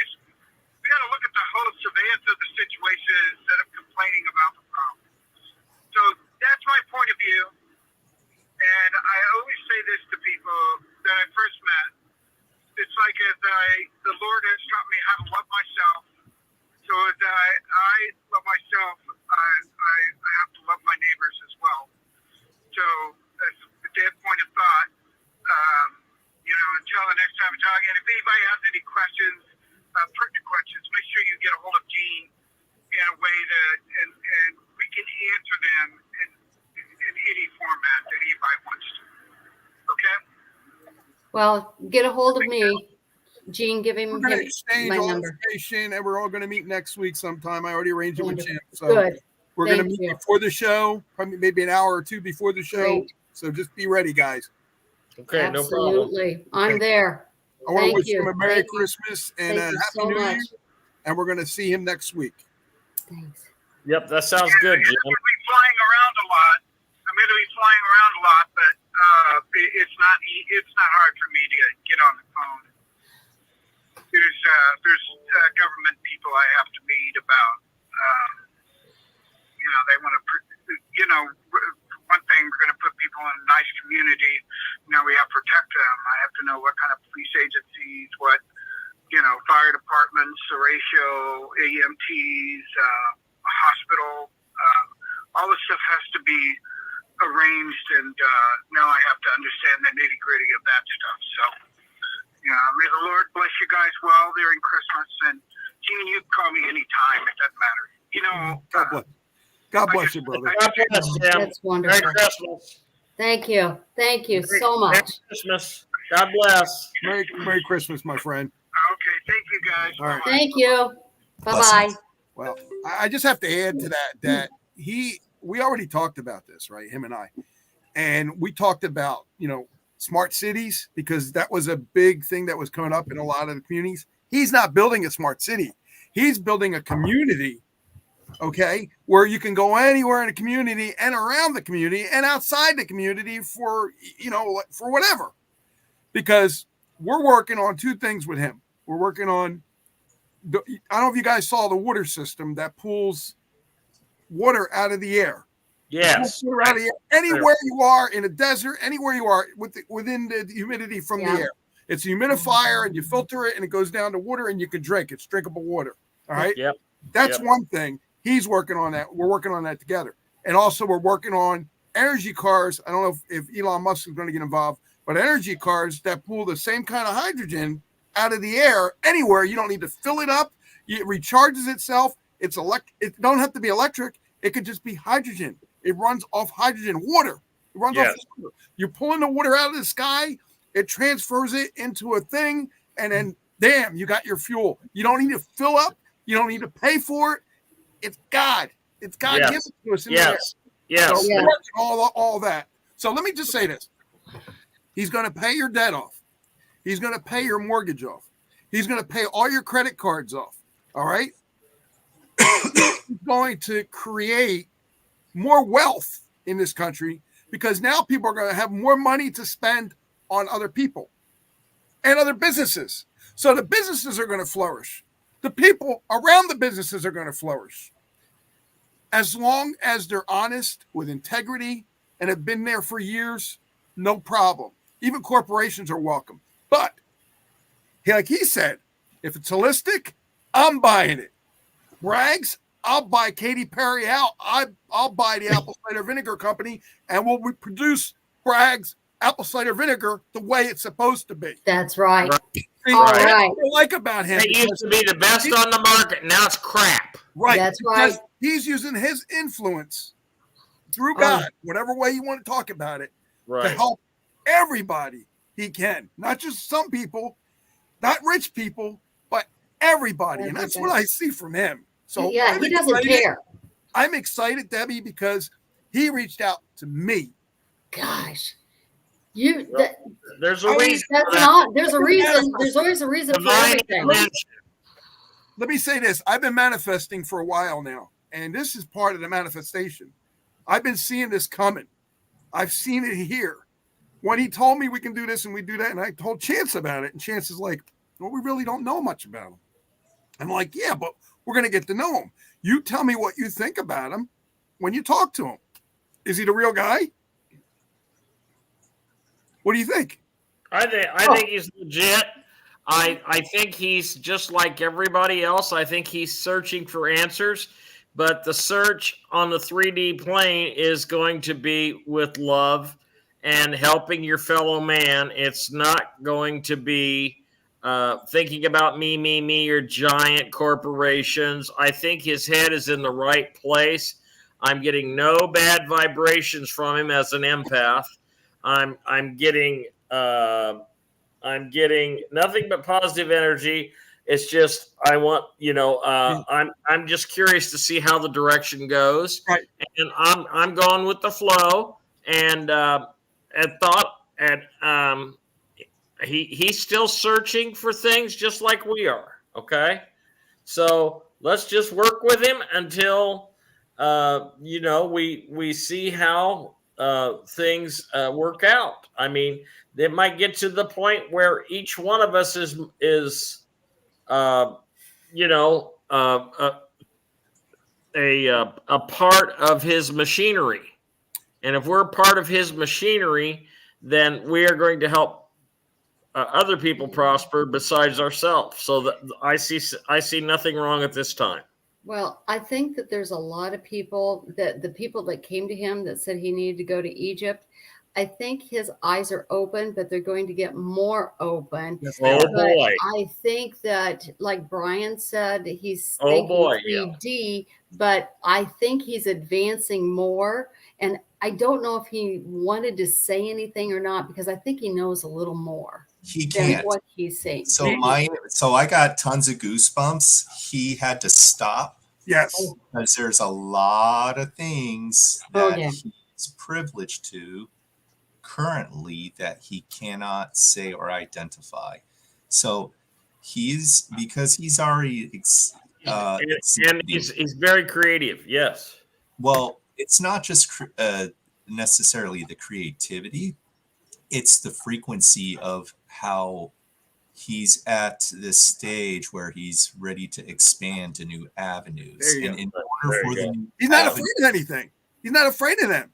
got to look at the whole surveillance of the situation instead of complaining about the problem. So that's my point of view. And I always say this to people that I first met. It's like the Lord has taught me how to love myself. So as I love myself, I have to love my neighbors as well. So as a dead point of thought, until the next time we're talking, and if anybody has any questions, pertinent questions, make sure you get a hold of Gene in a way that, and we can answer them in any format that anybody wants to. Okay? Well, get a hold of me. Gene, give him We're going to exchange my all number. information, and we're all going to meet next week sometime. I already arranged it with Jim. So Good. we're going to Thank meet you. before the show, probably maybe an hour or two before the show. Great. So just be ready, guys. Okay, no problem. Absolutely. I'm there. I want to Thank wish him you. a Merry Thank you. Christmas and a Thank you Happy so New Year. much. And we're going to see him next week. Thanks. Yep, that sounds good, I'm Jim. going to be flying around a lot. But it's not hard for me to get on the phone. There's government people I have to meet about. They want to. One thing, we're going to put people in a nice community. Now we have to protect them. I have to know what kind of police agencies, what fire departments, ratio, EMTs, a hospital. All this stuff has to be arranged, and now I have to understand the nitty gritty of that stuff. So, may the Lord bless you guys well during Christmas. And Gene, you can call me anytime. It doesn't matter. God bless you, brother. God bless, Jim. That's wonderful. Merry Christmas. Thank you. Thank you so Merry much. Christmas. God bless. Merry Christmas, my friend. Okay, thank you guys. All right. Thank you. Bye-bye. Blessings. Well, I just have to add to that we already talked about this, right? Him and I. And we talked about, smart cities, because that was a big thing that was coming up in a lot of the communities. He's not building a smart city. He's building a community, okay, where you can go anywhere in the community and around the community and outside the community for whatever. Because we're working on two things with him. We're working on, I don't know if you guys saw the water system that pulls water out of the air. Yes. Water out of the air. Anywhere you are in a desert, anywhere you are within the humidity from the air. It's a humidifier, and you filter it, and it goes down to water, and you can drink. It's drinkable water. All right. Yep. That's one thing. He's working on that. We're working on that together. And also we're working on energy cars. I don't know if Elon Musk is going to get involved, but energy cars that pull the same kind of hydrogen out of the air anywhere. You don't need to fill it up. It recharges itself. It don't have to be electric. It could just be hydrogen. It runs off hydrogen, water. It runs off water. You're pulling the water out of the sky. It transfers it into a thing, and then, damn, you got your fuel. You don't need to fill up. You don't need to pay for it. It's God. It's God giving it to us in there. Yes. So we're working all that. So let me just say this. He's going to pay your debt off. He's going to pay your mortgage off. He's going to pay all your credit cards off. All right? He's going to create more wealth in this country, because now people are going to have more money to spend on other people and other businesses. So the businesses are going to flourish. The people around the businesses are going to flourish. As long as they're honest, with integrity, and have been there for years, no problem. Even corporations are welcome. But, like he said, if it's holistic, I'm buying it. Bragg's, I'll buy Katy Perry out. I'll buy the apple cider vinegar company, and we'll produce Bragg's apple cider vinegar the way it's supposed to be. That's right. See, All that's right. what I like about him. It used to be the best on the market. Now it's crap. Right. That's because right. he's using his influence through Oh. God, whatever way you want to talk about it, to Right. help everybody he can. Not just some people, not rich people, but everybody. And that's what I see from him. So yeah, I'm he doesn't excited. care. I'm excited, Debbie, because he reached out to me. Gosh, There's a reason. that's for that. not. There's a reason. There's always a reason for Divine everything. intervention. Let me say this. I've been manifesting for a while now, and this is part of the manifestation. I've been seeing this coming. I've seen it here. When he told me we can do this and we do that, and I told Chance about it, and Chance is like, well, we really don't know much about him. I'm like, yeah, but we're going to get to know him. You tell me what you think about him when you talk to him. Is he the real guy? What do you think? I think he's legit. I think he's just like everybody else. I think he's searching for answers, but the search on the 3D plane is going to be with love and helping your fellow man. It's not going to be thinking about me, or giant corporations. I think his head is in the right place. I'm getting no bad vibrations from him as an empath. I'm getting nothing but positive energy. It's just I want, I'm just curious to see how the direction goes, Right. and I'm going with the flow. And he's still searching for things just like we are. Okay, so let's just work with him until we see how things work out. I mean, they might get to the point where each one of us is a part of his machinery, and if we're part of his machinery, then we are going to help other people prosper besides ourselves. So that I see nothing wrong at this time. Well, I think that there's a lot of people that the people that came to him that said he needed to go to Egypt. I think his eyes are open, but they're going to get more open. Yes, Oh But boy! I think that, like Brian said, he's Oh, thinking boy, 3D, but I think he's advancing more. And I don't know if he wanted to say anything or not, because I think he knows a little more He than can't. what he's saying. So I got tons of goosebumps. He had to stop Yes. because there's a lot of things Oh, that yeah. he's privileged to currently that he cannot say or identify. So because he's already And he's very creative. Yes. well, it's not just necessarily the creativity, it's the frequency of how he's at this stage where he's ready to expand to new avenues. There you And go. in order There for you the go. new He's not avenue- afraid of anything. He's not afraid of them.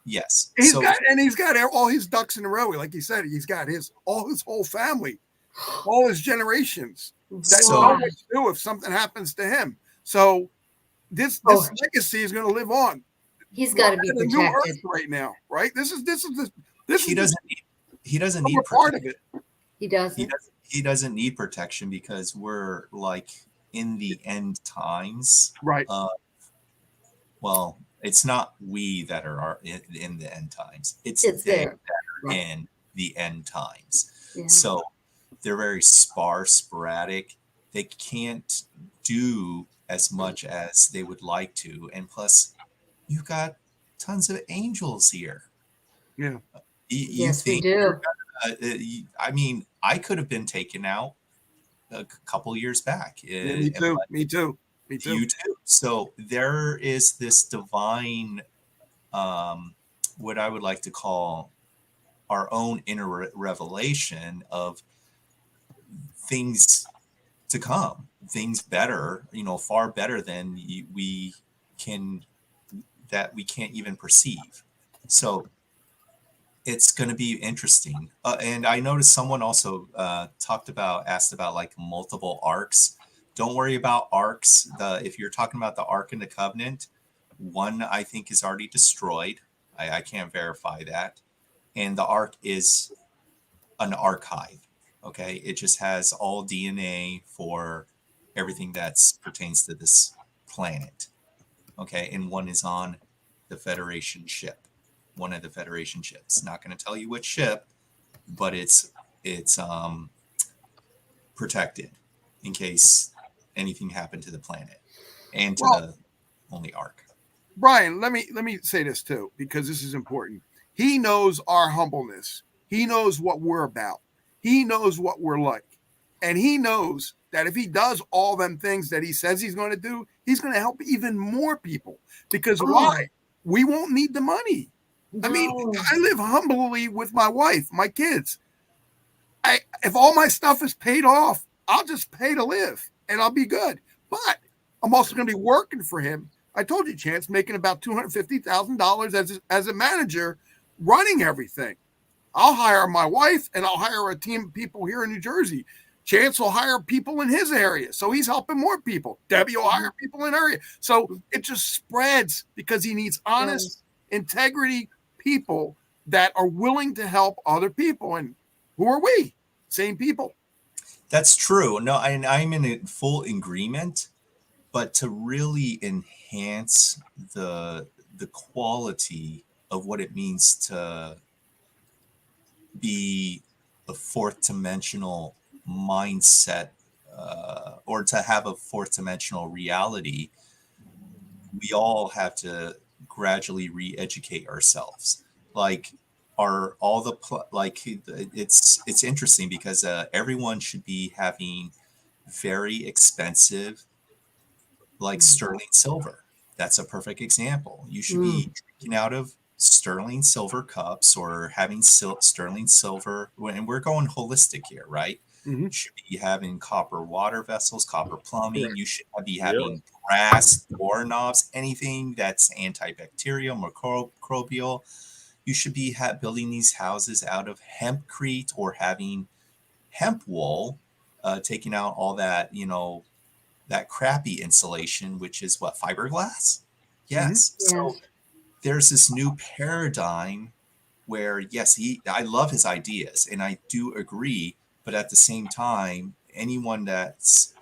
yes. He's So got all his ducks in a row. Like he said, he's got his whole family, all his generations. That So- know what to do if something happens to him. So this Oh. legacy is going to live on. He's got to be We're in a new protected. earth right now, right? This is he doesn't need we're part of protection. it. He doesn't. He doesn't need protection because we're like in the end times. Right. Well, it's not we that are in the end times. It's It's they there. that are Right. in the end times. Yeah. So they're very sparse, sporadic. They can't do as much as they would like to. And plus, you've got tons of angels here. Yeah. You Yes, we think do. I mean, I could have been taken out a couple years back. Yeah, me too. Me too. Me too. You too. So there is this divine, what I would like to call our own inner revelation of things to come, things better, far better than we can't even perceive. So it's going to be interesting. And I noticed someone also asked about like multiple arcs. Don't worry about arcs. If you're talking about the Ark and the Covenant, one I think is already destroyed. I can't verify that. And the Ark is an archive. Okay, it just has all DNA for everything that pertains to this planet. Okay, and one is on the Federation ship, one of the Federation ships. Not going to tell you which ship, but it's protected in case anything happened to the planet and to the only Ark. Brian, let me say this too, because this is important. He knows our humbleness. He knows what we're about. He knows what we're like. And he knows that if he does all them things that he says he's going to do, he's going to help even more people. Because why? We won't need the money. No. I mean, I live humbly with my wife, my kids. If all my stuff is paid off, I'll just pay to live and I'll be good. But I'm also going to be working for him. I told you, Chance, making about $250,000 as a manager running everything. I'll hire my wife and I'll hire a team of people here in New Jersey. Chance will hire people in his area. So he's helping more people. Debbie will hire people in her area. So it just spreads because he needs honest, integrity people that are willing to help other people. And who are we? Same people. That's true. No, I'm in full agreement. But to really enhance the quality of what it means to be a fourth dimensional mindset, or to have a fourth dimensional reality, we all have to gradually re-educate ourselves. Like, it's interesting because everyone should be having very expensive, like sterling silver. That's a perfect example. You should be drinking out of sterling silver cups or having sterling silver. And we're going holistic here, right? You should be having copper water vessels, copper plumbing. You should be having brass doorknobs, anything that's antibacterial, microbial. You should be building these houses out of hempcrete or having hemp wool, taking out all that, that crappy insulation, which is what, fiberglass? Yes. So there's this new paradigm where, yes, I love his ideas and I do agree, but at the same time, anyone that's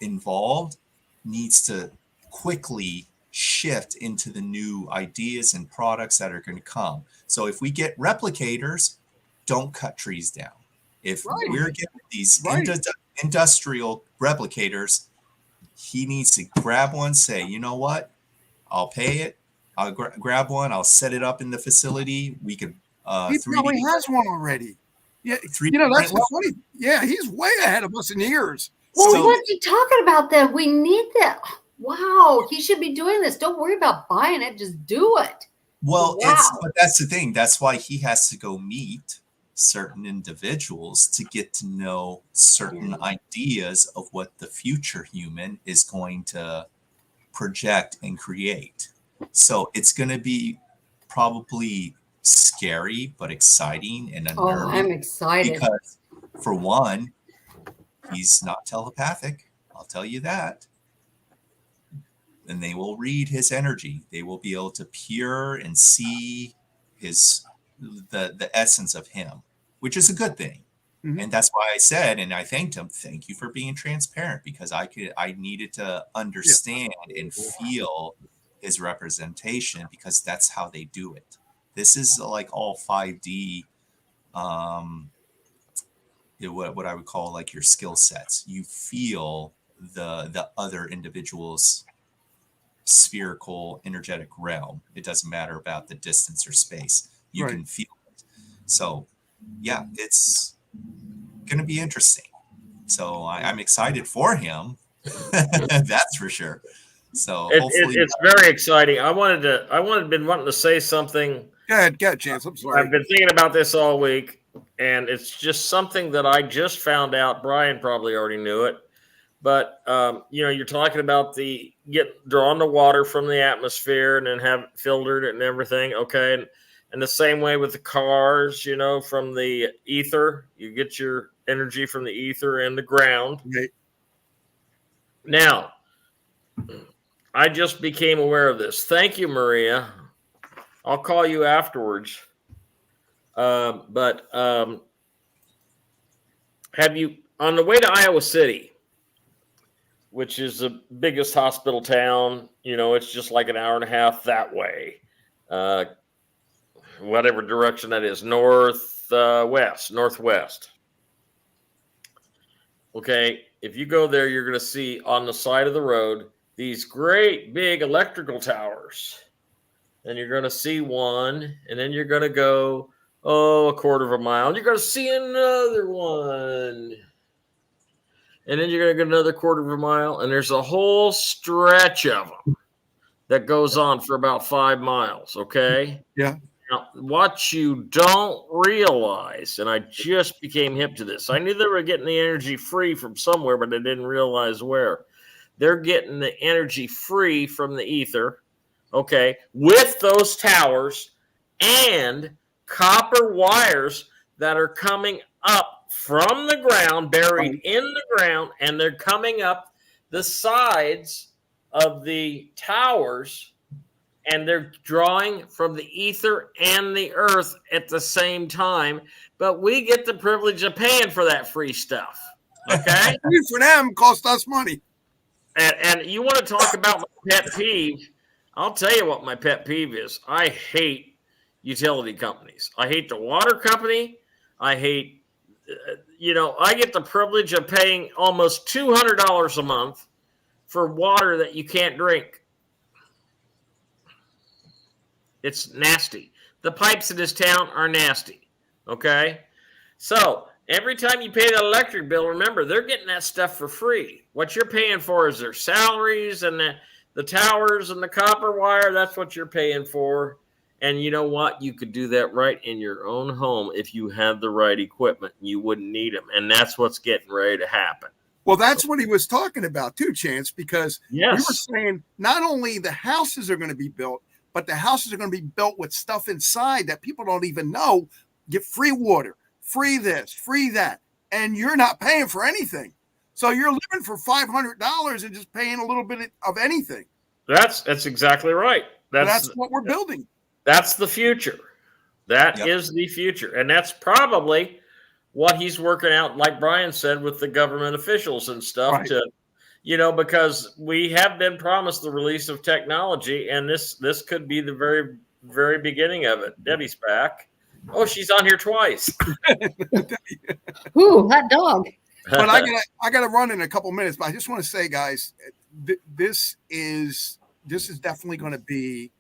involved needs to quickly shift into the new ideas and products that are going to come. So if we get replicators, don't cut trees down. If we're getting these industrial replicators, he needs to grab one, say, you know what, I'll pay it. I'll grab one. I'll set it up in the facility. We could he probably has one already. Yeah, that's the funny. Yeah, he's way ahead of us in years. Well, what's he talking about then? We need that. Wow, he should be doing this. Don't worry about buying it. Just do it. Well, but that's the thing. That's why he has to go meet certain individuals to get to know certain ideas of what the future human is going to project and create. So it's going to be probably scary but exciting and unnerving. I'm excited because, for one, he's not telepathic. I'll tell you that. And they will read his energy. They will be able to peer and see the essence of him, which is a good thing. And that's why I said, and I thanked him, thank you for being transparent, because I needed to understand and feel his representation, because that's how they do it. This is like all 5D, what I would call like your skill sets. You feel the other individual's spherical energetic realm. It doesn't matter about the distance or space. You can feel it. So yeah, it's going to be interesting. So I'm excited for him. That's for sure. So hopefully it's very exciting. Been wanting to say something. Go ahead, Chance. I'm sorry. I've been thinking about this all week, and it's just something that I just found out. Brian probably already knew it, but you're talking about drawing the water from the atmosphere and then have it filtered and everything. Okay, and the same way with the cars, from the ether, you get your energy from the ether and the ground. Right. Now, I just became aware of this. Thank you, Maria. I'll call you afterwards. But have you, on the way to Iowa City, which is the biggest hospital town, it's just like an hour and a half that way, whatever direction that is, northwest. Okay, if you go there, you're going to see on the side of the road these great big electrical towers. And you're going to see one, and then you're going to go, a quarter of a mile, and you're going to see another one. And then you're going to get another quarter of a mile, and there's a whole stretch of them that goes on for about 5 miles, okay? Yeah. Now, what you don't realize, and I just became hip to this, I knew they were getting the energy free from somewhere, but I didn't realize where. They're getting the energy free from the ether, okay, with those towers and copper wires that are coming up from the ground, buried in the ground, and they're coming up the sides of the towers, and they're drawing from the ether and the earth at the same time. But we get the privilege of paying for that free stuff. Okay? For them, cost us money. And you want to talk about my pet peeve? I'll tell you what my pet peeve is. I hate utility companies. I hate the water company. I hate, I get the privilege of paying almost $200 a month for water that you can't drink. It's nasty. The pipes in this town are nasty. Okay? So every time you pay the electric bill, remember, they're getting that stuff for free. What you're paying for is their salaries and the towers and the copper wire. That's what you're paying for. And you know what? You could do that right in your own home if you had the right equipment. You wouldn't need them. And that's what's getting ready to happen. Well, that's what he was talking about too, Chance, because we were saying not only the houses are going to be built, but the houses are going to be built with stuff inside that people don't even know. Get free water, free this, free that. And you're not paying for anything. So you're living for $500 and just paying a little bit of anything. That's exactly right. That's what we're building. That's the future. That is the future. And that's probably what he's working out, like Brian said, with the government officials and stuff to, because we have been promised the release of technology, and this could be the very, very beginning of it. Debbie's back. Oh, she's on here twice. Ooh, hot dog. But I gotta run in a couple minutes. But I just want to say, guys, this is definitely going to be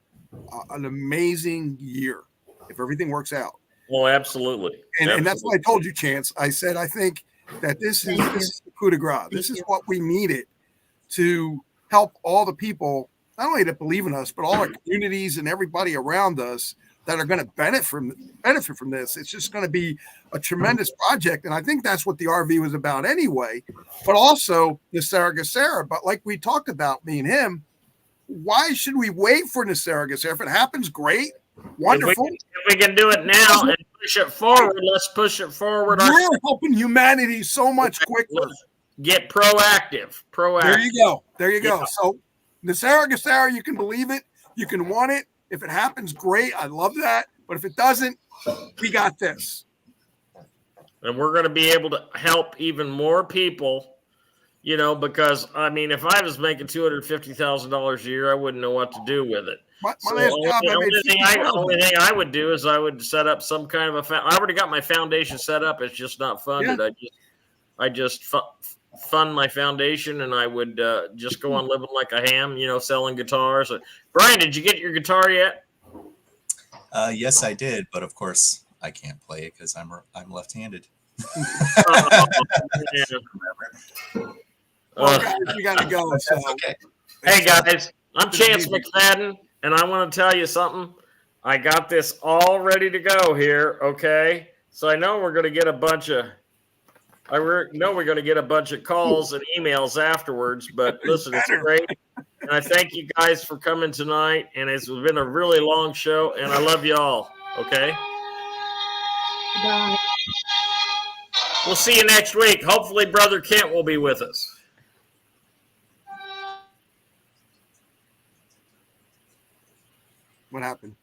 an amazing year if everything works out. Well, absolutely. And that's what I told you, Chance. I said I think that this is the coup de grace. This is what we needed to help all the people, not only that believe in us, but all our communities and everybody around us that are going to benefit from this. It's just going to be a tremendous project. And I think that's what the RV was about anyway, but also Nisaragacera. But like we talked about, me and him, why should we wait for Nisaragacera? If it happens, great, wonderful. If we can do it now and push it forward, let's push it forward. We're helping humanity so much quicker. Get proactive. There you go. So Nisaragacera, you can believe it. You can want it. If it happens, great. I love that. But if it doesn't, we got this. And we're going to be able to help even more people, because, if I was making $250,000 a year, I wouldn't know what to do with it. The only thing I would do is I would set up some kind of I already got my foundation set up. It's just not funded. Yeah. I just fund my foundation, and I would just go on living like a ham, selling guitars. Brian, did you get your guitar yet? Yes, I did, but of course I can't play it because I'm left-handed. Well, guys, we got to go. So. Okay. Hey guys, I'm Chance McFadden, and I want to tell you something. I got this all ready to go here. Okay, so I know we're going to get a bunch of. we're going to get a bunch of calls and emails afterwards, but listen, it's great. And I thank you guys for coming tonight. And it's been a really long show, and I love you all. Okay. Bye. We'll see you next week. Hopefully, Brother Kent will be with us. What happened?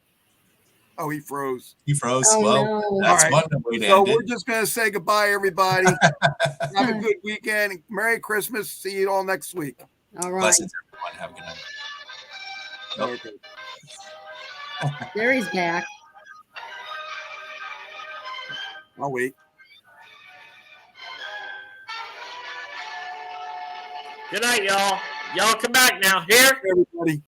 Oh, he froze. He froze. Oh, Well, no. that's All right. one way to So end we're it. just going to say goodbye, everybody. Have a good weekend. Merry Christmas. See you all next week. All right. Blessings, everyone. Have a good night. Nope. Okay. There he's back. I'll wait. Good night, y'all. Y'all come back now. Here. Everybody.